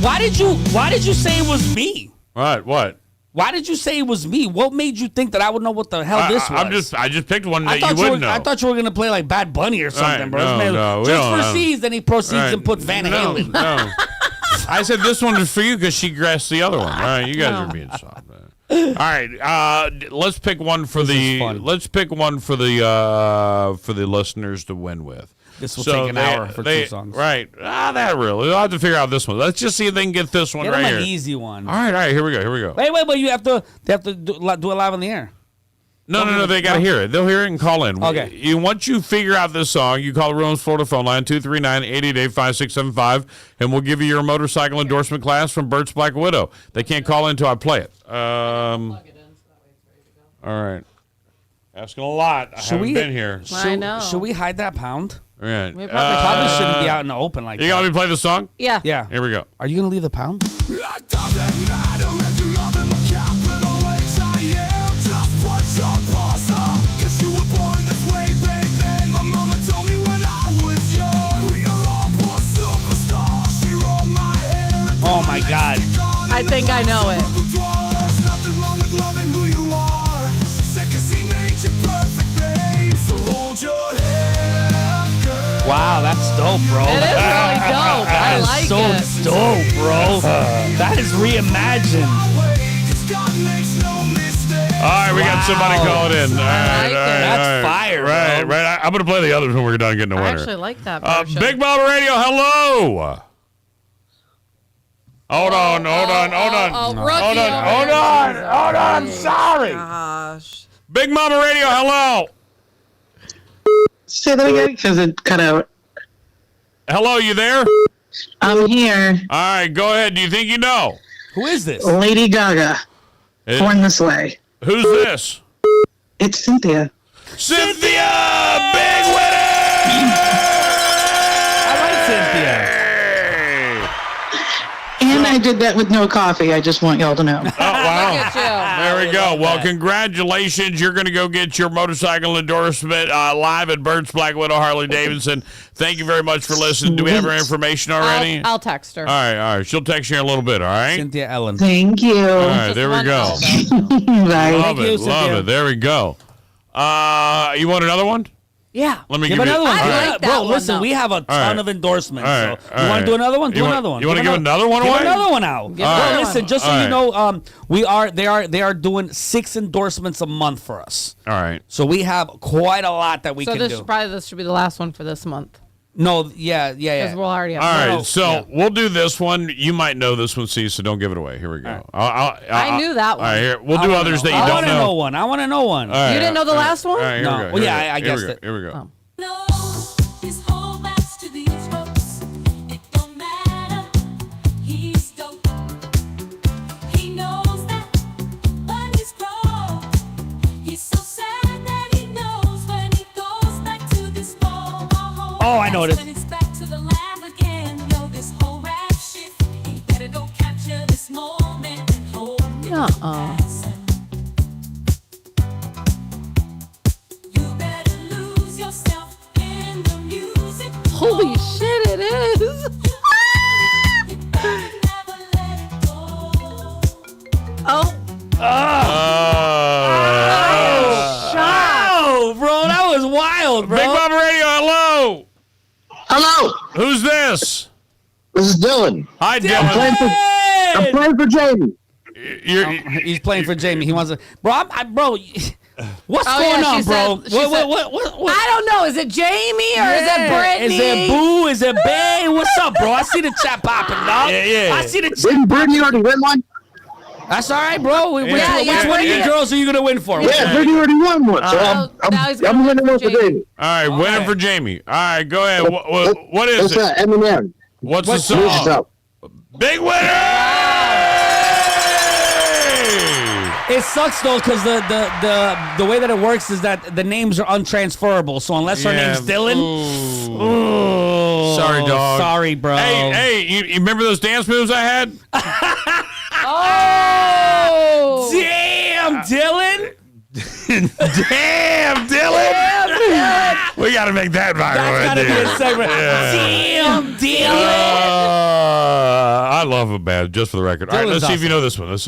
Why did you say it was me? What? Why did you say it was me? What made you think that I would know what the hell this was? I just picked one that you wouldn't know. I thought you were gonna play like Bad Bunny or something, bro. No, just proceeds, then he proceeds and puts Van Halen. No. I said this one was for you because she grasped the other one. All right, you guys are being soft. All right, let's pick one for Let's pick one for the listeners to win with. This will take an hour for 2 songs. Right. That really. We'll have to figure out this one. Let's just see if they can get this one right here. An easy one. All right. Here we go. Wait. You have to. They have to do it live on the air. No. They got to hear it. They'll hear it and call in. Okay. Once you figure out this song, you call the Ruins Florida phone line 239-888-5675, and we'll give you your motorcycle endorsement class from Bert's Black Widow. They can't call in until I play it. All right. Asking a lot. I haven't been here. I know. Should we hide that pound? Right. We Probably shouldn't be out in the open like that. You got me play the song? Yeah. Yeah. Here we go. Are you gonna leave the pound? Oh my God. I think I know it. Wow, that's dope, bro. It is really dope. I like so it. dope, bro. That is reimagined. All right, we got somebody calling in. All right, That's fire, right, bro. right. I'm going to play the others when we're done getting the winner. I actually like that version. Big Mama Radio, hello. Hold on. Sorry. Gosh. Big Mama Radio, hello. Say that again, because it cut out. Hello, you there? I'm here. All right, go ahead. Do you think you know? Who is this? Lady Gaga. Born This Way. Who's this? It's Cynthia. Cynthia! Big winner! I like Cynthia. And I did that with no coffee. I just want y'all to know. Oh, wow. Look at you. There we go. Well, congratulations. You're going to go get your motorcycle endorsement live at Bert's Black Widow Harley Davidson. Thank you very much for listening. Do we have her information already? I'll text her. All right. She'll text you in a little bit, all right? Cynthia Ellen. Thank you. All right, there we go. Bye. Love it. There we go. You want another one? Yeah. Let me give give you another one. I like that bro, one, listen, though. we have a ton of endorsements. All right, So you want to do another one? Do another one. You want to give another one away? Give another one out. another Listen, one. just so you know, they are doing 6 endorsements a month for us. All right. So we have quite a lot that we So can do. this should be the last one for this month. No, yeah. Because we'll already have. All right, so we'll do this one. You might know this one, C, so don't give it away. Here we go. I knew that one. All right, we'll do others that you don't know. I want to know one. I want to know one. Right, you didn't know the last one? All right, here No. we go. Well, yeah, I guessed it. Here we go. Oh, I know this. Uh-uh. Holy shit, it is. Oh. Oh, bro, that was wild, bro. Big Mama Radio, hello. Hello. Who's this? This is Dylan. Hi, Dylan. I'm playing for Jamie. He's playing for Jamie. He wants to, bro. Bro, what's Oh, going yeah, on, she bro? said- she said- What? I don't know. Is it Jamie or is it Brittany? Is it Boo? Is it Bay? What's up, bro? I see the chat popping, dog. Yeah. I see the chat. Didn't Brittany already win one? That's all right, bro. Which Yeah, one of you girls are you gonna win for? Yeah, Brittany already won one. So I'm winning one for Jamie. All right, winning for Jamie. All right, go ahead. What is What's it? Eminem. What's the What's song? Big winner! It sucks though, because the way that it works is that the names are untransferable. So unless her name's Dylan, sorry, dog. Sorry, bro. Hey, you remember those dance moves I had? Oh! Damn, Dylan. Damn, Dylan. We got to make that viral. That's got to be a segment. Damn, I love him, man, just for the record. All right, let's see if you know this one. Is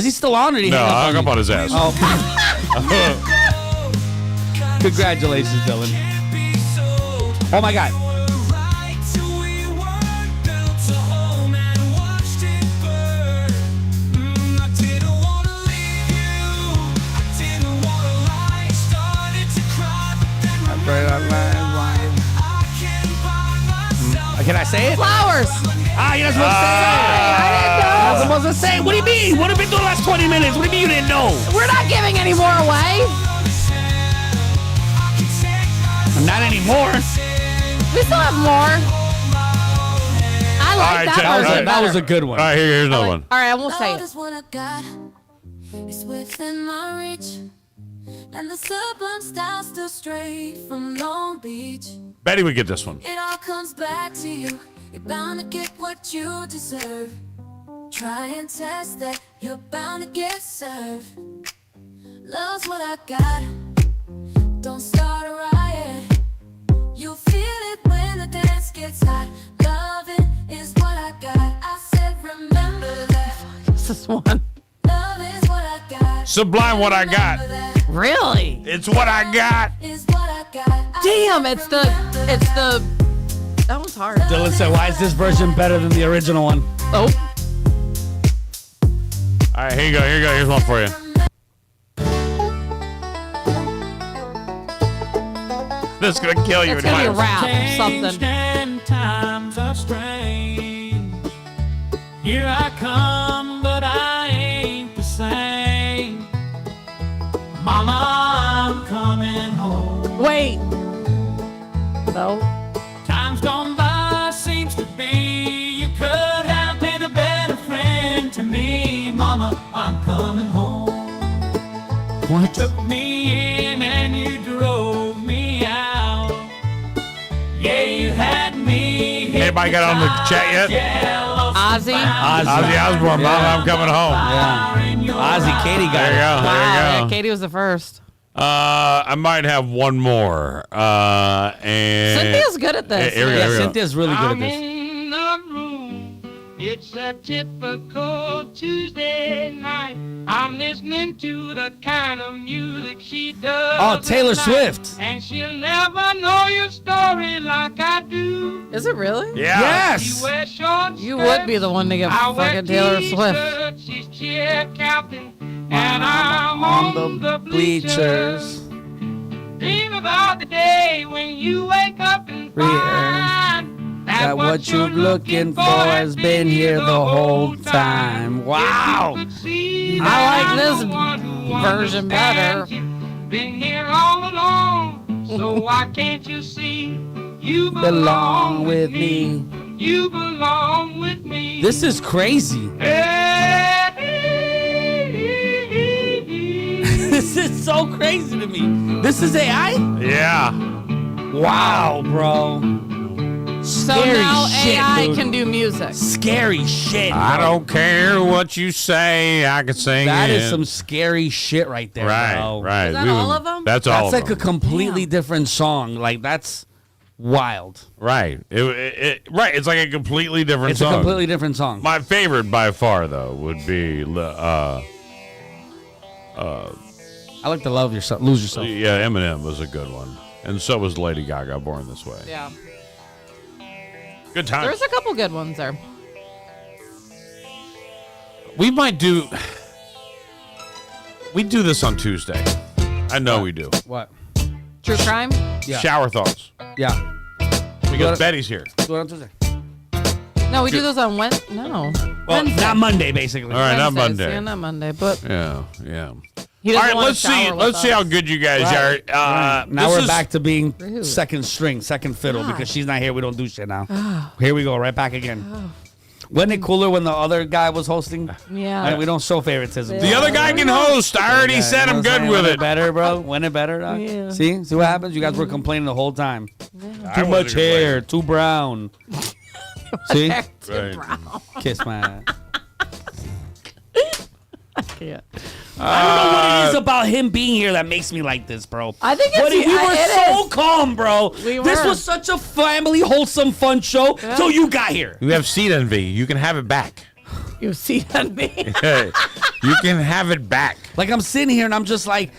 he still on or did he No, hang up I hung on up on his ass. Oh. Congratulations, Dylan. Oh, my God. Can I say it? Flowers. You're not supposed to say it. I didn't know. You're not supposed to say it. What do you mean? What have we been doing the last 20 minutes? What do you mean you didn't know? We're not giving any more away. Not anymore. We still have more. I like that. That was a good one. All right, here's another one. All right, I won't say it. What I got is within my reach, and the sublime style still straight from Long Beach. Betty would get this one. It all comes back to you. You're bound to get what you deserve. Try and test that. You're bound to get served. Love's what I got. Don't start a riot. You'll feel it when the dance gets hot. Loving is what I got. I said remember that. This is one. Love is what I got. Sublime what I got. Really? It's what I got. Is what I got. Damn, it's the. That one's hard. Dylan said, why is this version better than the original one? Oh. All right, here you go. Here's one for you. This is going to kill you. It's going to be a rap. Something. Times are strange. Here I come, but I ain't the same. Mama, I'm coming home. Wait. No. Time's gone by, seems to be. You could have been a better friend to me. Mama, I'm coming home. What? You took me in and you drove me out. Yeah, you had me. Anybody got on the chat yet? Ozzy. Ozzy Osbourne, Mama, I'm coming home. Yeah. Ozzy, Katie got it. Wow, There you yeah, go. Katie was the first. I might have one more. And Cynthia's good at this. Here we go. Cynthia's really good at this. In the room. It's a typical Tuesday night. I'm listening to the kind of music she does. Oh, Taylor at night. Swift. And she'll never know your story like I do. Is it really? Yeah. Yes. She wears short You would be the one to get I wear fucking Taylor Swift. t-shirts, she's cheer captain, and I'm on the bleachers. Dream about the day when you wake up and find That what you're looking for has been here the whole time. Wow. I like this version better. Been here all along, so why can't you see? You Belong with me. You belong with me. This is crazy. This is so crazy to me. This is AI? Yeah. Wow, bro. So Scary now shit, AI dude. can do music. Scary shit. I bro. don't care what you say. I can sing That it. is some scary shit right there, Right, bro. right. Is that all of them? That's all That's of like them. a completely different song. Like, that's wild. Right. Right. It's like a completely different It's song. a completely different song. My favorite by far, though, would be I like to love yourself, lose yourself. yeah, Eminem was a good one. And so was Lady Gaga, Born This Way. Yeah. Good time. There's a couple good ones there. We do this on Tuesday. I know we do. What? True crime? Yeah. Shower thoughts. Yeah. Because Betty's here. Do it on Tuesday. No, we do those on Wednesday. No. Well, Wednesday. not Monday, basically. All right, not Wednesdays. Monday. Yeah, not Monday, but Yeah. he All doesn't right, want let's to shower see. with Let's see us. how good you guys Right. are. Now this we're is- back to being Rude. second string, second fiddle, God. because she's not here. We don't do shit now. Here we go, right back again. Wasn't it cooler when the other guy was hosting? Yeah. Like, we don't show favoritism. The other guy can host. I already said I'm good with Wasn't it. better, bro? Wasn't it better? Doc? Yeah. See what happens? You guys were complaining the whole time. I Too wasn't much hair, too brown. See? Right. Kiss my ass. Yeah. I don't know what it is about him being here that makes me like this, bro. I think it's we were so calm, bro. We were. This was such a family, wholesome, fun show till you got here. You have seat envy. You can have it back. You see on me. You can have it back. Like I'm sitting here and I'm just like,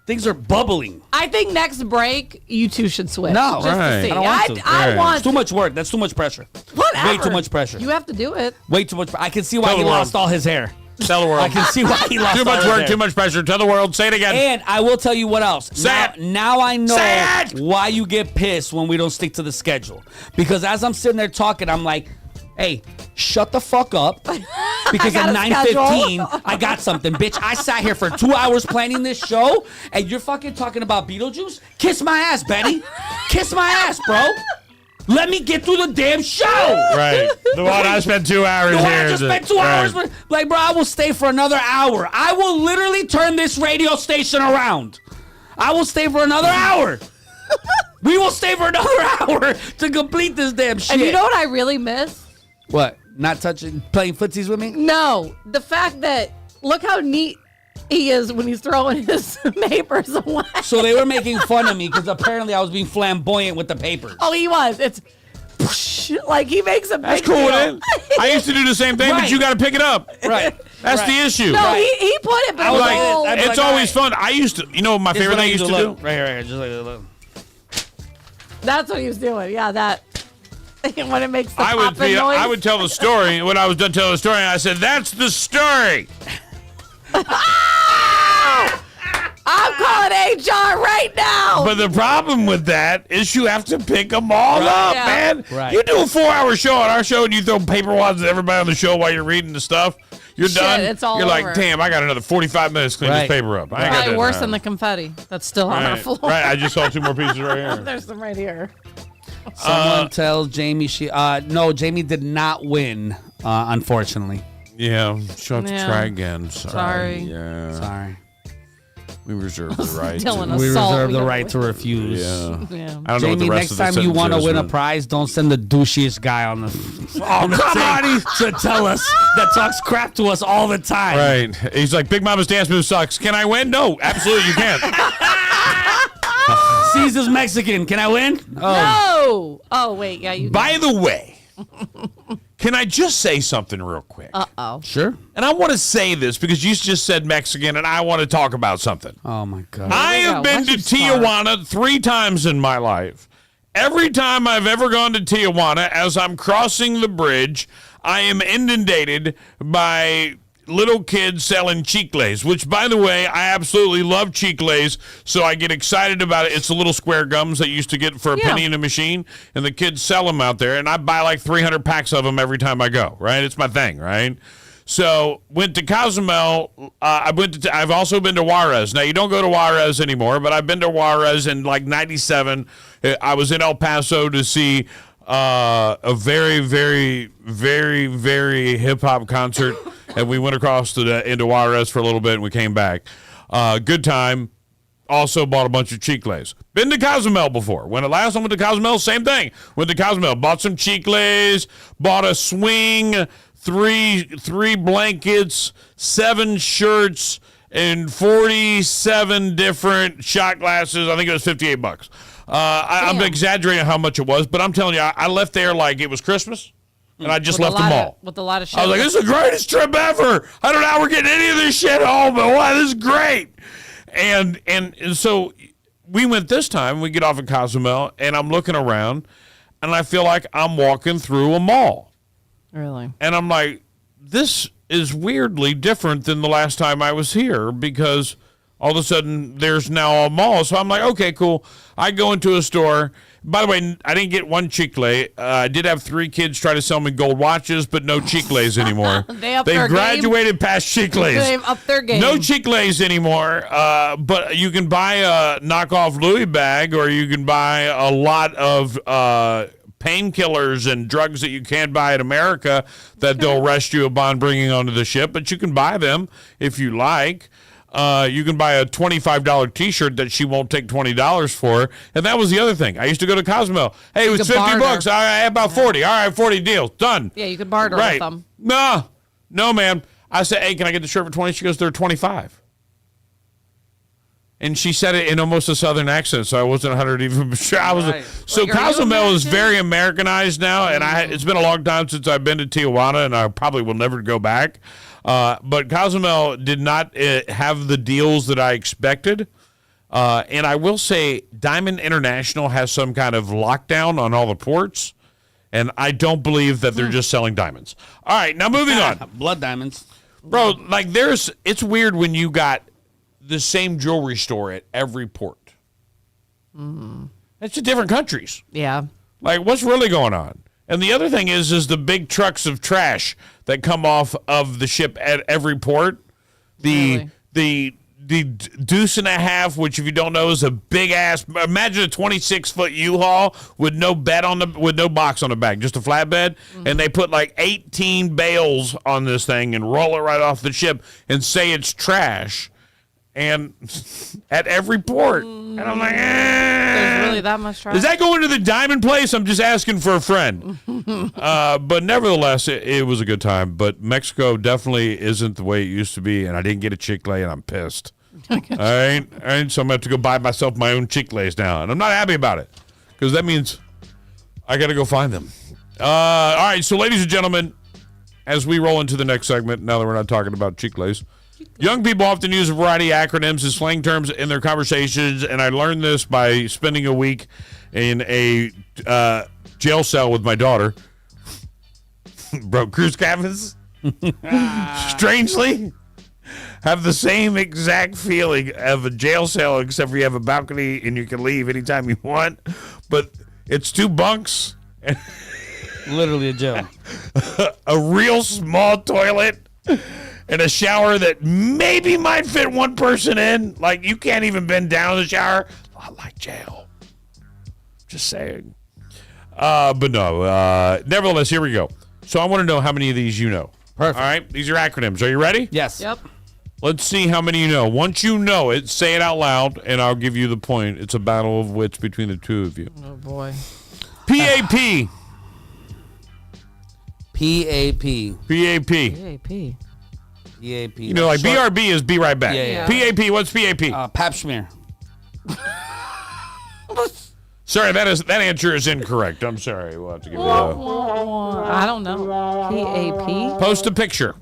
things are bubbling. I think next break, you two should switch. No, just to see. I don't want to. I want It's too much work. That's too much pressure. Whatever. Way too much pressure. You have to do it. Way too much. I can see why Tell he the world. lost all his hair. Tell the world. I can see why he lost Too all much his work, hair. too much pressure. Tell the world. Say it again. And I will tell you what else. Now I know Say it! why you get pissed when we don't stick to the schedule. Because as I'm sitting there talking, I'm like, hey, shut the fuck up. Because at 9:15, I got something. Bitch, I sat here for 2 hours planning this show, and you're fucking talking about Beetlejuice? Kiss my ass, Benny. Kiss my ass, bro. Let me get through the damn show. Right. The one I spent 2 hours The one here. I just spent 2 hours with. Like, bro, I will stay for another hour. I will literally turn this radio station around. I will stay for another hour. We will stay for another hour to complete this damn shit. And you know what I really miss? What? Not playing footsies with me? No. The fact that, look how neat he is when he's throwing his papers away. So they were making fun of me because apparently I was being flamboyant with the papers. Oh, he was. It's like he makes a That's big cool, deal. man. I used to do the same thing, but Right. you got to pick it up. Right. That's the issue. No, he put it, but I was it was like, all- I'd be It's like, always all right. fun. I used to, you know, my This is favorite what thing I used to do? Look. Right here, just like look. that's what he was doing. Yeah, that. When it makes the I popping noise. would tell the story. When I was done telling the story, I said, "That's the story." I'm calling HR right now. But the problem with that is you have to pick them all up, yeah. man. Right. You do a 4-hour show on our show and you throw paper wads at everybody on the show while you're reading the stuff. You're Shit, done. it's all you're over. like, damn, I got another 45 minutes to clean Right. this paper up. I ain't got Probably that worse time. than the confetti that's still on our Right. floor. Right. I just saw 2 more pieces right here. There's some right here. Someone tells Jamie no, Jamie did not win, unfortunately. Yeah, she'll have to Yeah. try again. Sorry. Sorry. Yeah. Sorry. We reserve the right. Dylan, to, We Assault, reserve we the gotta right to refuse. yeah. Yeah. I don't know what Jamie, the rest next of the time you want to sentence win is, a prize, don't send the douchiest guy on the come on, to tell us that talks crap to us all the time. Right. He's like, Big Mama's dance move sucks. Can I win? No, absolutely you can't. Caesar's Mexican. Can I win? No. Oh, wait. Yeah, you. By the way, can I just say something real quick? Uh-oh. Sure. And I want to say this because you just said Mexican and I want to talk about something. Oh my God. I we go. have been Why'd to you start? Tijuana 3 times in my life. Every time I've ever gone to Tijuana, as I'm crossing the bridge, I am inundated by little kids selling chicles, which, by the way, I absolutely love chicles, so I get excited about it. It's the little square gums that you used to get for a penny in a machine, and the kids sell them out there, and I buy like 300 packs of them every time I go, right? It's my thing, right? So went to Cozumel. I've also been to Juarez. Now you don't go to Juarez anymore, but I've been to Juarez in like '97. I was in El Paso to see a very, very, very, very hip hop concert, and we went across into Juarez for a little bit, and we came back. Good time. Also bought a bunch of chicles. Been to Cozumel before. When the last time went to Cozumel, same thing. Went to Cozumel, bought some chicles, bought a swing, three blankets, 7 shirts, and 47 different shot glasses. I think it was $58. I'm exaggerating how much it was, but I'm telling you, I left there like it was Christmas, and I just left them all. With a lot of shit. I was like, this is the greatest trip ever. I don't know how we're getting any of this shit home, but wow, this is great. And so we went this time. We get off in Cozumel, and I'm looking around, and I feel like I'm walking through a mall. Really? And I'm like, this is weirdly different than the last time I was here because all of a sudden there's now a mall. So I'm like, okay, cool. I go into a store. By the way, I didn't get one chicle. I did have 3 kids try to sell me gold watches, but no chicles anymore. They graduated past chicles. They've upped their game. No chicles anymore, but you can buy a knockoff Louis bag, or you can buy a lot of painkillers and drugs that you can't buy in America that they'll arrest you upon bringing onto the ship, but you can buy them if you like. You can buy a $25 T-shirt that she won't take $20 for, and that was the other thing. I used to go to Cozumel. Hey, it was $50. I had about 40. All right, 40 deal done. Yeah, you could barter with them. No, man. I said, hey, can I get the shirt for 20? She goes, they're 25. And she said it in almost a Southern accent, so I wasn't 100 even sure. Right. So Like, are you Cozumel is American? very Americanized now, and it's been a long time since I've been to Tijuana, and I probably will never go back. But Cozumel did not have the deals that I expected. And I will say Diamond International has some kind of lockdown on all the ports, and I don't believe that they're just selling diamonds. All right, now moving on. Blood diamonds. Bro, like it's weird when you got the same jewelry store at every port. It's in different countries. Yeah. Like, what's really going on? And the other thing is the big trucks of trash that come off of the ship at every port. The deuce and a half, which if you don't know is a big ass. Imagine a 26-foot U-Haul with no box on the back, just a flatbed, and they put like 18 bales on this thing and roll it right off the ship and say it's trash. And at every port. And I'm like, There's really that much trash? Is that going to the diamond place? I'm just asking for a friend. But nevertheless, it was a good time. But Mexico definitely isn't the way it used to be. And I didn't get a Chick-fil-A, and I'm pissed. All right? So I'm going to have to go buy myself my own Chick-fil-A's now. And I'm not happy about it. Because that means I got to go find them. All right. So, ladies and gentlemen, as we roll into the next segment, now that we're not talking about Chick-fil-A's, young people often use a variety of acronyms and slang terms in their conversations, and I learned this by spending a week in a jail cell with my daughter. Bro, cruise cabins, strangely, have the same exact feeling of a jail cell, except for you have a balcony and you can leave anytime you want, but it's 2 bunks. Literally a jail. A real small toilet. And a shower that maybe might fit one person in. Like, you can't even bend down in the shower. A lot like jail. Just saying. But no. Nevertheless, here we go. So I want to know how many of these you know. Perfect. All right? These are acronyms. Are you ready? Yes. Yep. Let's see how many you know. Once you know it, say it out loud, and I'll give you the point. It's a battle of wits between the two of you. Oh, boy. PAP. PAP. PAP. PAP. PAP. You know, like BRB is be right back. Yeah. PAP, what's PAP? Pap smear. Sorry, that answer is incorrect. I'm sorry. We'll have to give you I don't know. PAP. Post a picture.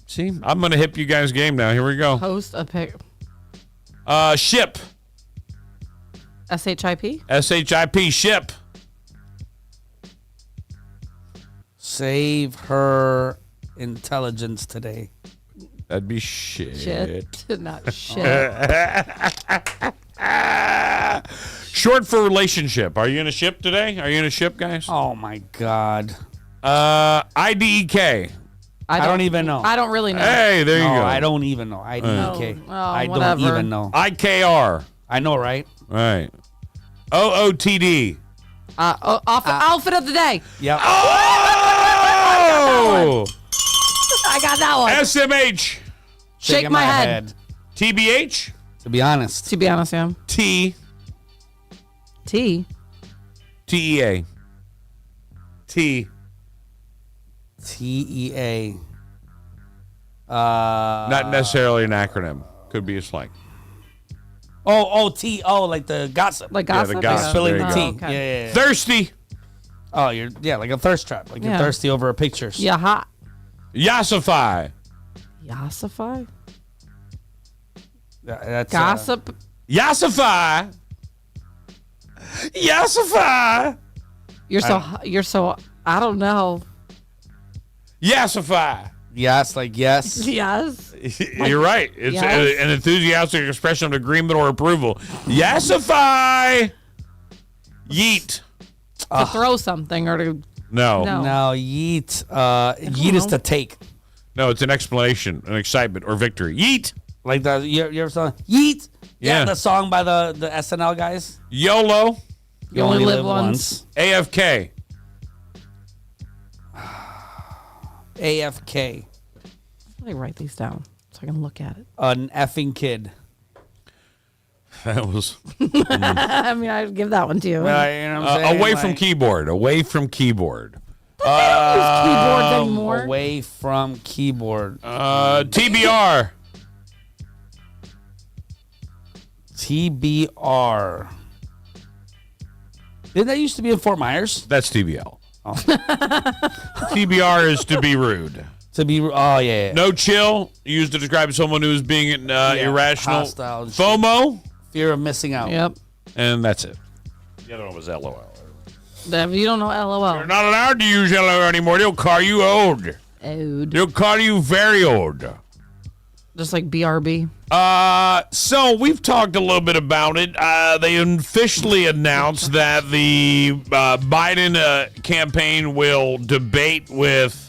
See, I'm going to hip you guys' game now. Here we go. Post a pic. Ship. SHIP. SHIP, ship. Save her intelligence today. That'd be shit. Shit. Not shit. Short for relationship. Are you in a ship today? Are you in a ship, guys? Oh, my God. IDEK. I don't even know. I don't really know. Hey, there you go. I don't even know. IDEK. I don't whatever. even know. IKR. I know, right? Right. OOTD. Outfit of the day. Yeah. Oh! I got that one. SMH. Shake my head. TBH. To be honest. To be honest, yeah. T. T. TEA. T. TEA. Not necessarily an acronym. Could be a slang. Like the gossip. Like Yeah, gossip? the gossip. Spilling There the you tea. go. Yeah. Thirsty. Oh, like a thirst trap. Like you're Yeah. thirsty over a picture. Yeah, hot. Yassify. Yassify? That's Gossip? Yassify. Yassify. You're so, I don't know. Yassify. yes, like yes. Yes. You're right. It's Yes. an enthusiastic expression of agreement or approval. Yassify. Yeet. To throw something or to. No. No. No, yeet. Yeet is know. to take. No, it's an explanation, an excitement, or victory. Yeet. Like the you ever saw Yeet? Yeah. The song by the SNL guys. YOLO. You only live once. AFK. AFK. Let me write these down so I can look at it. An effing kid. That was I mean, I'd give that one to you. You know what I'm saying? away from Like, keyboard. Away from keyboard. I don't use keyboards anymore. Away from keyboard. TBR. TBR. Didn't that used to be in Fort Myers? That's TBL. Oh. TBR is to be rude. Yeah. No chill, used to describe someone who is being irrational. Hostile. FOMO. Fear of missing out. Yep. And that's it. The other one was LOL. You don't know LOL. You're not allowed to use LOL anymore. They'll call you old. Old. They'll call you very old. Just like BRB. So we've talked a little bit about it. They officially announced that the Biden campaign will debate with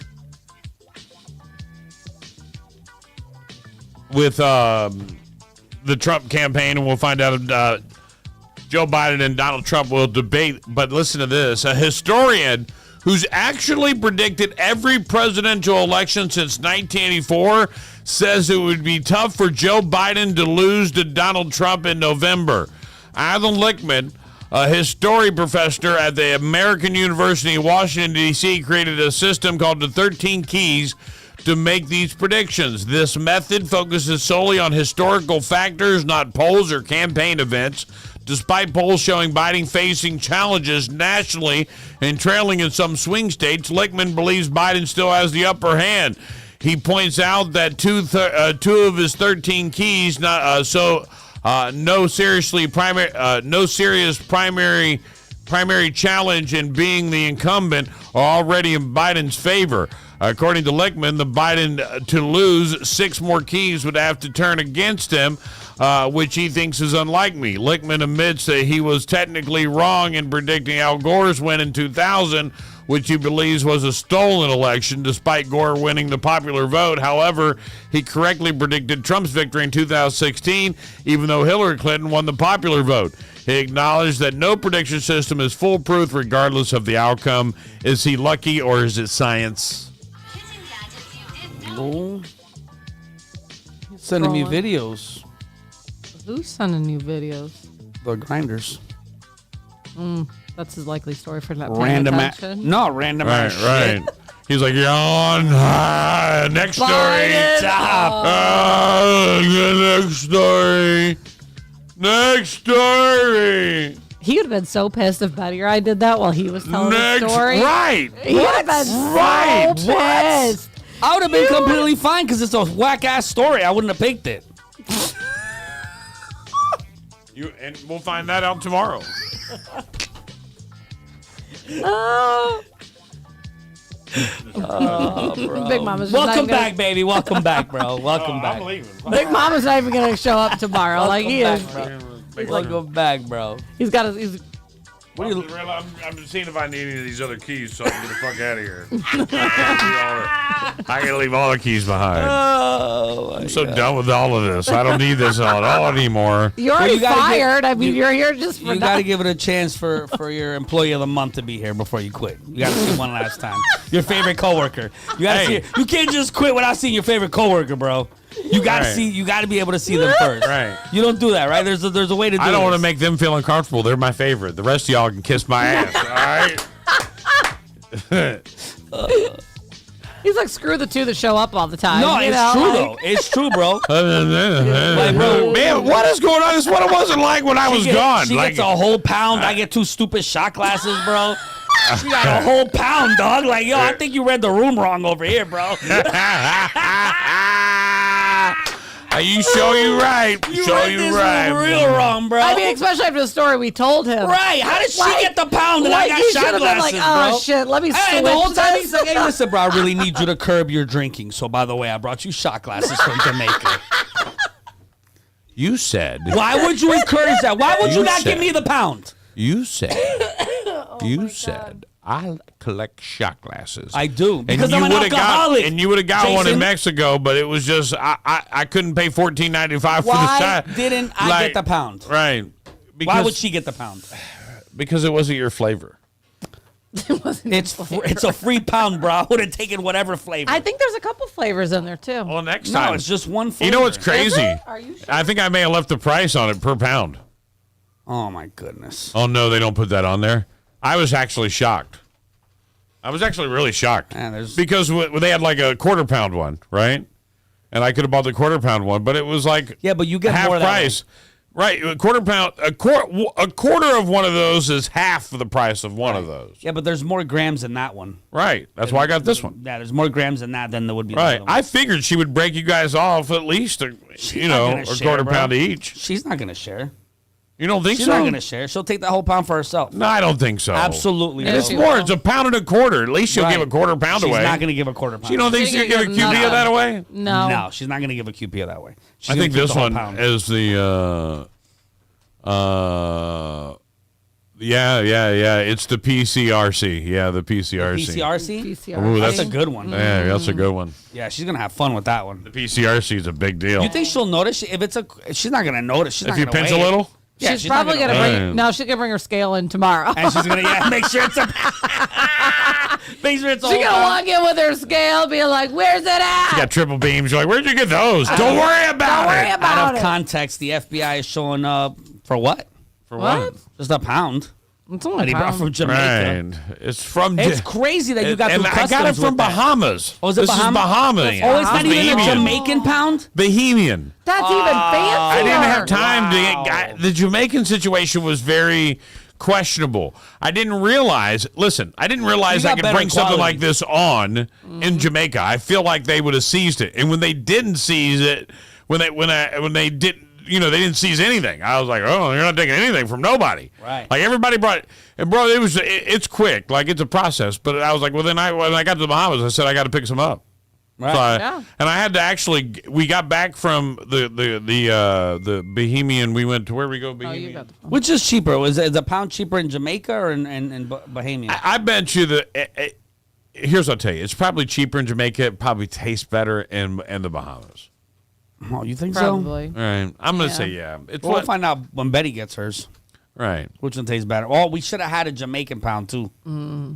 the Trump campaign, and we'll find out if Joe Biden and Donald Trump will debate. But listen to this. A historian who's actually predicted every presidential election since 1984 says it would be tough for Joe Biden to lose to Donald Trump in November. Alan Lichtman, a history professor at the American University in Washington, D.C., created a system called the 13 Keys to make these predictions. This method focuses solely on historical factors, not polls or campaign events. Despite polls showing Biden facing challenges nationally and trailing in some swing states, Lichtman believes Biden still has the upper hand. He points out that two of his 13 keys, no serious primary challenge in being the incumbent, are already in Biden's favor. According to Lichtman, the Biden to lose 6 more keys would have to turn against him, which he thinks is unlikely. Lichtman admits that he was technically wrong in predicting Al Gore's win in 2000, which he believes was a stolen election, despite Gore winning the popular vote. However, he correctly predicted Trump's victory in 2016, even though Hillary Clinton won the popular vote. He acknowledged that no prediction system is foolproof regardless of the outcome. Is he lucky or is it science? Oh. Sending me videos. Who's sending you videos? The grinders. That's his likely story for that. Random Random Right. shit. He's like, you're on. Next story. Top. Next story. He would have been so pissed if Betty or I did that while he was telling the story. Right. He would have been so pissed. I would have been completely fine because it's a whack-ass story. I wouldn't have picked it. And we'll find that out tomorrow. Oh, bro. Big Mama's just Welcome not gonna- back, baby. Welcome back, bro. Welcome back. I'm leaving. Big Mama's not even gonna show up tomorrow. Like he is. Welcome back, bro. He's got his. I'm seeing if I need any of these other keys so I can get the fuck out of here. I gotta leave all the keys behind. I'm so done with all of this. I don't need this at all anymore. You're already fired. You're here just for You got to give it a chance for your employee of the month to be here before you quit. You got to see one last time. Your favorite coworker. You got to see. You can't just quit without seeing your favorite coworker, bro. You got to see. You got to be able to see them first. Right. You don't do that, right? There's a way to do it. I don't want to make them feel uncomfortable. They're my favorite. The rest of y'all can kiss my ass. All right. He's like, screw the two that show up all the time. No, it's true though. It's true, bro. Like, bro, man, what is going on? This is what it wasn't like when I was gone. She gets a whole pound. I get 2 stupid shot glasses, bro. She got a whole pound, dog. Like, yo, I think you read the room wrong over here, bro. You show you right. You read this real wrong, bro. I mean, especially after the story we told him. Right. How did she get the pound and I got he shot should have been glasses, like, oh, bro? shit, let me switch the whole time this. he's like, hey, listen, bro, I really need you to curb your drinking. So, by the way, I brought you shot glasses from Jamaica. You said. Why would you encourage that? Why would you not give me the pound? You said. You said. I collect shot glasses. I do because I'm an alcoholic. And you would have got one in Mexico, but it was just I couldn't pay $14.95 for the shot. Why didn't I get the pound? Right. Why would she get the pound? Because it wasn't your flavor. It's a free pound, bro. I would have taken whatever flavor. I think there's a couple flavors in there too. Well, next time. No, it's just one flavor. You know what's crazy? Are you sure? I think I may have left the price on it per pound. Oh my goodness. Oh no, they don't put that on there. I was actually shocked. I was actually really shocked because they had like a quarter-pound one, right? And I could have bought the quarter-pound one, but it was like but you get half more price. Right, a quarter of one of those is half the price of one of those. Yeah, but there's more grams in that one. Right, that's why I got this one. Yeah, there's more grams in that than there would be. Right, I figured she would break you guys off at least, a quarter pound each. She's not gonna share. You don't think She's so? not gonna share. She'll take that whole pound for herself. No, I don't think so. Absolutely, and it's more. It's a pound and a quarter. At least she'll give a quarter pound away. She's not gonna give a quarter pound. You don't think she'll give a QP of that away? No, she's not gonna give a QP of that way. She's I think gonna keep this the whole one pound. is the. It's the PCRC. Yeah, the PCRC. PCRC? Ooh, that's a good one. Yeah, that's a good one. Yeah, she's gonna have fun with that one. The PCRC is a big deal. You think she'll notice if it's a? She's not gonna notice. She's if not you gonna pinch weigh a little? It. Yeah, she's probably gonna bring. Right. No, she's gonna bring her scale in tomorrow. And she's gonna make sure it's a. Make sure it's all. She's gonna walk in with her scale, being like, "Where's it at?" You got triple beams. You're like, where'd you get those? Don't worry about Don't worry it. about Out of it. context, the FBI is showing up for what? For what? Just a pound. It's only That he brought from Jamaica. Right. It's from. It's crazy that you got and through I got it customs from with that. Bahamas. Oh, is it this Bahamas? is Bahamas. Oh, it's not even a Bahamian. Jamaican pound? Bahamian. That's even fancier. I didn't have time Wow. to get. The Jamaican situation was very questionable. I didn't realize. Listen, I didn't realize You I got could better bring something quality. like this on in Jamaica. I feel like they would have seized it, and when they didn't seize it, when they didn't. They didn't seize anything. I was like, oh, you're not taking anything from nobody. Right. Like everybody brought it. And bro, it's quick. Like it's a process. But I was like, well, then when I got to the Bahamas, I said I got to pick some up. Right. So and I had to actually. We got back from the Bahamian. We went to where we go. Bahamian. Which is cheaper? Is a pound cheaper in Jamaica or in Bahamian? I bet you that. Here's what I'll tell you. It's probably cheaper in Jamaica. It probably tastes better in the Bahamas. Oh, you think Probably. All right. I'm gonna say yeah. We'll find out when Betty gets hers. Right. Which one tastes better? Oh, we should have had a Jamaican pound too.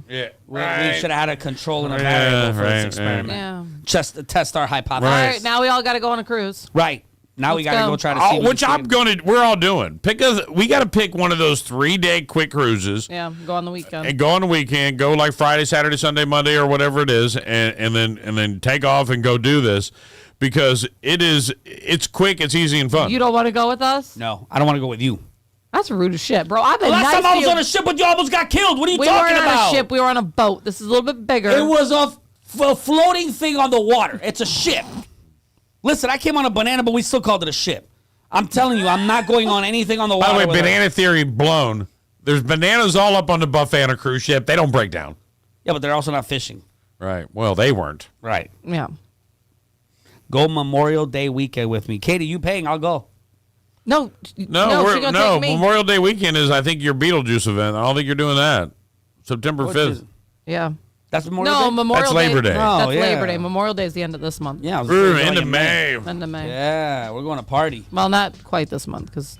Yeah. We should have had a control and a variable for this experiment. Yeah. Just to test our hypothesis. All right, now we all got to go on a cruise. Right. Now we Let's got to go. go try to see. Which I'm gonna. We're all doing. We got to pick one of those 3-day quick cruises. Yeah, go on the weekend. And go on the weekend. Go like Friday, Saturday, Sunday, Monday, or whatever it is, and then take off and go do this. Because it's quick, it's easy, and fun. You don't want to go with us? No, I don't want to go with you. That's rude as shit, bro. I've been Last nice time I to was you. on a ship with you, almost got killed. What are you We talking weren't about? on a ship. We were on a boat. This is a little bit bigger. It was a floating thing on the water. It's a ship. Listen, I came on a banana, but we still called it a ship. I'm telling you, I'm not going on anything on the water. By the way, with her. banana theory blown. There's bananas all up on the buffet on a cruise ship. They don't break down. Yeah, but they're also not fishing. Right. Well, they weren't. Right. Yeah. Go Memorial Day weekend with me. Katie, you paying? I'll go. No, No, she gonna take me. Memorial Day weekend is, I think, your Beetlejuice event. I don't think you're doing that. September What 5th. is it? Yeah. That's Memorial Day? No, Memorial That's Day. Labor Day. Oh, That's yeah. Labor Day. Memorial Day is the end of this month. Yeah. I was End of May. End of May. Yeah, we're going to party. Well, not quite this month because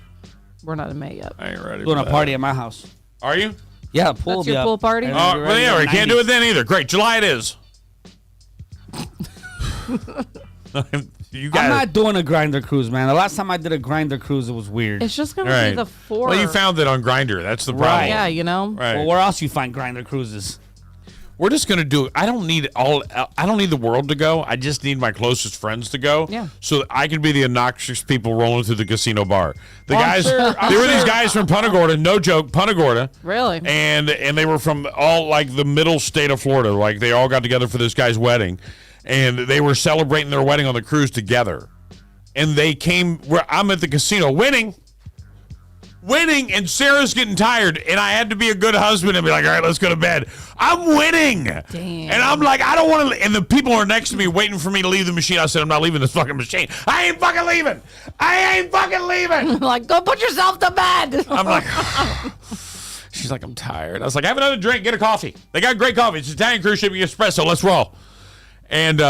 we're not in May yet. I ain't ready We're going for to party at my house. Are you? Yeah, pool. That's your pool party? And Oh, we're well, ready yeah, to we go can't do it 90s. then either. Great. July it is. You I'm guys. not doing a grinder cruise, man. The last time I did a grinder cruise, it was weird. It's just going Right. to be the 4. Well, you found it on Grindr. That's the problem. Right. Yeah, you know? Right. Well, where else you find grinder cruises? We're just gonna do it. I don't need the world to go. I just need my closest friends to go. Yeah. So that I can be the obnoxious people rolling through the casino bar. The I'm guys, sure- they were these guys from Punta Gorda. No joke, Punta Gorda. Really? And they were from all like the middle state of Florida. Like they all got together for this guy's wedding, and they were celebrating their wedding on the cruise together. And they came where I'm at the casino winning, and Sarah's getting tired, and I had to be a good husband and be like, all right, let's go to bed. I'm winning. Damn. And I'm like, I don't want to, and the people are next to me waiting for me to leave the machine. I said, I'm not leaving this fucking machine. I ain't fucking leaving. Like, go put yourself to bed. I'm like, she's like, I'm tired. I was like, have another drink, get a coffee. They got great coffee. It's Italian cruise ship, espresso. Let's roll. And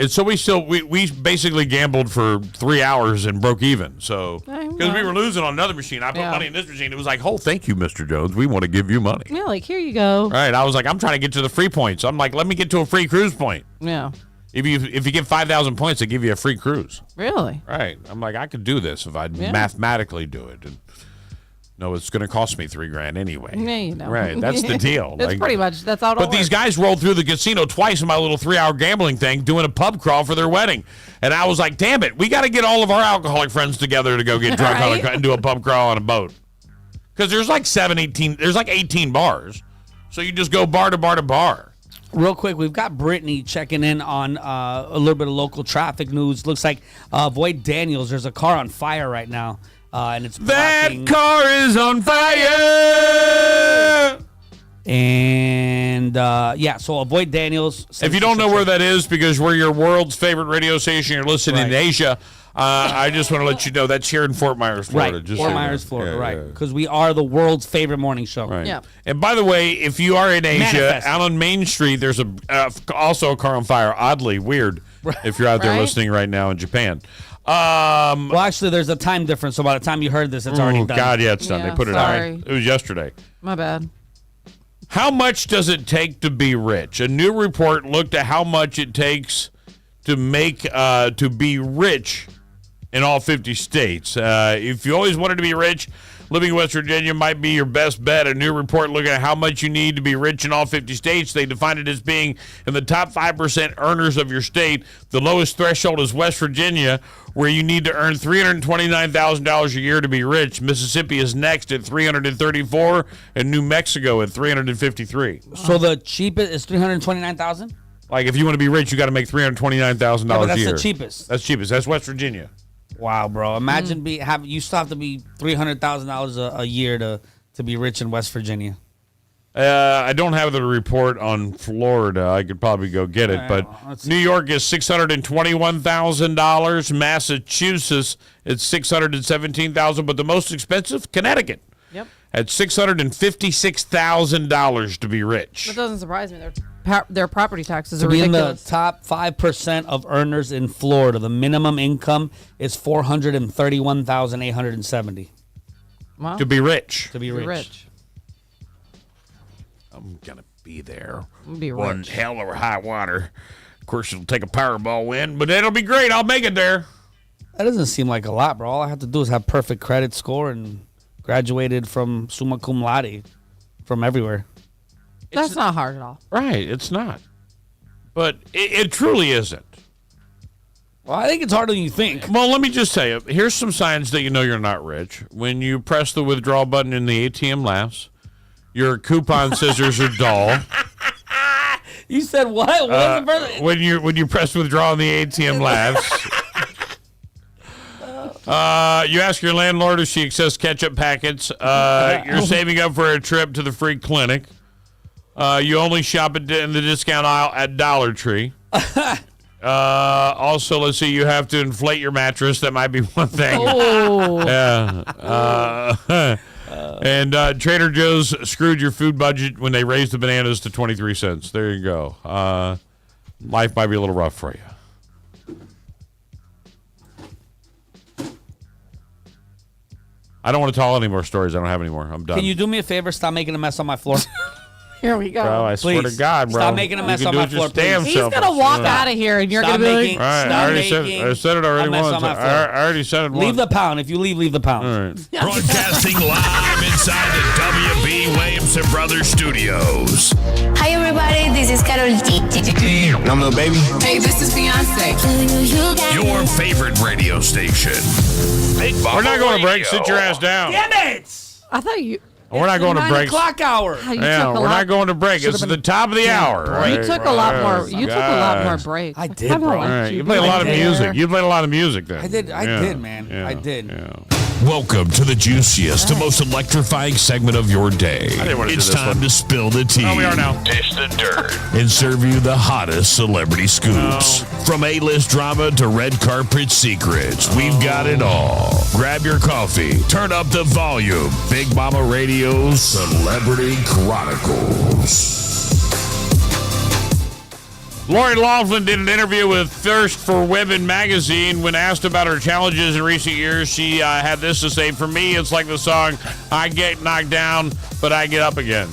so we basically gambled for 3 hours and broke even. So because we were losing on another machine, I put money in this machine. It was like, oh, thank you, Mr. Jones. We want to give you money. Yeah, like, here you go. Right. I was like, I'm trying to get to the free points. I'm like, let me get to a free cruise point. Yeah. If you get 5,000 points, they give you a free cruise. Really? Right. I'm like, I could do this if I mathematically do it. And No, it's going to cost me $3,000 anyway. Yeah, you know. Right, that's the deal. It's pretty much, that's how it all But these works. guys rolled through the casino twice in my little 3-hour gambling thing doing a pub crawl for their wedding. And I was like, damn it, we got to get all of our alcoholic friends together to go get drunk Right? and do a pub crawl on a boat. Because there's like 18 bars. So you just go bar to bar to bar. Real quick, we've got Brittany checking in on a little bit of local traffic news. Looks like Void Daniels, there's a car on fire right now. And it's blocking. That car is on fire! And so avoid Daniels. If you don't know where that is because we're your world's favorite radio station, you're listening in Asia, I just want to let you know that's here in Fort Myers, Florida. Right, Fort Myers, Florida, right. Because we are the world's favorite morning show. Right. Yeah. And by the way, if you are in Asia, Manifest. out on Main Street, there's also a car on fire. Oddly weird if you're out there Right? listening right now in Japan. Well, actually, there's a time difference, so by the time you heard this, it's already done. God, yeah, it's done. Yeah, They put it sorry. out. It was yesterday. My bad. How much does it take to be rich? A new report looked at how much it takes to be rich in all 50 states. If you always wanted to be rich, living in West Virginia might be your best bet. A new report looking at how much you need to be rich in all 50 states. They defined it as being in the top 5% earners of your state. The lowest threshold is West Virginia, where you need to earn $329,000 a year to be rich. Mississippi is next at $334,000, and New Mexico at $353,000. So the cheapest is $329,000? Like, if you want to be rich, you got to make $329,000 Yeah, but a that's year. the cheapest. That's cheapest. That's West Virginia. Wow, bro. Imagine you still have to be $300,000 a year to be rich in West Virginia. I don't have the report on Florida. I could probably go get it, but New York is $621,000. Massachusetts is $617,000, but the most expensive, Connecticut, at $656,000 to be rich. That doesn't surprise me. Their property taxes To are be in the ridiculous. top 5% of earners in Florida, the minimum income is $431,870. Wow. To be rich. To be rich. I'm gonna be there. Be One rich. hell or high water. Of course, it'll take a Powerball win, but it'll be great. I'll make it there. That doesn't seem like a lot, bro. All I have to do is have perfect credit score and graduated from summa cum laude from everywhere. That's not hard at all. Right, it's not. But it truly isn't. Well, I think it's harder than you think. Well, let me just tell you, here's some signs that you know you're not rich. When you press the withdrawal button and the ATM laughs, your coupon scissors are dull. You said what? What was the first? When you press withdraw and the ATM laughs. You ask your landlord if she accepts ketchup packets. You're saving up for a trip to the free clinic. You only shop in the discount aisle at Dollar Tree. Also, let's see, you have to inflate your mattress. That might be one thing. Oh. Yeah. And Trader Joe's screwed your food budget when they raised the bananas to 23 cents. There you go. Life might be a little rough for you. I don't want to tell any more stories. I don't have any more. I'm done. Can you do me a favor? Stop making a mess on my floor. Here we go. Bro, I swear to Please, God, bro. stop making a mess You on can my do it floor, just damn please. He's self. gonna walk out of here, and you're Stop gonna be making- like, Right, Stop I already making said it already a mess once. on my floor. I already said it once. Leave the pound. If you leave the pound. All right. Broadcasting live inside the W.B. Williamson Brothers Studios. Hi everybody, this is Carol G. And I'm Lil Baby. Hey, this is Beyonce. Your favorite radio station. We're not going to break. Sit your ass down. Damn it! I thought you. We're not going to 9 break. o'clock hour. You Yeah, took a we're lot. not going to break. It's the top of the hour. You right? took a lot more. You took a lot more Gosh. breaks. I did, Kinda bro. All liked right, you played a lot of right music. there. You played a lot of music then. I did, man. Yeah, I did. Yeah. Welcome to the juiciest, and most electrifying segment of your day. didn't want to do It's this time one. to spill the tea. Oh, we are now. Dish the dirt. And serve you the hottest celebrity scoops. From A-list drama to red carpet secrets, we've got it all. Grab your coffee, turn up the volume. Big Mama Radio's Celebrity Chronicles. Lori Loughlin did an interview with Thirst for Women magazine. When asked about her challenges in recent years, she had this to say: "For me, it's like the song, I get knocked down, but I get up again."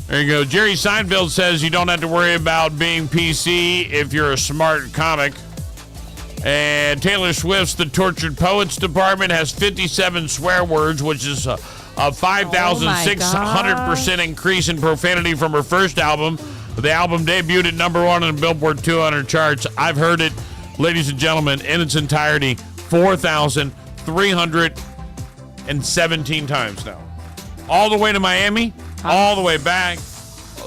There you go. Jerry Seinfeld says you don't have to worry about being PC if you're a smart comic. And Taylor Swift's The Tortured Poets Department has 57 swear words, which is a 5,600% increase in profanity from her first album. The album debuted at number 1 on the Billboard 200 charts. I've heard it, ladies and gentlemen, in its entirety, 4,317 times now. All the way to Miami, all the way back,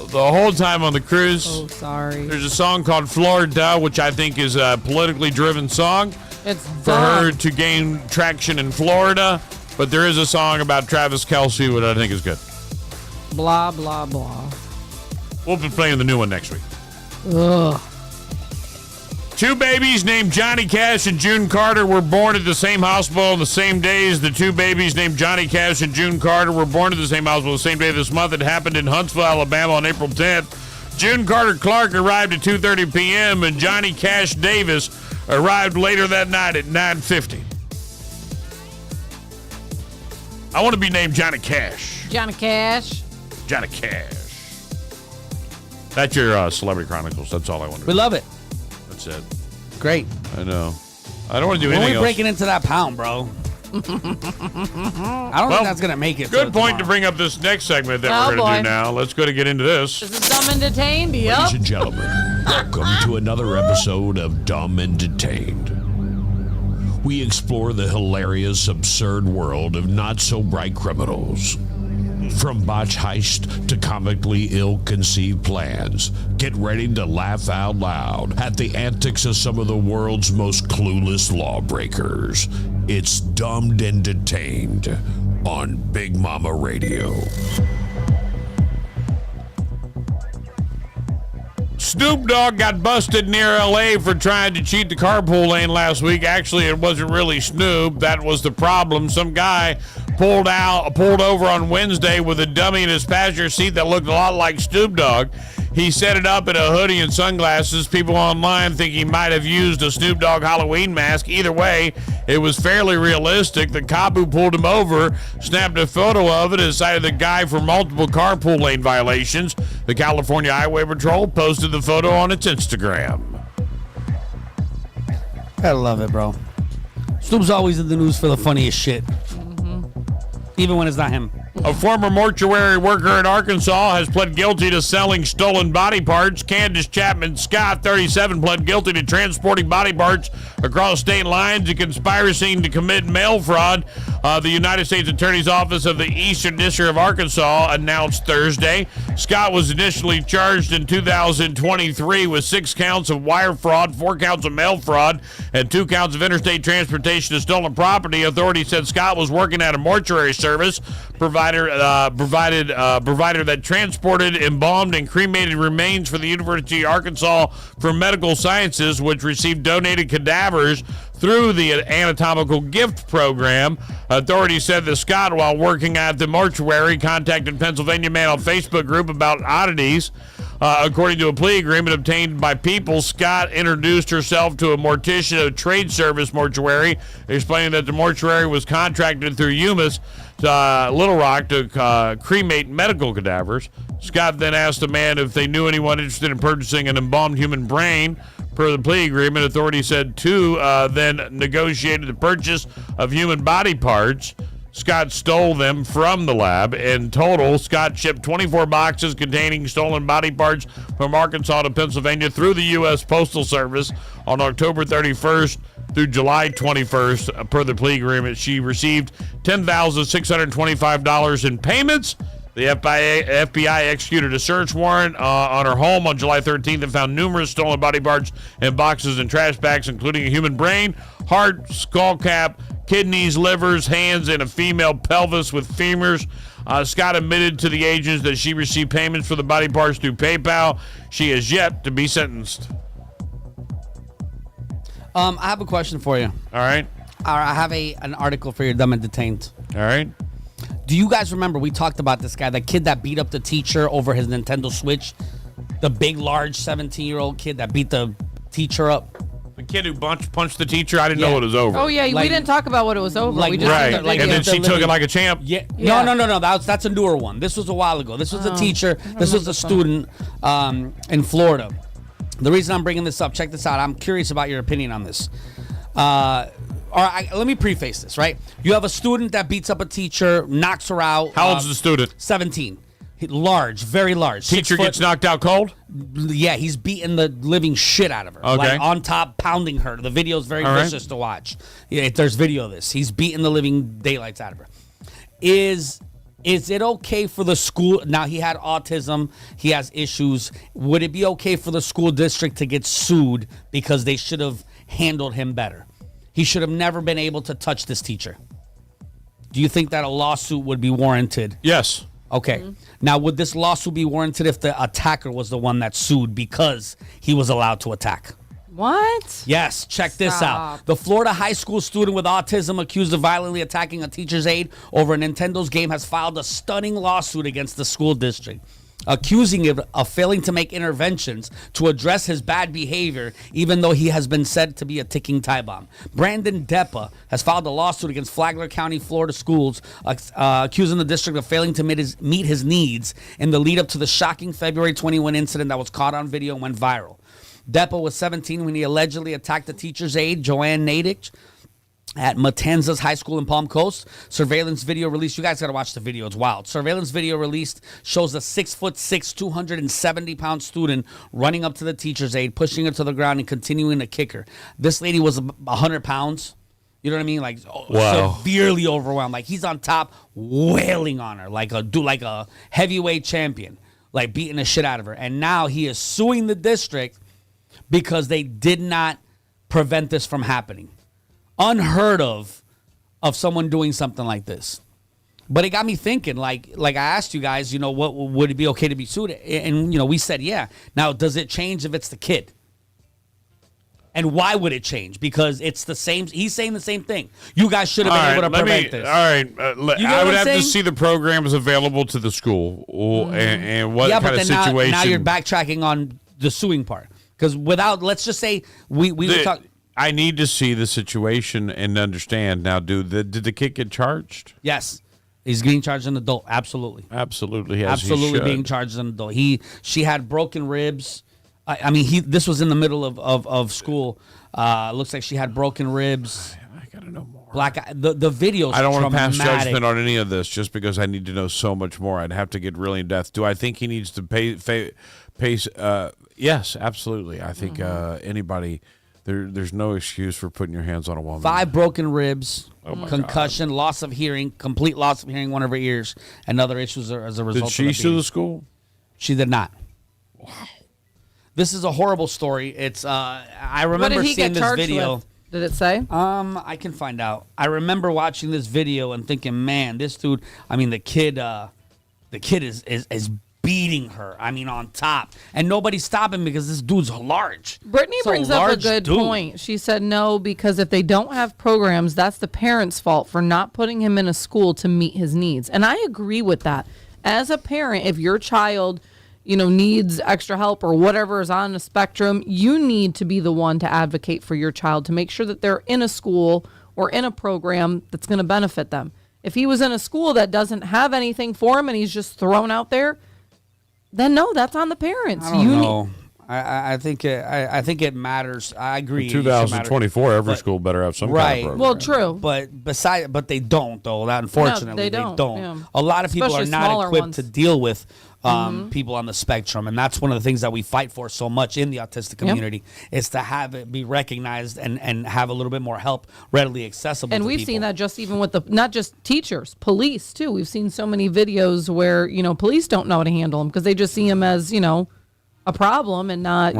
the whole time on the cruise. Oh, sorry. There's a song called Florida, which I think is a politically driven song. It's for her to gain traction in Florida. But there is a song about Travis Kelce, which I think is good. Blah, blah, blah. We'll be playing the new one next week. Ugh. 2 babies named Johnny Cash and June Carter were born at the same hospital on the same days. The 2 babies named Johnny Cash and June Carter were born at the same hospital the same day this month. It happened in Huntsville, Alabama on April 10th. June Carter Clark arrived at 2:30 p.m. and Johnny Cash Davis arrived later that night at 9:50. I want to be named Johnny Cash. Johnny Cash. Johnny Cash. That's your Celebrity Chronicles. That's all I want to do. We love it. That's it. Great. I know. I don't want to do When anything we else. breaking into that pound, bro. I don't think that's going to make it. Good point to bring up this next segment that we're going to do now. Let's go to get into this. This is Dumb and Detained. Yep. Ladies and gentlemen, welcome to another episode of Dumb and Detained. We explore the hilarious, absurd world of not-so-bright criminals. From botch heist to comically ill-conceived plans, get ready to laugh out loud at the antics of some of the world's most clueless lawbreakers. It's Dumbed and Detained on Big Mama Radio. Snoop Dogg got busted near L.A. for trying to cheat the carpool lane last week. Actually, it wasn't really Snoop. That was the problem. Some guy pulled over on Wednesday with a dummy in his passenger seat that looked a lot like Snoop Dogg. He set it up in a hoodie and sunglasses. People online think he might have used a Snoop Dogg Halloween mask. Either way, it was fairly realistic. The cop who pulled him over snapped a photo of it and cited the guy for multiple carpool lane violations. The California Highway Patrol posted the photo on its Instagram. I love it, bro. Snoop's always in the news for the funniest shit. Even when it's not him. A former mortuary worker in Arkansas has pled guilty to selling stolen body parts. Candace Chapman Scott, 37, pled guilty to transporting body parts across state lines and conspiracy to commit mail fraud. The United States Attorney's Office of the Eastern District of Arkansas announced Thursday. Scott was initially charged in 2023 with 6 counts of wire fraud, 4 counts of mail fraud, and 2 counts of interstate transportation of stolen property. Authorities said Scott was working at a mortuary service provider that transported embalmed and cremated remains for the University of Arkansas for Medical Sciences, which received donated cadavers through the anatomical gift program. Authorities said that Scott, while working at the mortuary, contacted Pennsylvania man on Facebook group about oddities. According to a plea agreement obtained by People, Scott introduced herself to a mortician of Trade Service Mortuary, explaining that the mortuary was contracted through UMass Little Rock to cremate medical cadavers. Scott then asked the man if they knew anyone interested in purchasing an embalmed human brain. Per the plea agreement, authorities said 2 then negotiated the purchase of human body parts. Scott stole them from the lab. In total, Scott shipped 24 boxes containing stolen body parts from Arkansas to Pennsylvania through the U.S. Postal Service on October 31st through July 21st. Per the plea agreement, she received $10,625 in payments. The FBI executed a search warrant on her home on July 13th and found numerous stolen body parts in boxes and trash bags, including a human brain, heart, skull cap, kidneys, livers, hands, and a female pelvis with femurs. Scott admitted to the agents that she received payments for the body parts through PayPal. She is yet to be sentenced. I have a question for you. All right. I have an article for your Dumb and Detained. All right. Do you guys remember we talked about this guy, the kid that beat up the teacher over his Nintendo Switch? The big, large 17-year-old kid that beat the teacher up? The kid who punched the teacher, I didn't know it was over. Oh, yeah, we didn't talk about what it was over. We just right, and then she took it like a champ. Yeah. No. That's a newer one. This was a while ago. This was a teacher. This was a student in Florida. The reason I'm bringing this up, check this out. I'm curious about your opinion on this. Let me preface this, right? You have a student that beats up a teacher, knocks her out. How old's the student? 17. Large, very large. Teacher gets knocked out cold? Yeah, he's beating the living shit out of her. Okay. Like on top, pounding her. The video's very vicious to watch. Yeah, there's video of this. He's beating the living daylights out of her. Is it okay for the school? Now, he had autism. He has issues. Would it be okay for the school district to get sued because they should have handled him better? He should have never been able to touch this teacher. Do you think that a lawsuit would be warranted? Yes. Okay. Now, would this lawsuit be warranted if the attacker was the one that sued because he was allowed to attack? What? Yes, check this out. The Florida high school student with autism accused of violently attacking a teacher's aide over a Nintendo's game has filed a stunning lawsuit against the school district, accusing him of failing to make interventions to address his bad behavior, even though he has been said to be a ticking time bomb. Brandon Deppa has filed a lawsuit against Flagler County, Florida schools, accusing the district of failing to meet his needs in the lead up to the shocking February 21 incident that was caught on video and went viral. Deppa was 17 when he allegedly attacked the teacher's aide, Joanne Natick, at Matanzas High School in Palm Coast. Surveillance video released. You guys got to watch the video. It's wild. Surveillance video released shows a 6'6", 270-pound student running up to the teacher's aide, pushing her to the ground and continuing to kick her. This lady was 100 pounds. You know what I mean? Like severely overwhelmed. Like he's on top, wailing on her like a heavyweight champion, like beating the shit out of her. And now he is suing the district because they did not prevent this from happening. Unheard of someone doing something like this. But it got me thinking, like I asked you guys, what would it be okay to be sued? And, we said, yeah. Now, does it change if it's the kid? And why would it change? Because it's the same. He's saying the same thing. You guys should have been able to prevent this. All right. I would have to see the programs available to the school and what kind of situation. Now you're backtracking on the suing part. Because let's just say we were talking. I need to see the situation and understand. Now, did the kid get charged? Yes. He's being charged as an adult. Absolutely. Absolutely. Absolutely being charged as an adult. She had broken ribs. This was in the middle of school. Looks like she had broken ribs. I got to know more. The videos. I don't want to pass judgment on any of this just because I need to know so much more. I'd have to get really in depth. Do I think he needs to pay? Yes, absolutely. I think anybody. There's no excuse for putting your hands on a woman. 5 broken ribs, concussion, loss of hearing, complete loss of hearing, one of her ears, and other issues as a result of Did she sue the school? She did not. Wow. This is a horrible story. It's I remember seeing this video. With? Did it say? I can find out. I remember watching this video and thinking, man, this dude. The kid is beating her. On top, and nobody's stopping because this dude's large. Brittany brings up a good point. She said no because if they don't have programs, that's the parents' fault for not putting him in a school to meet his needs. And I agree with that. As a parent, if your child needs extra help or whatever is on the spectrum, you need to be the one to advocate for your child to make sure that they're in a school or in a program that's going to benefit them. If he was in a school that doesn't have anything for him and he's just thrown out there, then no, that's on the parents. I don't know. I think it matters. I agree. In 2024, every school better have some kind of program. Well, true. But they don't though. Unfortunately, they don't. Yeah. A lot of people Especially are not equipped ones. to deal with people on the spectrum, and that's one of the things that we fight for so much in the autistic community is to have it be recognized and have a little bit more help readily accessible. And we've seen that just even with not just teachers, police too. We've seen so many videos where police don't know how to handle them because they just see them as a problem and not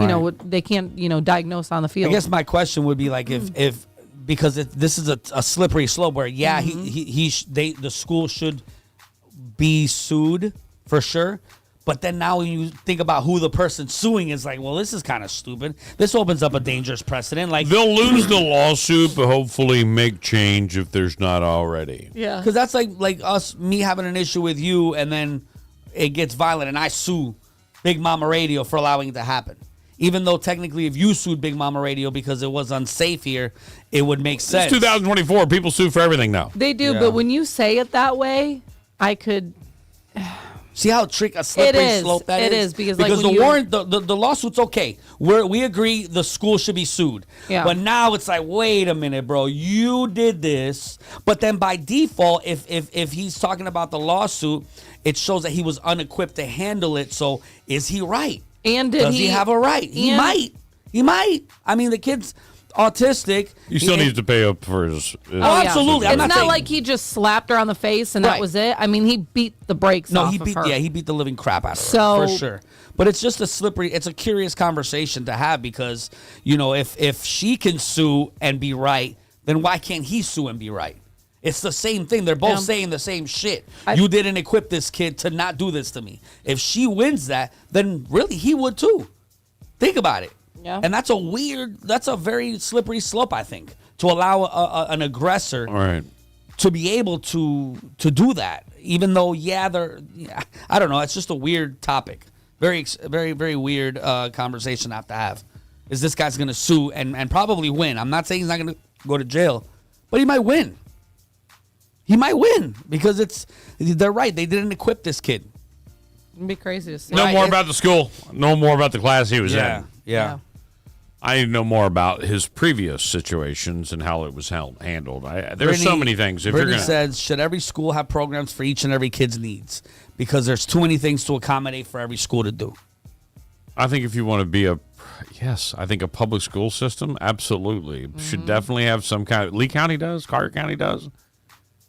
they can't diagnose on the field. I guess my question would be like if because this is a slippery slope where the school should be sued for sure. But then now when you think about who the person suing is like, well, this is kind of stupid. This opens up a dangerous precedent. Like they'll lose the lawsuit, but hopefully make change if there's not already. Yeah, because that's like me having an issue with you, and then it gets violent, and I sue Big Mama Radio for allowing it to happen. Even though technically, if you sued Big Mama Radio because it was unsafe here, it would make sense. It's 2024. People sue for everything now. They do, but when you say it that way, I could. See how a slippery slope that is? It is because the lawsuit's okay. We agree the school should be sued. Yeah. But now it's like, wait a minute, bro. You did this. But then by default, if he's talking about the lawsuit, it shows that he was unequipped to handle it. So is he right? And does he have a right? He might. He might. I mean, the kid's autistic. He still needs to pay up for his absolutely. It's not like he just slapped her on the face and that was it. I mean, he beat the brakes off of her. He beat the living crap out of her, for sure. But it's just it's a curious conversation to have because, if she can sue and be right, then why can't he sue and be right? It's the same thing. They're both saying the same shit. You didn't equip this kid to not do this to me. If she wins that, then really he would too. Think about it. Yeah. And that's a very slippery slope, I think, to allow an aggressor to be able to do that, even though, I don't know. It's just a weird topic. Very, very, very weird conversation to have. Is this guy's going to sue and probably win? I'm not saying he's not going to go to jail, but he might win. He might win because they're right. They didn't equip this kid. It'd be crazy to see. Know more about the school. Know more about the class he was in. Yeah. I need to know more about his previous situations and how it was handled. There's so many things. Brittany says, should every school have programs for each and every kid's needs? Because there's too many things to accommodate for every school to do. I think if you want to be a public school system, absolutely. Should definitely have some kind of, Lee County does, Carter County does.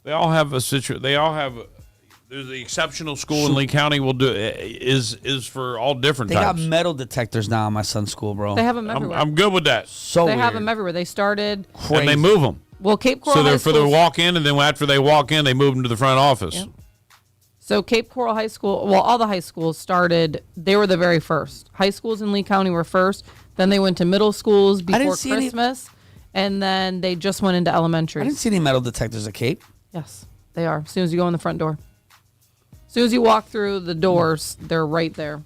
They all have there's the exceptional school in Lee County will do is for all different types. They got metal detectors now in my son's school, bro. They have them everywhere. I'm good with that. They have them everywhere. They started and they move them. Well, Cape Coral. So they're for the walk in, and then after they walk in, they move them to the front office. Yep. So Cape Coral High School. Well, all the high schools started. They were the very first. High schools in Lee County were first. Then they went to middle schools before Christmas, and then they just went into elementary. I didn't see any metal detectors at Cape. Yes, they are. As soon as you go in the front door. As soon as you walk through the doors, they're right there.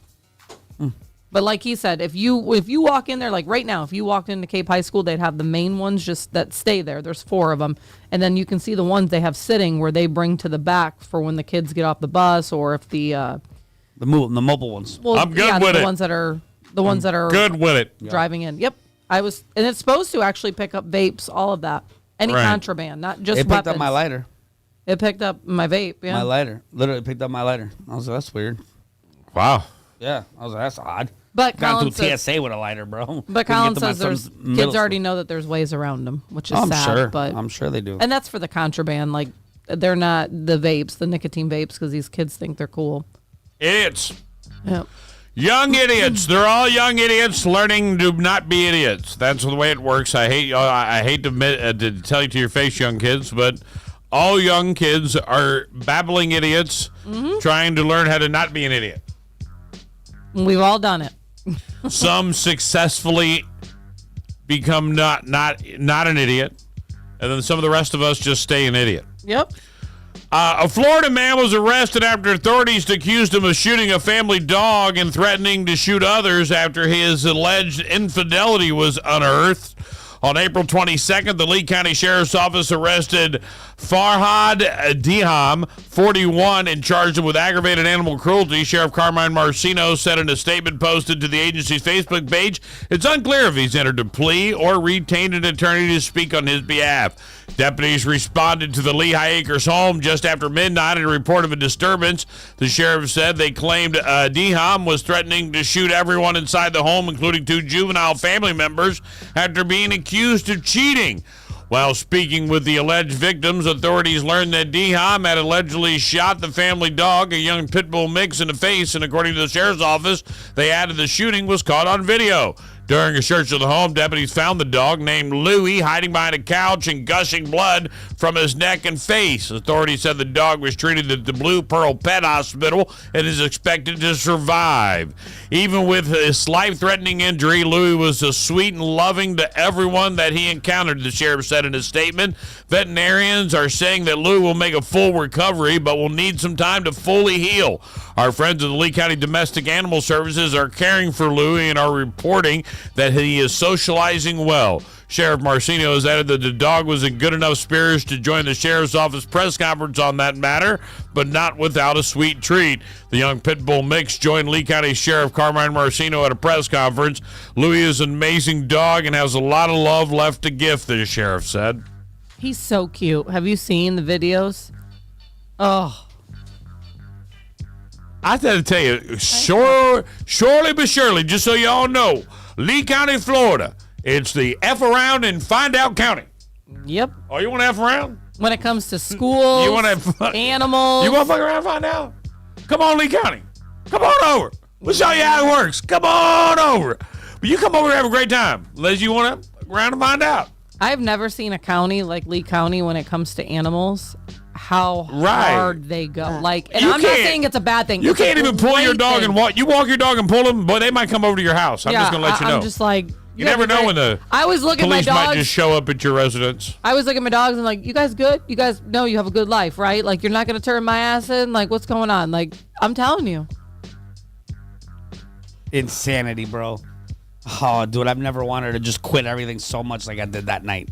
But like he said, if you walk in there, like right now, if you walked into Cape High School, they'd have the main ones just that stay there. There's 4 of them. And then you can see the ones they have sitting where they bring to the back for when the kids get off the bus or if the mobile ones. Well, I'm good with it. The ones that are good with it. Driving in. Yep. And it's supposed to actually pick up vapes, all of that. Any contraband, not just weapons. It picked up my lighter. It picked up my vape, yeah. My lighter. Literally picked up my lighter. I was like, that's weird. Wow. Yeah. I was like, that's odd. But Gone through TSA with a lighter, bro. But Colin says kids already know that there's ways around them, which is sad. Sure. But I'm sure they do. And that's for the contraband. Like, they're not the vapes, the nicotine vapes, because these kids think they're cool. Idiots. Yep. Young idiots. They're all young idiots learning to not be idiots. That's the way it works. I hate to tell you to your face, young kids, but all young kids are babbling idiots trying to learn how to not be an idiot. We've all done it. Some successfully become not an idiot, and then some of the rest of us just stay an idiot. Yep. A Florida man was arrested after authorities accused him of shooting a family dog and threatening to shoot others after his alleged infidelity was unearthed. On April 22nd, the Lee County Sheriff's Office arrested Farhad Diham, 41, and charged him with aggravated animal cruelty. Sheriff Carmine Marcino said in a statement posted to the agency's Facebook page, it's unclear if he's entered a plea or retained an attorney to speak on his behalf. Deputies responded to the Lehigh Acres home just after midnight in a report of a disturbance. The sheriff said they claimed Diham was threatening to shoot everyone inside the home, including 2 juvenile family members, after being accused of cheating. While speaking with the alleged victims, authorities learned that Diham had allegedly shot the family dog, a young pit bull mix, in the face, and according to the sheriff's office, they added the shooting was caught on video. During a search of the home, deputies found the dog named Louie hiding behind a couch and gushing blood from his neck and face. Authorities said the dog was treated at the Blue Pearl Pet Hospital and is expected to survive. Even with his life-threatening injury, Louie was sweet and loving to everyone that he encountered, the sheriff said in a statement. Veterinarians are saying that Louie will make a full recovery, but will need some time to fully heal. Our friends at the Lee County Domestic Animal Services are caring for Louie and are reporting that he is socializing well. Sheriff Marcino has added that the dog was in good enough spirits to join the sheriff's office press conference on that matter, but not without a sweet treat. The young pit bull mix joined Lee County Sheriff Carmine Marcino at a press conference. Louis is an amazing dog and has a lot of love left to give, the sheriff said. He's so cute. Have you seen the videos? Oh. I got to tell you, surely but surely, just so y'all know, Lee County, Florida, it's the F around in Find Out County. Yep. Oh, you want to F around? When it comes to schools, you want animals. You want to fuck around and find out? Come on, Lee County. Come on over. We'll show you how it works. Come on over. But you come over and have a great time. Unless you want to fuck around and find out. I've never seen a county like Lee County when it comes to animals. How hard they go. Like, and I'm not saying it's a bad thing. You can't even pull your dog and walk. You walk your dog and pull them, boy, they might come over to your house. I'm just going to let you know. I'm just like, you never know when the I was looking at my police dogs. might just show up at your residence. I was looking at my dogs and like, you guys good? You guys know you have a good life, right? Like, you're not going to turn my ass in? Like, what's going on? Like, I'm telling you. Insanity, bro. Oh, dude, I've never wanted to just quit everything so much like I did that night.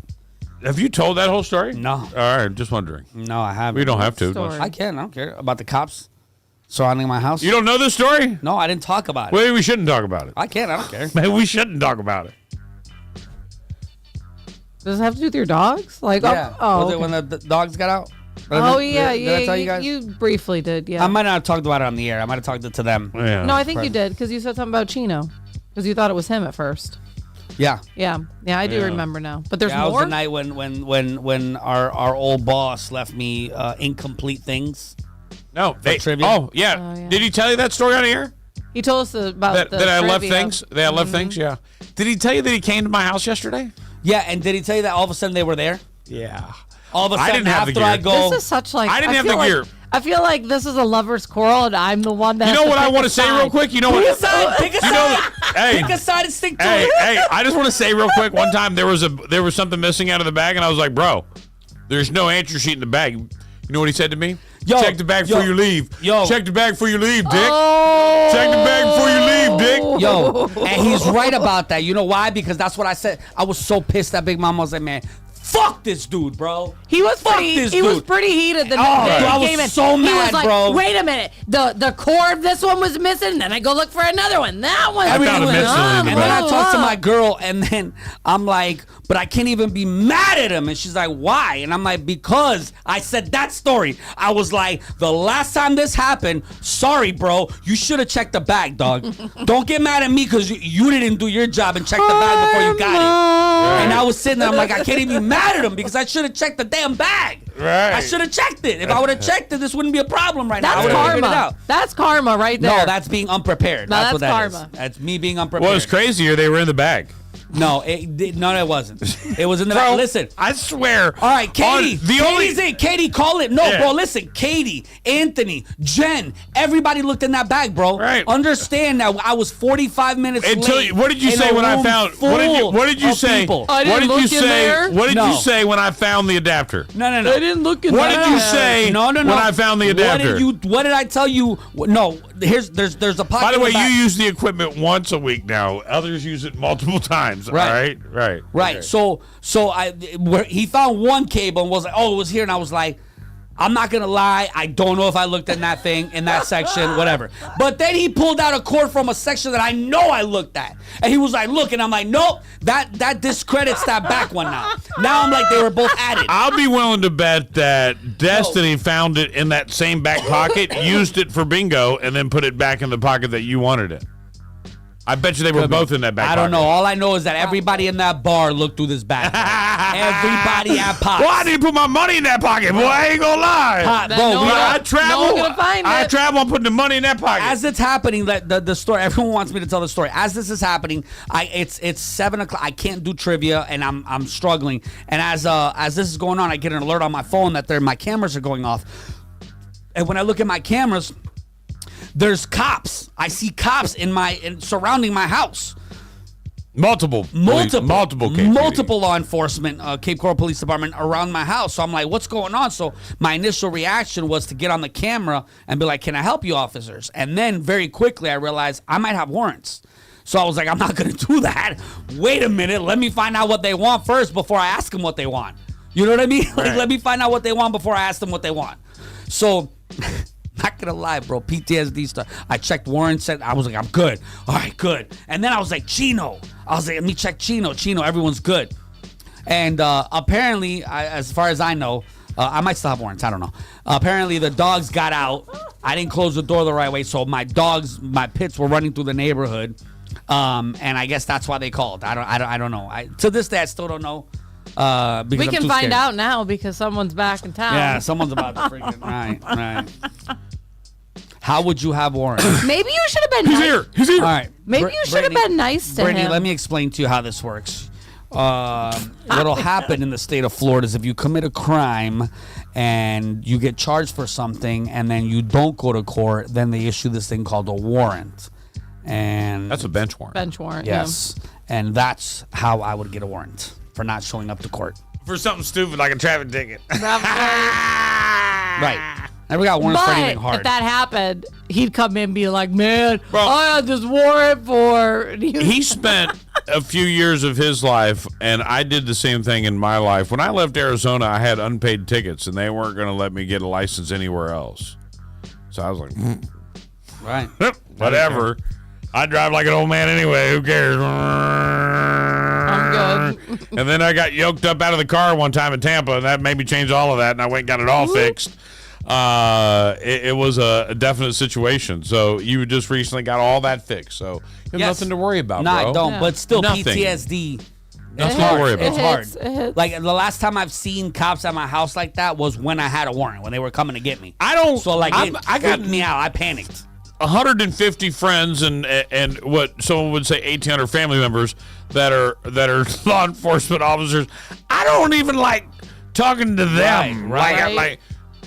Have you told that whole story? No. All right, just wondering. No, I haven't. We don't have to. I can. I don't care about the cops surrounding my house. You don't know this story? No, I didn't talk about it. Maybe we shouldn't talk about it. I can't. I don't care. Maybe we shouldn't talk about it. Does it have to do with your dogs? Like, yeah. Oh, Was okay. it when the dogs got out? Oh, yeah. Did I tell you guys? You briefly did, yeah. I might not have talked about it on the air. I might have talked it to them. Yeah. No, I think you did because you said something about Chino because you thought it was him at first. Yeah. Yeah, I do remember now. But there's more. That was the night when our old boss left me incomplete things. No, trivia. Oh yeah. Did he tell you that story on the air? He told us about that I left trivia. things. That I left things. Yeah. Did he tell you that he came to my house yesterday? Yeah, and did he tell you that all of a sudden they were there? Yeah. All of a I sudden didn't have the after gear. I go, This is such like I didn't have the gear. I feel like this is a lover's quarrel, and I'm the one that. You know what I want to say real quick? You know what? Pick a side. You know, hey, pick a side and stick to hey, it. hey! I just want to say real quick. One time there was something missing out of the bag, and I was like, "Bro, there's no answer sheet in the bag." You know what he said to me? Check the bag before you leave. Check the bag before you leave, Dick. Check the bag before you leave, Dick. Yo, and he's right about that. You know why? Because that's what I said. I was so pissed that Big Mama was like, man, fuck this dude, bro. He was pretty heated the next day. Dude, I He came in. was so He mad, was like, bro. Wait a minute, the core of this one was missing. Then I go look for another one. That one. I found a missing And then I talked to my girl, and then I'm like, but I can't even be mad at him. And she's like, why? And I'm like, because I said that story. I was like, the last time this happened, sorry, bro, you should have checked the bag, dog. Don't get mad at me because you didn't do your job and check the bag before you got it. And I was sitting there, I'm like, I can't even be mad at him because I should have checked the damn bag. Right. I should have checked it. If I would have checked it, this wouldn't be a problem right now. I That's would've figured it karma. out. That's karma right there. No, that's being unprepared. No, That's what that that's is. karma. That's me being unprepared. What was crazier? They were in the bag. No, it wasn't. It was in the back. Listen, I swear. All right, Katie. The Katie, call it. No, Yeah. bro, listen. Katie, Anthony, Jen, everybody looked in that bag, bro. Right. Understand that I was 45 minutes late. What did you in say a when I room found? full What did you of say? people. I didn't look in there. What did No. you say when I found the adapter? No. I didn't look in What there. did you say No. when I found the adapter? What did I tell you? No, there's a pocket. By the in way, back. you use the equipment once a week now. Others use it multiple times. Right. Right. Right. Okay. So he found one cable and was like, "Oh, it was here," and I was like, "I'm not gonna lie, I don't know if I looked in that thing in that section, whatever." But then he pulled out a cord from a section that I know I looked at, and he was like, "Look," and I'm like, "Nope, that discredits that back one now." Now I'm like, they were both added. I'll be willing to bet that Destiny found it in that same back pocket, used it for bingo, and then put it back in the pocket that you wanted it. I bet you they were both in that back I pocket. don't know. All I know is that everybody in that bar looked through this bag. Everybody at Pops. Well, I need to put my money in that pocket, boy. I ain't gonna lie. I travel. no one gonna find I it. travel. I'm putting the money in that pocket. As it's happening, the story. Everyone wants me to tell the story. As this is happening, it's 7:00. I can't do trivia, and I'm struggling. And as this is going on, I get an alert on my phone that my cameras are going off. And when I look at my cameras, there's cops. I see cops surrounding my house. Multiple law enforcement, Cape Coral Police Department around my house. So I'm like, what's going on? So my initial reaction was to get on the camera and be like, can I help you, officers? And then very quickly I realized I might have warrants. So I was like, I'm not going to do that. Wait a minute. Let me find out what they want first before I ask them what they want. You know what I mean? Like, Right. let me find out what they want before I ask them what they want. So, not going to lie, bro. PTSD stuff. I checked warrants. I was like, I'm good. All right, good. And then I was like, Chino. I was like, let me check Chino. Chino, everyone's good. And apparently, as far as I know, I might still have warrants. I don't know. Apparently, the dogs got out. I didn't close the door the right way, so my pits were running through the neighborhood. And I guess that's why they called. I don't know. To this day, I still don't know. Because We I'm can too find scared. out now because someone's back in town. Yeah, someone's about to freaking right. How would you have warrants? Maybe you should have been nice. He's here. All right. Maybe you should have been nice to Brittany, him. let me explain to you how this works. What'll happen in the state of Florida is if you commit a crime and you get charged for something and then you don't go to court, then they issue this thing called a warrant. And That's a bench warrant. Bench warrant. yes. And that's how I would get a warrant for not showing up to court. For something stupid like a traffic ticket. Yeah. Right. Never got warrants for anything But hard. if that happened, he'd come in and be like, man, Bro. I had this warrant for... He spent a few years of his life, and I did the same thing in my life. When I left Arizona, I had unpaid tickets, and they weren't going to let me get a license anywhere else. So I was like, right. whatever. I drive like an old man anyway. Who cares? I'm good. And then I got yoked up out of the car one time in Tampa, and that made me change all of that, and I went and got it all fixed. It was a definite situation. So you just recently got all that fixed. So you have Yes. nothing to worry about, No, bro. I don't. Yeah. But still, Nothing. PTSD. Nothing It's to worry hard. about. It's hard. It hits. Like the last time I've seen cops at my house like that was when I had a warrant, when they were coming to get me. I don't. So like, I it got freaked me out. I panicked. 150 friends and what someone would say 1,800 family members that are law enforcement officers. I don't even like talking to them. Right. Like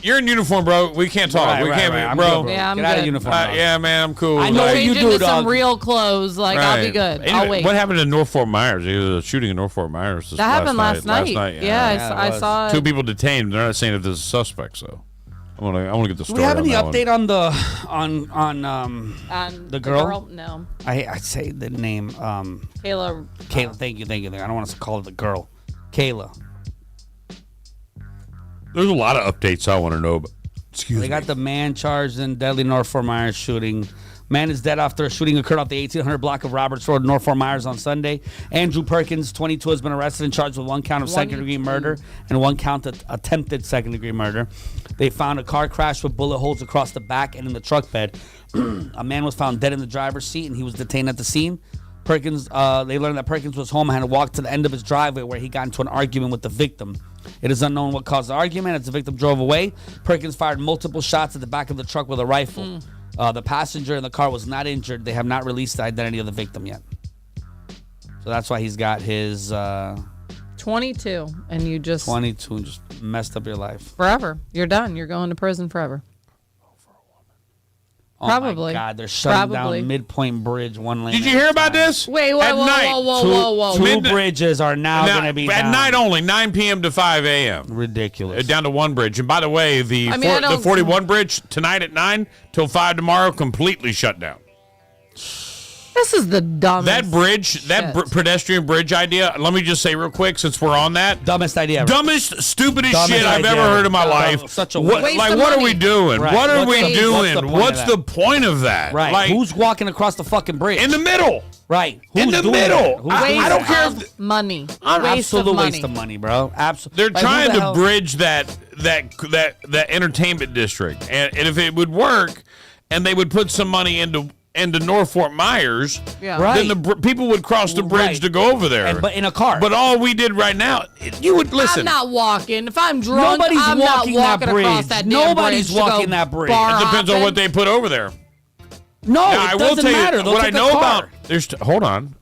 you're in uniform, bro. We can't talk. Right, we right, can't, right. I'm bro. good, Yeah, I'm Get out of good. uniform. dog. Yeah, man, I'm cool. I know Like, what you Change do, into some dog. real clothes. Like, I'll be right. good. Anyway, I'll wait. What happened in North Fort Myers? There was a shooting in North Fort Myers. That happened last night. Yeah. Yeah, it I was. saw Two it. people detained. They're not saying if there's a suspect. So I want to get the Do story. we have any on that update one. on the On the girl? No. I say the name Kayla. Kayla. Thank you. I don't want to call it the girl. Kayla. There's a lot of updates I want to know. But excuse They me. got the man charged in deadly North Fort Myers shooting. Man is dead after a shooting occurred off the 1800 block of Roberts Road, North Fort Myers on Sunday. Andrew Perkins, 22, has been arrested and charged with one count of second-degree murder and one count of attempted second-degree murder. They found a car crash with bullet holes across the back and in the truck bed. A man was found dead in the driver's seat, and he was detained at the scene. Perkins, they learned that Perkins was home and had walked to the end of his driveway where he got into an argument with the victim. It is unknown what caused the argument. As the victim drove away, Perkins fired multiple shots at the back of the truck with a rifle. The passenger in the car was not injured. They have not released the identity of the victim yet. So that's why he's got his 22, and you just 22 and just messed up your life. forever. You're done. You're going to prison forever. Oh Probably. my God, they're shutting Probably. down Midpoint Bridge one lane. Did you hear about this? Wait, whoa, At whoa, night. whoa. Two Midnight- bridges are now going to be at down. night only, 9 p.m. to 5 a.m. Ridiculous. Down to one bridge. And by the way, the I mean, I the don't- 41 bridge tonight at 9 till 5 tomorrow completely shut down. This is the dumbest. That bridge, that shit. pedestrian bridge idea, let me just say real quick since we're on that. Dumbest idea ever. Dumbest, stupidest Dumbest shit I've idea ever ever. heard in my Dumb. life. Such a What, waste like, of what are money. we doing? Right. What are What's we the- doing? what's the point What's of the that? point of that? Right. Like, Who's walking across the fucking bridge? in the middle? Right. In Who's the doing middle. that? Who's I doing don't that? care Of if money. Absolute waste waste of money, bro. Absolutely. they're trying to bridge that entertainment district, and if it would work, and they would put some money into North Fort Myers, Yeah. Right. then the people would cross the bridge Right. to go over there. But in a car. But all we did right now, you would listen. I'm not walking. If I'm drunk, Nobody's I'm walking not that walking across bridge. that damn Nobody's bridge to walking go that bridge. bar It depends on hopping. what they put over there. No, Now, it I will doesn't tell matter. you They'll what I take a know car. about. Hold on.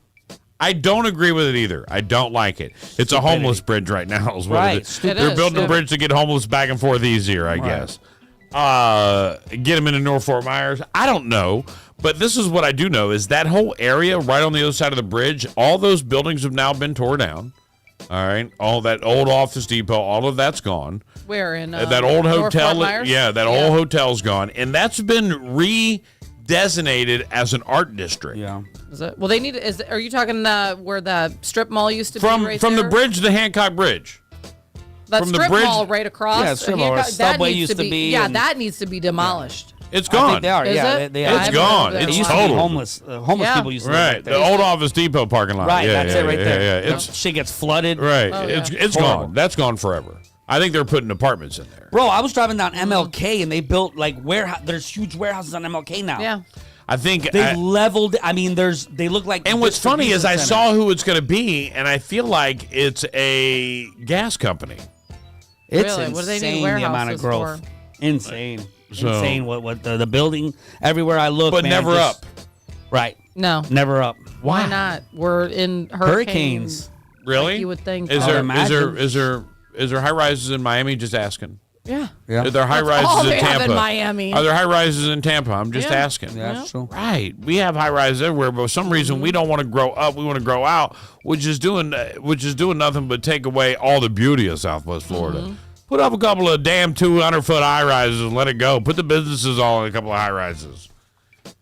I don't agree with it either. I don't like it. It's a homeless bridge right now. Is what Right. it is. It They're is, building yeah. a bridge to get homeless back and forth easier, I guess. Get them into North Fort Myers. I don't know. But this is what I do know is that whole area right on the other side of the bridge, all those buildings have now been torn down. All right. All that old Office Depot, all of that's gone. Where in That old North hotel, Fort Myers? that old hotel's gone. And that's been designated as an art district. Yeah. Is it? Well, they need. Are you talking where the strip mall used to be? From Right the there? bridge to Hancock Bridge. That from the strip bridge- mall right across. Yeah, strip mall where Hancock- that Subway needs used to be, Yeah, and- that needs to be demolished. It's I gone. think they are. Is Yeah, it? they I are. It's haven't gone. been there. It's It used to be total. homeless. Homeless Yeah. people used to live Right, right the there. old Office Depot parking lot. Right, Yeah, that's yeah, it right yeah, there. Yeah, It's Shit gets flooded. right. Oh, it's yeah. it's Horrible. gone. That's gone forever. I think they're putting apartments in there. Bro, I was driving down MLK and they built like warehouse. There's huge warehouses on MLK now. Yeah. I think They leveled. I mean, they look like. and what's funny is I distribution saw centers. who it's going to be, and I feel like it's a gas company. It's Really? What do they need insane the amount of warehouses growth. for? Insane. So- Insane. What the building everywhere I look, But man, never just- up. Right. No. Never up. Why not? We're in Hurricanes. Really? Like you would think. Is I there would imagine. is there high rises in Miami? Just asking. Yeah. Yeah. Are there high That's rises all in they have Tampa? in Miami. Are there high rises in Tampa? I'm just Yeah. asking. Yeah, that's true. Right. We have high rises everywhere, but for some reason we don't want to grow up. We want to grow out, which is doing nothing but take away all the beauty of Southwest Florida. Put up a couple of damn 200-foot high rises and let it go. Put the businesses all in a couple of high rises.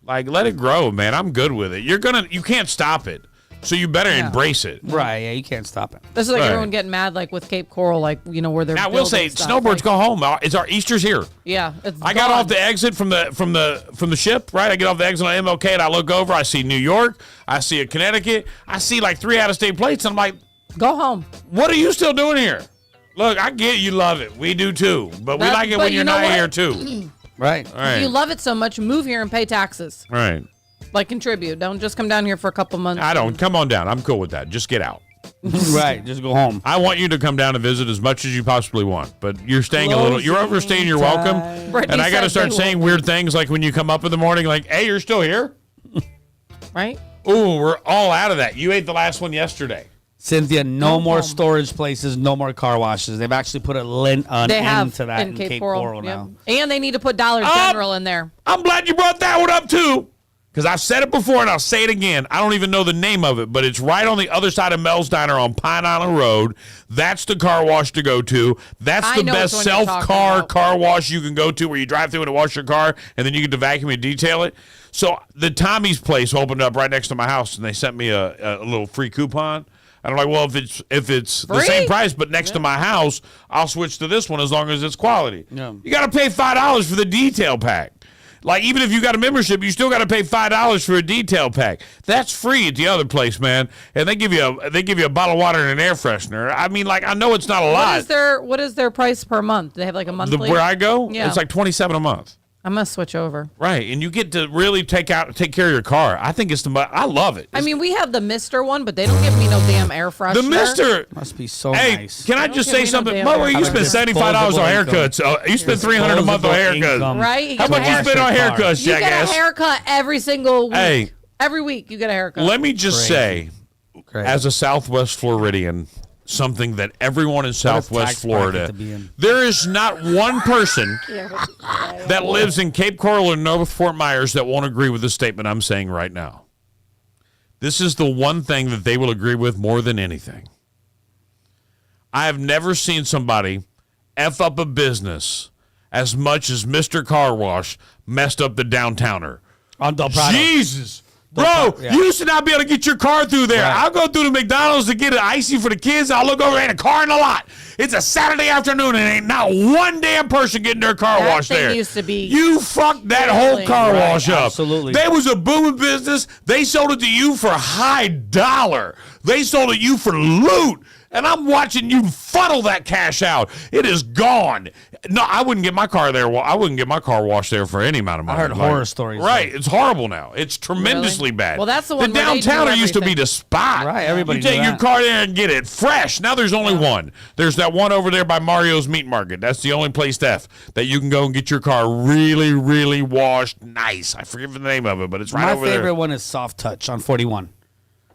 Like, let it grow, man. I'm good with it. You can't stop it. So you better embrace it. Right. Yeah. You can't stop it. This is like Right. everyone getting mad, like with Cape Coral, like where they're. Now, I will say, building stuff, snowbirds like- go home. It's our Easter's here. Yeah, it's. I got gone. off the exit from the ship, right? I get off the exit on MLK and I look over. I see New York. I see a Connecticut. I see like 3 out-of-state plates. And I'm like, Go home. what are you still doing here? Look, I get you love it. We do too. But we That- like it but when you you're know not what? here too. Right. All right. If you love it so much, move here and pay taxes. Right. Like contribute. Don't just come down here for a couple months. I don't. Come on down. I'm cool with that. Just get out. Right. Just go home. I want you to come down and visit as much as you possibly want. But you're staying a little. You're overstaying your welcome. Brittany And I got to said start they saying will. weird things like when you come up in the morning, like, hey, you're still here? Right? Ooh, we're all out of that. You ate the last one yesterday. Cynthia, no Go more home. storage places, no more car washes. They've actually put an They end have to that in Cape Coral, Coral. now. Yep. And they need to put Dollar General in there. I'm glad you brought that one up too, because I've said it before and I'll say it again. I don't even know the name of it, but it's right on the other side of Mel's Diner on Pine Island Road. That's the car wash to go to. That's I the know which best one you're talking about. car wash you can go to, where you drive through and wash your car, and then you get to vacuum and detail it. So the Tommy's place opened up right next to my house, and they sent me a little free coupon. And I'm like, well, if it's the Free? same price but next to my house, I'll switch to this one as long as it's quality. Yeah. You got to pay $5 for the detail pack. Like, even if you got a membership, you still got to pay $5 for a detail pack. That's free at the other place, man. And they give you a bottle of water and an air freshener. I mean, like, I know it's not a lot. What is their price per month? Do they have like a monthly? Where I go, Yeah. it's like $27 a month. I'm gonna switch over. Right, and you get to really take care of your car. I think it's I love it. I mean, we have the Mister one, but they don't give me no damn air freshener. The Mister. Must be so Hey, nice. can I Don't just give say me no something? damn Mo, you haircut. spend $75 on haircuts. You spend $300 a month on Disposable haircuts. income. Right? You How get much a you hair- spend on haircuts, You get jackass? a haircut every single week. Hey. Every week you get a haircut. Let me just say, Great. as a Southwest Floridian, something that everyone in Southwest tax bracket Florida, to be in. there is not one person that lives in Cape Coral or North Fort Myers that won't agree with the statement I'm saying right now. This is the one thing that they will agree with more than anything. I have never seen somebody F up a business as much as Mr. Car Wash messed up the downtowner. On Del Prado. Jesus. Bro, Yeah. you used to not be able to get your car through there. Right. I'll go through the McDonald's to get an icy for the kids. I'll look over and a car in the lot. It's a Saturday afternoon and ain't not one damn person getting their car That washed thing there. used to be You fucked that whole Really? car Right, wash up. absolutely. They was a booming business. They sold it to you for high dollar. They sold it to you for loot. And I'm watching you funnel that cash out. It is gone. No, I wouldn't get my car there. I wouldn't get my car washed there for any amount of money. I heard horror stories. Right, it's horrible now. It's tremendously Really? bad. Well, that's the one The where they do downtowner used to be everything. the spot. Right, everybody You knew take your that. car there and get it fresh. Now there's only one. There's that one over there by Mario's Meat Market. That's the only place that you can go and get your car really, really washed nice. I forget the name of it, but it's right My over favorite there. one is Soft Touch on 41.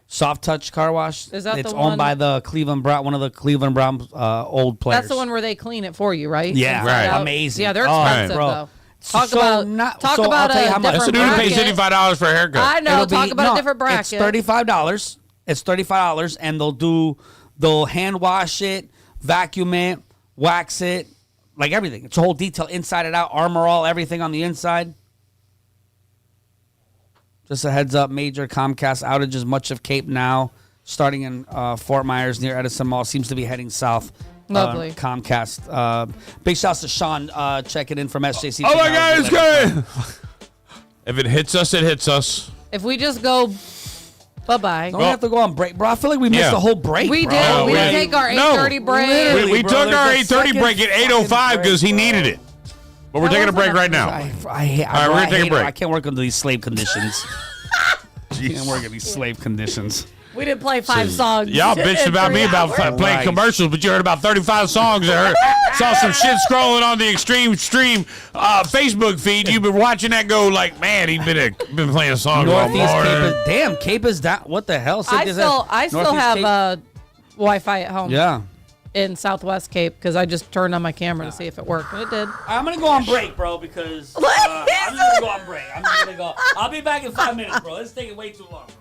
Soft Touch Car Wash. Is that it's the owned one- by the Cleveland Brown, one of the Cleveland Browns old players. That's the one where they clean it for you, right? Yeah, Inside right. out? Amazing. Yeah, they're Oh, expensive bro. though. Talk So about not- talk so about I'll tell you a how much. That's a different dude who pays bracket. $75 for a haircut. I know. It'll Talk be- about no, a different bracket. It's $35. It's $35, and they'll hand wash it, vacuum it, wax it, like everything. It's a whole detail inside and out, Armor All, everything on the inside. Just a heads up, major Comcast outages much of Cape now, starting in Fort Myers near Edison Mall. Seems to be heading south. Lovely. Comcast. Big shouts to Sean checking in from SJC. Oh my God, it's good. If it hits us, it hits us. If we just go, bye-bye. Don't we have to go on break, bro? I feel like we missed the whole break, We bro. did. We didn't take our 8:30 break. We took our 8:30 break at 8:05 because he needed it. But we're taking a break right now. All right, we're going to take a break. I can't work under these slave conditions. I can't work in these slave conditions. We didn't play 5 songs. Y'all bitched about me about playing commercials, but you heard about 35 songs. Saw some shit scrolling on the Extreme Stream Facebook feed. You've been watching that go like, man, he's been playing a song all morning. Cape is down. What the hell? I still have Wi-Fi at home. Yeah. In Southwest Cape because I just turned on my camera to see if it worked. And it did. I'm going to go on break, bro, because I'm just going to go on break. I'll be back in 5 minutes, bro. It's taking way too long, bro.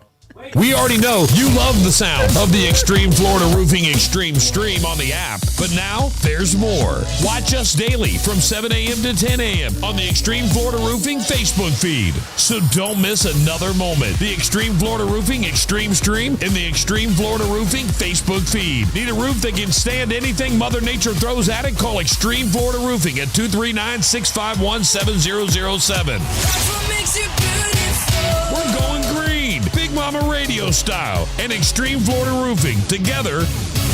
We already know you love the sound of the Extreme Florida Roofing Extreme Stream on the app, but now there's more. Watch us daily from 7 a.m. to 10 a.m. on the Extreme Florida Roofing Facebook feed. So don't miss another moment. The Extreme Florida Roofing Extreme Stream in the Extreme Florida Roofing Facebook feed. Need a roof that can stand anything Mother Nature throws at it? Call Extreme Florida Roofing at 239-651-7007. We're going green. Big Mama Radio style and Extreme Florida Roofing. Together,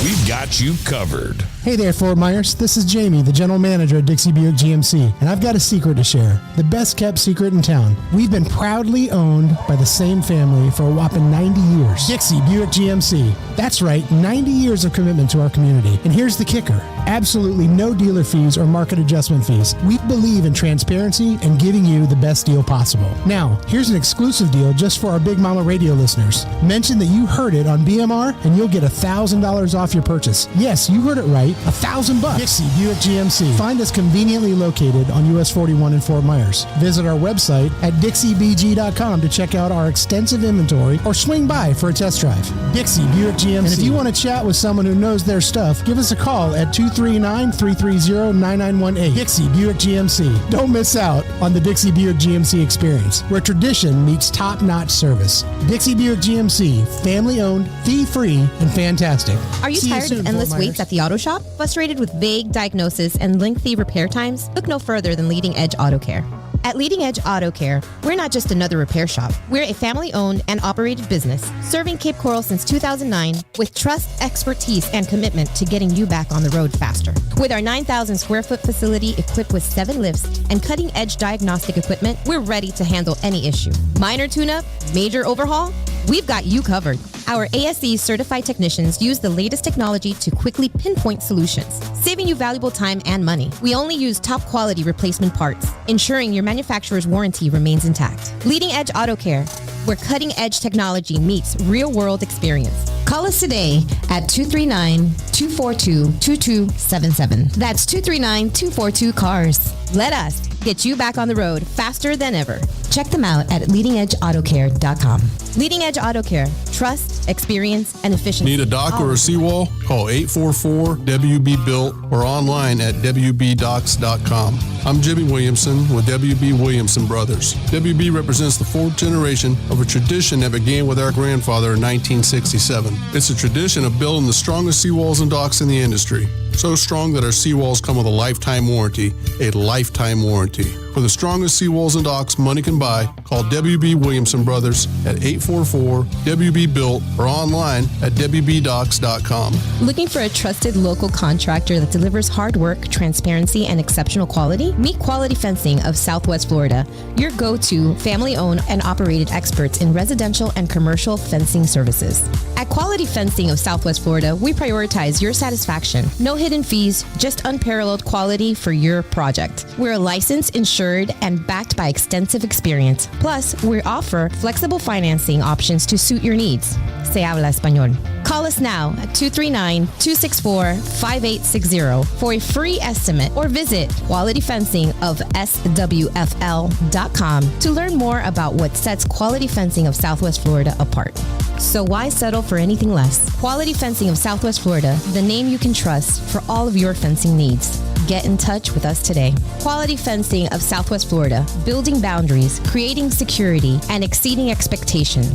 we've got you covered. Hey there, Fort Myers. This is Jamie, the general manager at Dixie Buick GMC, and I've got a secret to share. The best kept secret in town. We've been proudly owned by the same family for a whopping 90 years. Dixie Buick GMC. That's right, 90 years of commitment to our community. And here's the kicker. Absolutely no dealer fees or market adjustment fees. We believe in transparency and giving you the best deal possible. Now, here's an exclusive deal just for our Big Mama Radio listeners. Mention that you heard it on BMR and you'll get $1,000 off your purchase. Yes, you heard it right. $1,000. Dixie Buick GMC. Find us conveniently located on US 41 in Fort Myers. Visit our website at DixieBG.com to check out our extensive inventory or swing by for a test drive. Dixie Buick GMC. And if you want to chat with someone who knows their stuff, give us a call at 239-330-9918. Dixie Buick GMC. Don't miss out on the Dixie Buick GMC experience, where tradition meets top-notch service. Dixie Buick GMC. Family-owned, fee-free, and fantastic. Are you tired of endless waits at the auto shop? Frustrated with vague diagnosis and lengthy repair times? Look no further than Leading Edge Auto Care. At Leading Edge Auto Care, we're not just another repair shop. We're a family-owned and operated business, serving Cape Coral since 2009 with trust, expertise, and commitment to getting you back on the road faster. With our 9,000 square foot facility equipped with 7 lifts and cutting-edge diagnostic equipment, we're ready to handle any issue. Minor tune-up, major overhaul, we've got you covered. Our ASE certified technicians use the latest technology to quickly pinpoint solutions, saving you valuable time and money. We only use top quality replacement parts, ensuring your manufacturer's warranty remains intact. Leading Edge Auto Care, where cutting edge technology meets real world experience. Call us today at 239-242-2277. That's 239-242-CARS. Let us get you back on the road faster than ever. Check them out at leadingedgeautocare.com. Leading Edge Auto Care. Trust, experience, and efficiency. Need a dock or a seawall? Call 844-WB-BUILT or online at WBDocs.com. I'm Jimmy Williamson with WB Williamson Brothers. WB represents the 4th generation of a tradition that began with our grandfather in 1967. It's a tradition of building the strongest seawalls and docks in the industry. So strong that our seawalls come with a lifetime warranty. A lifetime warranty. For the strongest seawalls and docks money can buy, call WB Williamson Brothers at 844-WB-BUILT or online at WBDocs.com. Looking for a trusted local contractor that delivers hard work, transparency, and exceptional quality? Meet Quality Fencing of Southwest Florida, your go-to family-owned and operated experts in residential and commercial fencing services. At Quality Fencing of Southwest Florida, we prioritize your satisfaction. No hidden fees, just unparalleled quality for your project. We're licensed, insured, and backed by extensive experience. Plus, we offer flexible financing options to suit your needs. Se habla español. Call us now at 239-264-5860 for a free estimate or visit qualityfencingofswfl.com to learn more about what sets Quality Fencing of Southwest Florida apart. So why settle for anything less? Quality Fencing of Southwest Florida, the name you can trust for all of your fencing needs. Get in touch with us today. Quality Fencing of Southwest Florida, building boundaries, creating security, and exceeding expectations.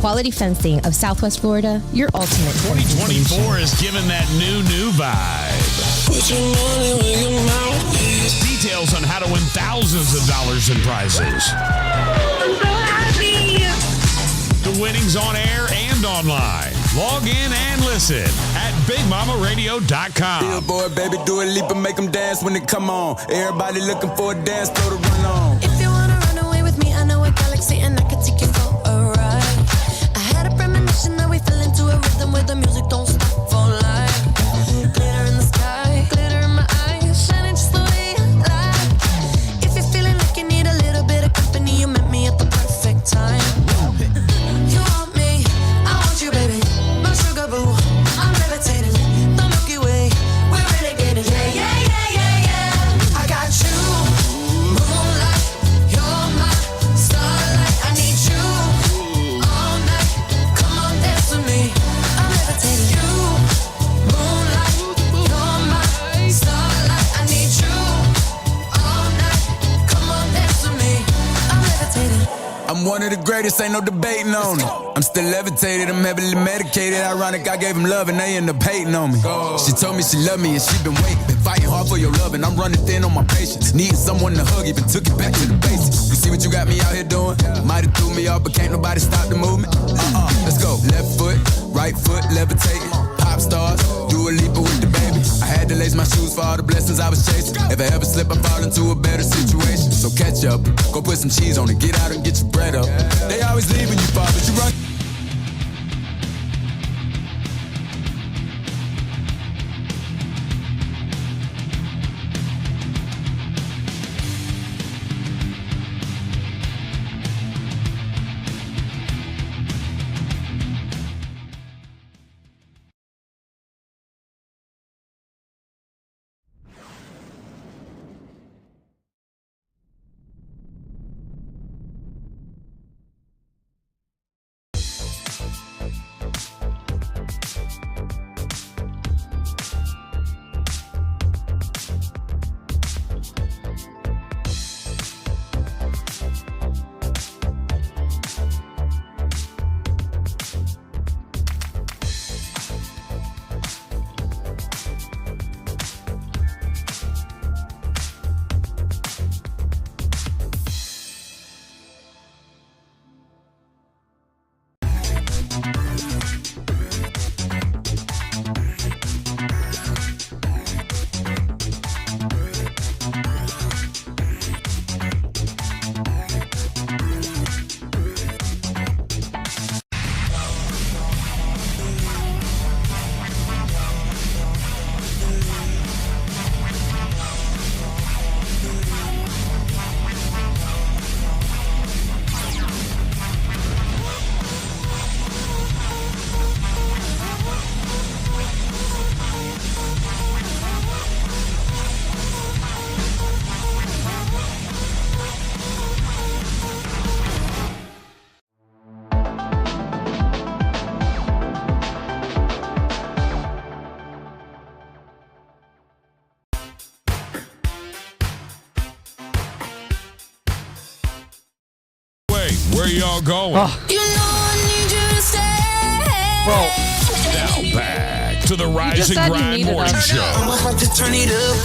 Quality Fencing of Southwest Florida, your ultimate 2024 is giving that new vibe. Put your money where your mouth is. Details on how to win thousands of dollars in prizes. I'm so happy. The winnings on air and online. Log in and listen at BigMamaRadio.com. Billboard, baby, do a leap and make them dance when they come on. Everybody looking for a dance floor to run on. If you wanna run away with me, I know a galaxy and I can take you for a ride. I had a premonition that we fell into a rhythm where the music don't stop for life. Glitter in the sky, glitter in my eyes, shining just the way I like. If you're feeling like you need a little bit of company, you met me at the perfect time. You want me, I want you, baby. My sugar boo, I'm levitating. The Milky Way, we're renegading. Yeah, yeah, yeah, yeah, yeah. I got you, moonlight. You're my starlight. I need you all night. Come on, dance with me. I'm levitating. You, moonlight. You're my starlight. I need you all night. Come on, dance with me. I'm levitating. I'm one of the greatest, ain't no debating on it. I'm still levitated, I'm heavily medicated. Ironic, I gave him love and they end up hating on me. She told me she loved me and she been waiting. Been fighting hard for your love and I'm running thin on my patience. Needing someone to hug, even took it back to the basics. You see what you got me out here doing? Might have threw me off, but can't nobody stop the movement. Let's go. Left foot, right foot, levitating. Pop stars, do a leap with the baby. I had to lace my shoes for all the blessings I was chasing. If I ever slip, I fall into a better situation. So catch up, go put some cheese on it, get out and get your bread up. They always leaving you far, but you run. Where y'all going? You know I need you to stay. Now back to the Rise and Grind Morning Show. I'ma have to turn it up.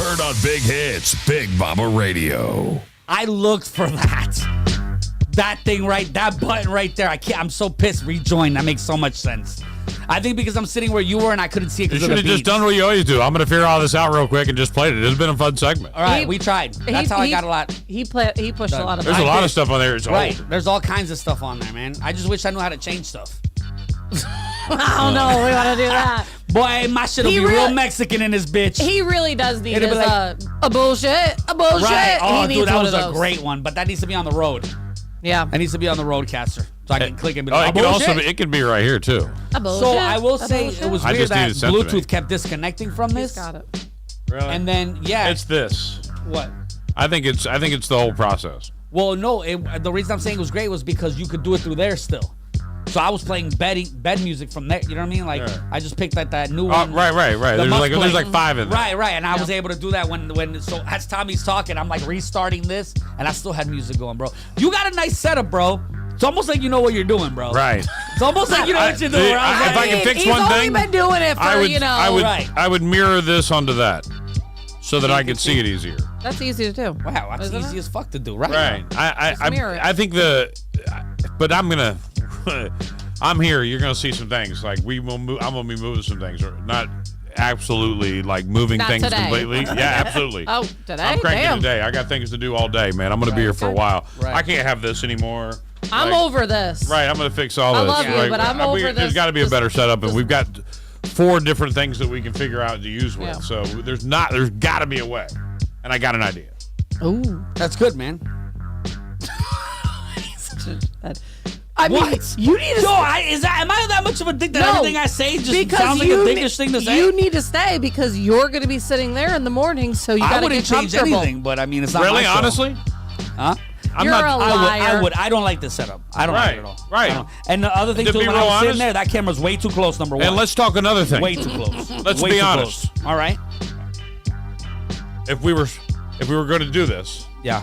Heard on Big Hits, Big Mama Radio. I looked for that thing that button right there. I'm so pissed. Rejoin. That makes so much sense. I think because I'm sitting where you were and I couldn't see it You because of should the have just beats. done what you always do. I'm going to figure all this out real quick and just played it. It's been a fun segment. All right, we tried. That's how I got a lot. He pushed a lot of. There's a lot of stuff on there. It's right. old. There's all kinds of stuff on there, man. I just wish I knew how to change stuff. Oh no, we want to do that. Boy, my shit'll be real Mexican in this bitch. He really does need It'll be a bullshit. Right. Oh, He dude, needs that one was of a those. great one, but that needs to be on the road. Yeah. That needs to be on the roadcaster. So I can click and be Oh, like, it can also be, it can be right here too. So I will say it was I weird just that needed sent to me. Bluetooth kept disconnecting from this. Got it. Really? And then It's this. What? I think it's the whole process. Well, no. The reason I'm saying it was great was because you could do it through there still. So I was playing bed music from there. You know what I mean? Like I just picked like that new one. Right. There's like 5 in there. Right. And I was able to do that when so as Tommy's talking, I'm like restarting this, and I still had music going, bro. You got a nice setup, bro. It's almost like you know what you're doing, bro. Right. It's almost like you know what you're doing. If I can fix one thing, he's only been doing it for I would mirror this onto that, so that I could see it easier. That's easy to do. Wow, that's easy as fuck to do, right? Right. I think but I'm gonna. I'm here. You're gonna see some things. Like we will move. I'm gonna be moving some things. Not absolutely like moving Not things today. completely. Yeah, absolutely. Oh, today? I'm cranking Damn. today. I got things to do all day, man. I'm gonna be here for a while. Right. I can't have this anymore. I'm over this. Right. I'm gonna fix all I this. love you, but I'm over this. There's got to be a better setup, and we've got 4 different things that we can figure out to use with. Yeah. So there's got to be a way, and I got an idea. Ooh, that's good, man. I mean, What? you need to. Am I that much of a dick that everything I say just sounds like a dickish thing to say? You need to stay because you're going to be sitting there in the morning, so you got to I wouldn't get change comfortable. anything, but I mean, it's not Really, my show. honestly, Huh? You're a liar. I don't like this setup. I don't like it at all. Right. I don't. And the other thing To too, be when real I was sitting honest- there, that camera's way too close. Number one. and let's talk another thing. way too close. Let's Way be too honest. close. All right. If we were going to do this, Yeah.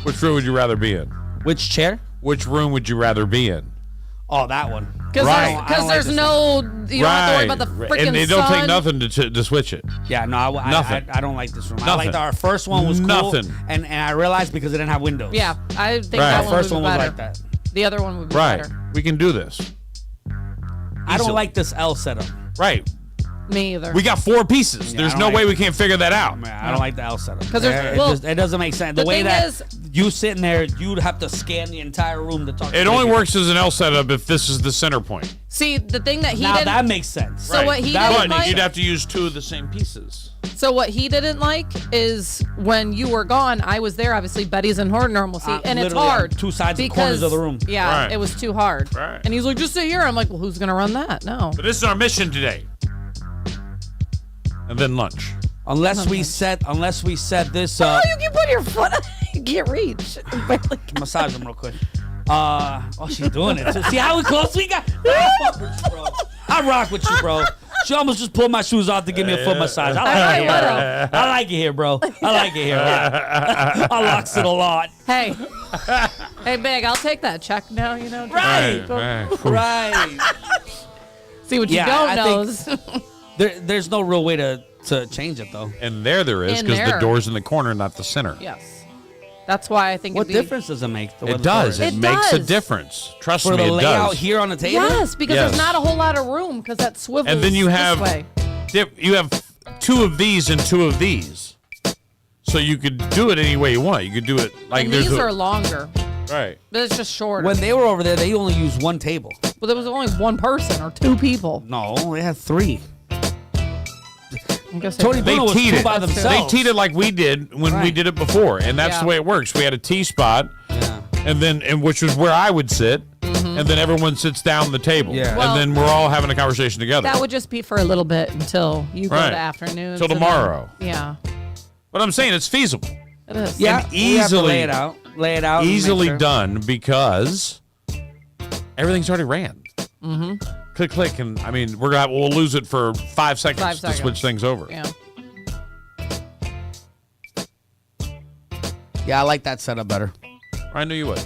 which room would you rather be in? Which chair? Which room would you rather be in? Oh, that one. Because Right. there's no, you don't have to worry about the freaking and it don't take sun. nothing to switch it. Yeah, no, Nothing. I don't like this room. I Nothing. liked our first one was cool. Nothing. And I realized because it didn't have windows. Yeah, I think Right. that The one first would one be was better. like that. The other one would be Right. better. We can do this. I don't Easily. like this L setup. Right. Me either. We got 4 pieces. Yeah, There's I don't no like way it. we can't figure that out. Man, I don't like the L setup. 'Cause there's- it doesn't make sense. the The way thing that is- you sitting there, you'd have to scan the entire room to talk to It only people. works as an L setup if this is the center point. See, the thing that he Now didn't. that makes sense. So what he That didn't would But like. you'd have to use 2 of the same pieces. So what he didn't like is when you were gone, I was there. Obviously, Betty's in her normal seat, and it's literally on hard. 2 sides and because, corners of the room. Yeah, Right. it was too hard. Right. And he's like, just sit here. I'm like, well, who's gonna run that? No. But this is our mission today. And then lunch. Unless we set this Oh, up. you can put your foot. You can't reach. Barely. Massage him real quick. Oh, she's doing it. See how close we got? I fuck with you, bro. I rock with you, bro. She almost just pulled my shoes off to give me a foot massage. I like it here, bro. I like it here, bro. I like it here. I likes it a lot. Hey, hey, Big, I'll take that check now. You know. Right. Right. See what you Yeah, don't I know. think- There's no real way to change it though. And there is, In because the there. door's in the corner, not the center. Yes. That's why I think What it'd be, difference does it make? It does. It It makes a does. difference. Trust For me, the it layout does. here on the table? Yes, because Yes. there's not a whole lot of room because that swivels. And then you have this way. you have 2 of these and 2 of these. So you could do it any way you want. You could do it like And there's these a, are longer, right. but it's just shorter. When they were over there, they only used one table. Well, there was only one person or 2 people. No, they had 3. I'm gonna say Tony They Bruno was teed 2 it. by They themselves. teed it like we did when we Right. did it before, and that's Yeah. the way it works. We had a T spot, and which was where I would sit, and then everyone sits down the table, Yeah. Well- and then we're all having a conversation together. that would just be for a little bit until you go Right. to afternoon. Till tomorrow. Yeah, But I'm saying it's feasible, it is. Yeah, and we have to easily- lay it out. Lay it out. and make easily sure. done because everything's already ran. Mm-hmm. Click, click, and I mean we'll lose it for 5 seconds, 5 to seconds. switch things over. Yeah. Yeah, I like that setup better. I knew you would.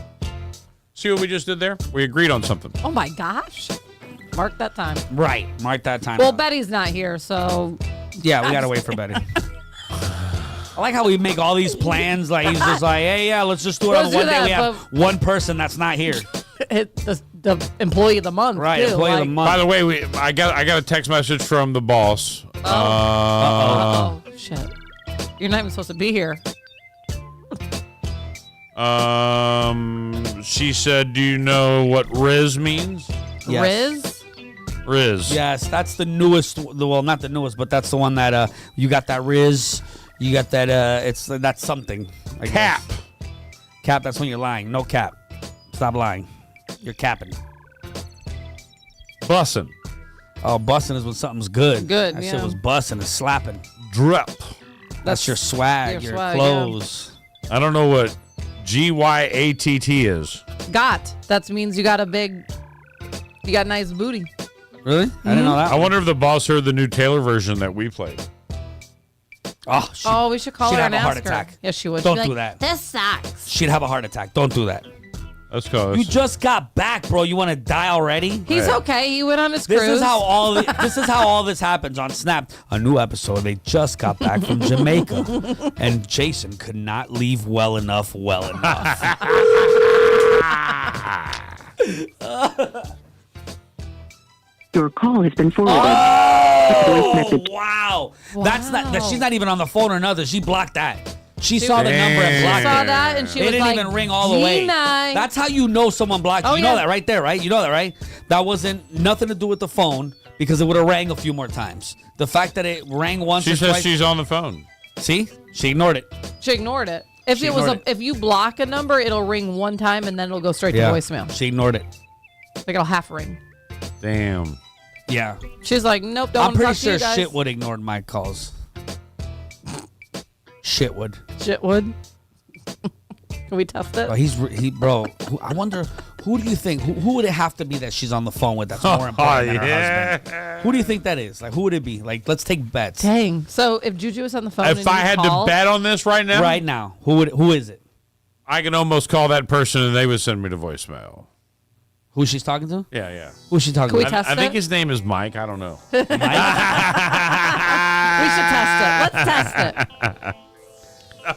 See what we just did there? We agreed on something. Oh my gosh. Mark that time. Right. Mark that time. Well, out. Betty's not here, so Yeah, we gotta wait for Betty. I like how we make all these plans. Like he's just like, hey, yeah, let's just do it Let's on do one day. that, We have one person that's not here. the employee of the month. Right, too. employee of the like, month. By the way, I got a text message from the boss. Oh shit! You're not even supposed to be here. She said, "Do you know what Riz means?" Yes. Riz. Yes, that's the newest. Well, not the newest, but that's the one that you got that Riz. You got that. That's something. I Cap. guess. Cap. That's when you're lying. No cap. Stop lying. You're capping. Bussin'. Oh, bussin' is when something's good. Good, That yeah. shit was bussin'. It's slapping. Drip. That's your swag. your Your swag, clothes. I don't know what GYATT is. Got. That means you got a big You got nice booty. Really? I didn't know that. I wonder if the boss heard the new Taylor version that we played. Oh, we should call her and have a heart ask her. attack. Yes, she would. Don't She'd be do like, that. This sucks. She'd have a heart attack. Don't do that. Let's go. You just got back, bro. You want to die already? He's okay. He went on his cruise. This is how all this happens on Snap. A new episode. They just got back from Jamaica, and Jason could not leave well enough. Your call has been forwarded. Oh, wow. That's not. She's not even on the phone or nothing. She blocked that. She saw the number and blocked saw it. that, and she it was didn't like, even ring all the way. G9. That's how you know someone blocked you. Oh, You know yeah. that right there, right? You know that, right? That wasn't nothing to do with the phone because it would have rang a few more times. The fact that it rang once She or says twice. she's on the phone. See? She ignored it. She ignored it. If She it was ignored if you block a number, it'll ring one time and then it'll go straight to voicemail. She ignored it. Like it'll half ring. Damn. Yeah. She's like, nope, don't I'm pretty talk to sure you guys. Shitwood ignored my calls. Shitwood. Shitwood. Can we test it? Bro. I wonder, who do you think? Who would it have to be that she's on the phone with that's more important than her husband? Who do you think that is? Like, who would it be? Like, let's take bets. Dang. So if Juju was on the phone, If and I you had call, to bet on this right now, who is it? I can almost call that person and they would send me to voicemail. Who she's talking to? Yeah. Who's she talking Can we to? test I think it? his name is Mike. I don't know. We should test it. Let's test it.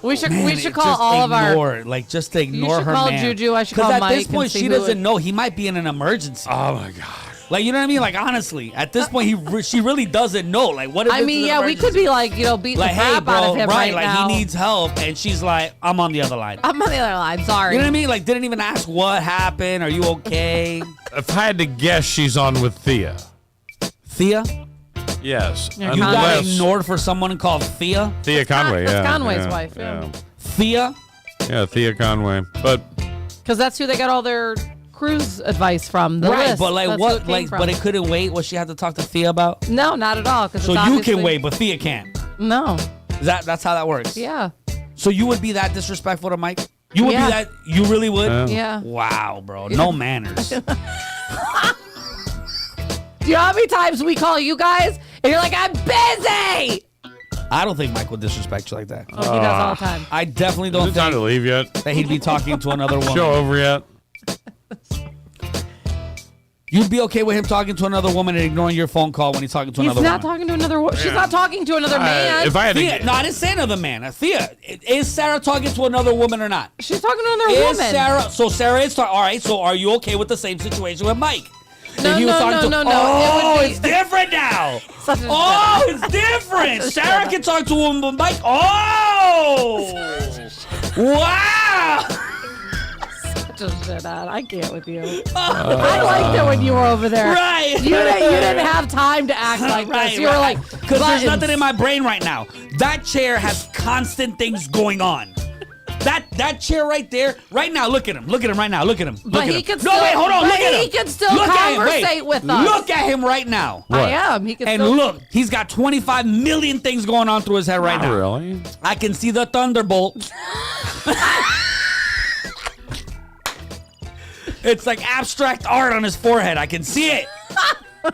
We should call all of our. Just to ignore should her call man. Juju, I should call at Mike this point, and see she who doesn't it- know. He might be in an emergency. Oh my god. Like, you know what I mean? Like, honestly, at this point, she really doesn't know. Like, what if I it's mean, an yeah, we emergency? could be like, beating Like, the hey, crap bro, out of him right like now. he needs help, and she's like, I'm on the other line. I'm on the other line. Sorry. You know what I mean? Like, didn't even ask what happened. Are you okay? If I had to guess, she's on with Thea. Thea? Yes. Yeah, You got Unless ignored for someone called Thea? Thea Conway. That's Yeah. Conway's yeah, wife, yeah. Thea? Yeah, Thea Conway. But Because that's who they got all their cruise advice from. The Right, list. but like That's what? who it came Like, from. but it couldn't wait. What she had to talk to Thea about? No, not at all. So you can wait, but Thea can't. No. That's how that works. Yeah. So you would be that disrespectful to Mike? You would Yeah. be that? You really would? Yeah. Wow, bro. No manners. Do you know how many times we call you guys and you're like, I'm busy? I don't think Mike would disrespect you like that. Oh, he does all the time. I definitely is don't it time to think leave yet? that he'd be talking to another woman. Show over yet? You'd be okay with him talking to another woman and ignoring your phone call when he's talking to He's another not woman? talking to another woman. She's not talking to another man. If I had to Thea, no, I didn't say another man. Thea, is Sarah talking to another woman or not? She's talking to another Is woman. Sarah? So Sarah is talking. All right. So are you okay with the same situation with Mike? No, If he was talking no. Oh, It would be- it's different now. Such a Oh, shit. it's different. Such a Sarah shit. can talk to a woman, but Mike. Oh, wow. Such a shit out. I can't with you. I liked it when you were over there. Right. You didn't have time to act like this. You were like, because there's buttons. nothing in my brain right now. That chair has constant things going on. That chair right there, right now. Look at him. Look at him right now. Look at him. But Look at he him. can No, still- wait, hold on. but Look at him. he can still Look at him. Wait. conversate with us. Look at him right now. I am. He can And still. look, he's got 25 million things going on through his head right Not now. really. I can see the thunderbolt. It's like abstract art on his forehead. I can see it.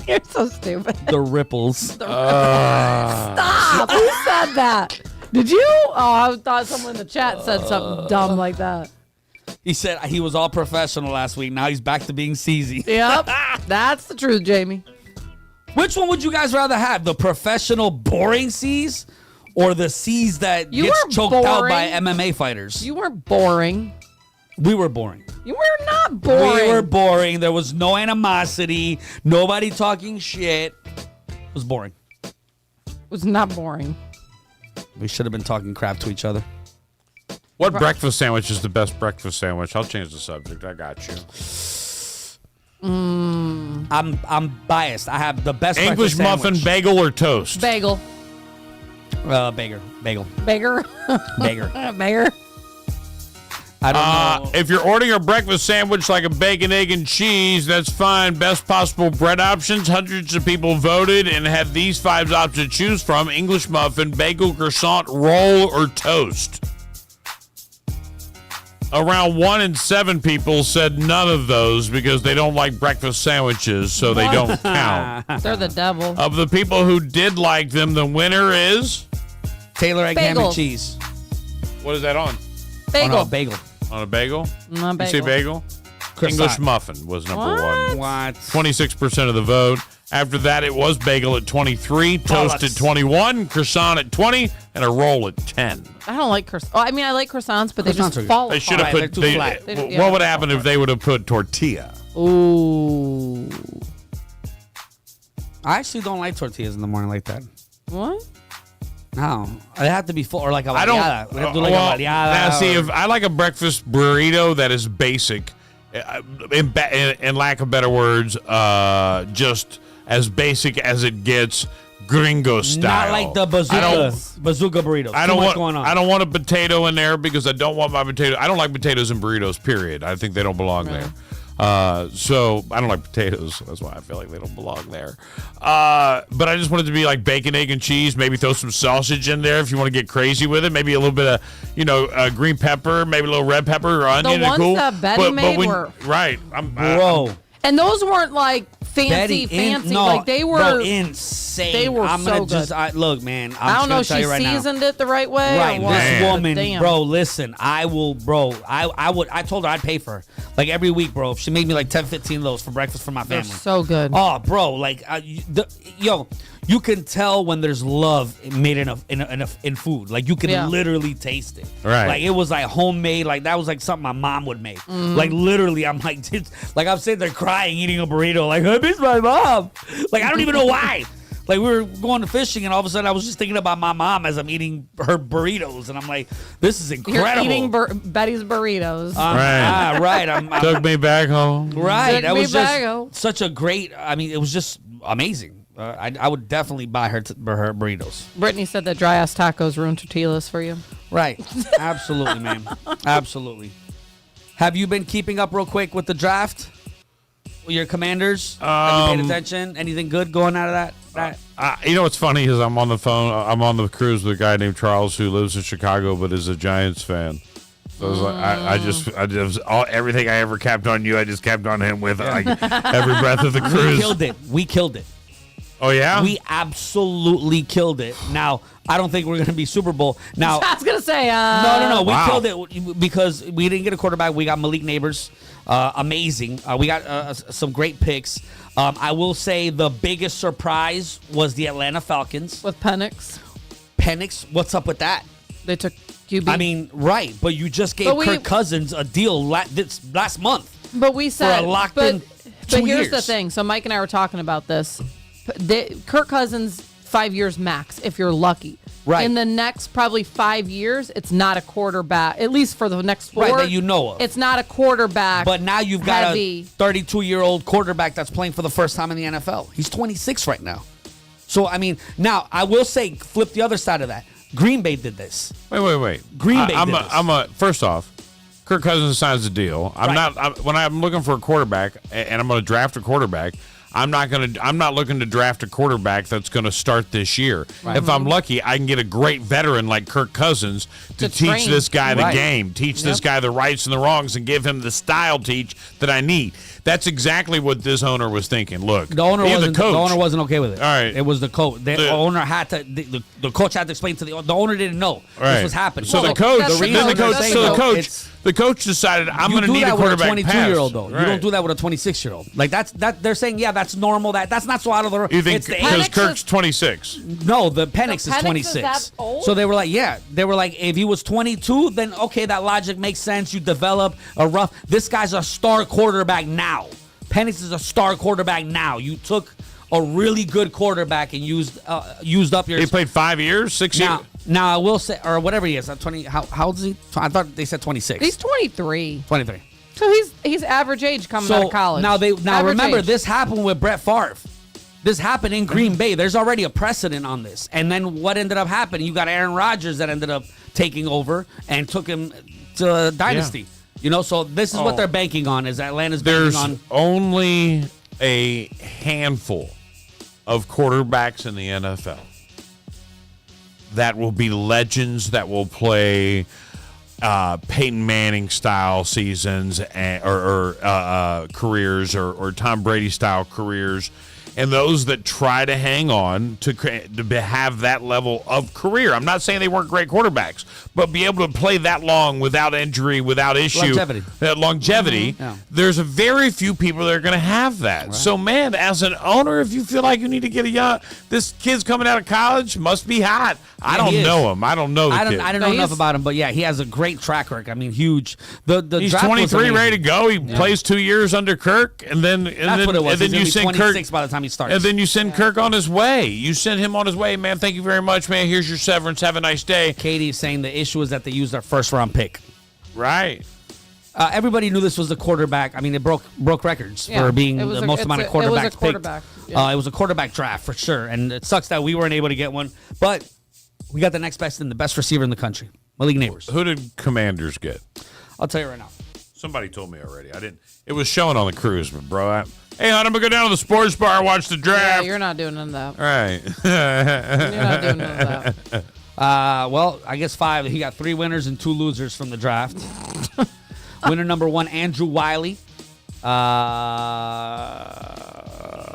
You're so stupid. The ripples. Stop. Who said that? Did you? Oh, I thought someone in the chat said something dumb like that. He said he was all professional last week. Now he's back to being seasy. Yep. That's the truth, Jamie. Which one would you guys rather have? The professional boring C's or the C's that You gets were choked out by boring. MMA fighters? You weren't boring. We were boring. You were not boring. We were boring. There was no animosity. Nobody talking shit. It was boring. It was not boring. We should have been talking crap to each other. What breakfast sandwich is the best breakfast sandwich? I'll change the subject. I got you. I'm biased. I have the best English breakfast muffin, sandwich. bagel, or toast? Bagel. Bagel. Bagel. Bagel. Bagel. I don't know. If you're ordering a breakfast sandwich like a bacon, egg, and cheese, that's fine. Best possible bread options. Hundreds of people voted and had these 5 options to choose from: English muffin, bagel, croissant, roll, or toast. Around 1 in 7 people said none of those because they don't like breakfast sandwiches, so they don't count. They're the devil. Of the people who did like them, the winner is Taylor egg ham and Bagels. cheese. what is that on? Bagel. Oh, no, bagel. On a bagel? No, You say bagel? Croissant. English muffin was number one. What? 26% of the vote. After that, it was bagel at 23, toast at 21, croissant at 20, and a roll at 10. I don't like croissants. Oh, I mean, I like croissants, but they Croissants are just good. fall They should have apart. put. they're too flat. What would happen if they would have put tortilla? Ooh. I actually don't like tortillas in the morning like that. What? No. They have to be full, or like a I don't. baleada. We have to do like a baleada. Now, see, or- if I like a breakfast burrito that is basic, in lack of better words, just as basic as it gets, gringo style. Not like the bazooka burritos. I Too don't much want. going on. I don't want a potato in there because I don't want my potato. I don't like potatoes in burritos. Period. I think they don't belong there. So I don't like potatoes. That's why I feel like they don't belong there. But I just want it to be like bacon, egg, and cheese. Maybe throw some sausage in there if you want to get crazy with it. Maybe a little bit of, green pepper, maybe a little red pepper or onion. The ones cool. that Betty made were right. Bro. And those weren't like fancy. Like they were bro, insane. They were I'm so gonna good. look, man. I don't know if tell she you right now. seasoned it the right way. Right, or what, this but woman, damn. bro. Listen, I will, bro. I told her I'd pay for her, like every week, bro. If she made me like 10, 15 of those for breakfast for my They're family. so good. Oh, bro, like you can tell when there's love made in food. Like you can literally taste it. Right. Like it was like homemade. Like that was like something my mom would make. Like literally, I'm like, like I'm sitting there crying, eating a burrito. Like I miss my mom. Like I don't even know why. Like we were going to fishing, and all of a sudden I was just thinking about my mom as I'm eating her burritos, and I'm like, this is incredible. You're eating Betty's burritos. Right. Right. Took me back home. Right. Took That me was back just home. such a great. I mean, it was just amazing. I would definitely buy her her burritos. Brittany said that dry ass tacos ruined tortillas for you. Right. Absolutely, man. Absolutely. Have you been keeping up real quick with the draft? Your Commanders? Have you paid attention? Anything good going out of that? You know what's funny is I'm on the phone. I'm on the cruise with a guy named Charles who lives in Chicago but is a Giants fan. So I was like, I just everything I ever capped on you, I just capped on him with like every breath of the cruise. We killed it. Oh yeah, we absolutely killed it. Now I don't think we're going to be Super Bowl. Now I was gonna say, no. We killed it because we didn't get a quarterback. We got Malik Neighbors, amazing. We got some great picks. I will say the biggest surprise was the Atlanta Falcons with Penix. What's up with that? They took QB. I mean, right, but you just gave Kirk Cousins a deal this last month. But we said, for a locked-in 2 but here's years. the thing. So Mike and I were talking about this. Kirk Cousins, 5 years max, if you're lucky. Right. In the next probably 5 years, it's not a quarterback. At least for the next 4. Right, that you know of. It's not a quarterback. But now you've got heavy. a 32-year-old quarterback that's playing for the first time in the NFL. He's 26 right now. So, I mean, now, I will say, flip the other side of that. Green Bay did this. Wait. Green Bay did this. First off, Kirk Cousins signs the deal. When I'm looking for a quarterback and I'm going to draft a quarterback, I'm not looking to draft a quarterback that's going to start this year. Right. If I'm lucky, I can get a great veteran like Kirk Cousins to teach train. this guy the Right. game, teach this guy the rights and the wrongs, and give him the style teach that I need. That's exactly what this owner was thinking. Look, The owner the coach. wasn't okay with it. All right. It was the coach. The owner had to. The coach had to explain to the owner didn't know this was happening. So the coach decided I'm going to need a quarterback with a 22-year-old though. Right. You don't do that with a 26-year-old. Like that's they're saying that's normal. That's not so out of the. You think it's the because age. Kirk's 26? No, the Penix is Penix is 26. that old? So they were like, if he was 22, then okay, that logic makes sense. You develop a rough. This guy's a star quarterback now. Penix is a star quarterback now. You took a really good quarterback and used up your. He played 5 years, 6 years. Now I will say, or whatever he is, 20. How old is he? I thought they said 26. He's 23. 23. So he's average age coming out of college. Now Average remember, age. this happened with Brett Favre. This happened in Green Bay. There's already a precedent on this. And then what ended up happening? You got Aaron Rodgers that ended up taking over and took him to dynasty. Yeah. You know, so this is what they're banking on. Is Atlanta's There's banking on? only a handful of quarterbacks in the NFL that will be legends, that will play Peyton Manning style seasons or careers or Tom Brady style careers, and those that try to hang on to have that level of career. I'm not saying they weren't great quarterbacks, but be able to play that long without injury, without issue, longevity. Mm-hmm. Yeah. There's a very few people that are going to have that. Right. So, man, as an owner, if you feel like you need to get this kid's coming out of college, must be hot. I don't know him. I don't know the kid. I don't know enough about him, but yeah, he has a great track record. I mean, huge. He's 23, ready to go. He plays 2 years under Kirk, and then you send Kirk by the time he starts. And then you send Kirk on his way. You send him on his way, man. Thank you very much, man. Here's your severance. Have a nice day. Katie's saying the issue is that they used their first-round pick. Right. Everybody knew this was the quarterback. I mean, it broke records for being the most amount of quarterbacks picked. It was a quarterback draft for sure, and it sucks that we weren't able to get one. But we got the next best and the best receiver in the country, Malik Neighbors. Who did Commanders get? I'll tell you right now. Somebody told me already. I didn't. It was showing on the cruise, but bro, hey, hon, I'm gonna go down to the sports bar, watch the draft. Yeah, you're not doing none of that. Right. You're not doing none of that. Well, I guess 5. He got 3 winners and 2 losers from the draft. Winner number 1, Andrew Wiley.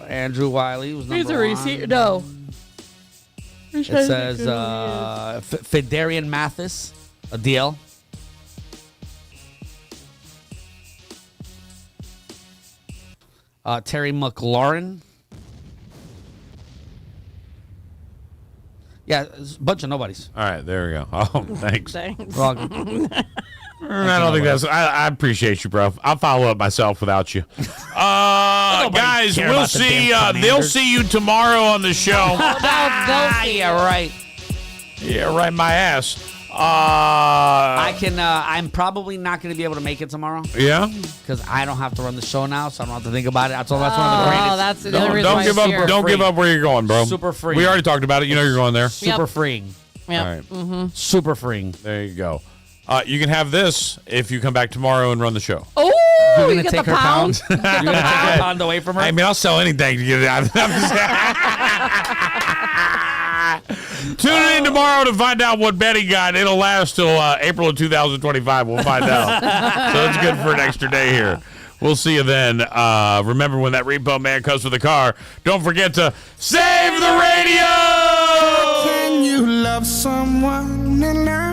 Andrew Wiley was number 1. He's a receiver. No. It says Fedarian Mathis, a DL. Terry McLaurin. Yeah, a bunch of nobodies. All right, there we go. Oh, thanks. Thanks. Welcome. I don't think that's. I appreciate you, bro. I'll follow up myself without you. Guys, we'll see. They'll see you tomorrow on the show. They'll see. Yeah, right. Yeah, right. My ass. I'm probably not going to be able to make it tomorrow. Yeah, because I don't have to run the show now, so I don't have to think about it. That's one of the greatest. That's the other reason don't give up. Don't give up where you're going, bro. Super free. We already talked about it. You know you're going there. Super freeing. Yep. All right. Mm-hmm. Super freeing. There you go. You can have this if you come back tomorrow and run the show. Oh, you're going to take her pound? You're going to take her pound away from her? I mean, I'll sell anything to get it out. Tune in tomorrow to find out what Betty got. It'll last till April of 2025. We'll find out. So it's good for an extra day here. We'll see you then. Remember, when that repo man comes for the car, don't forget to save the radio! Can you love someone and learn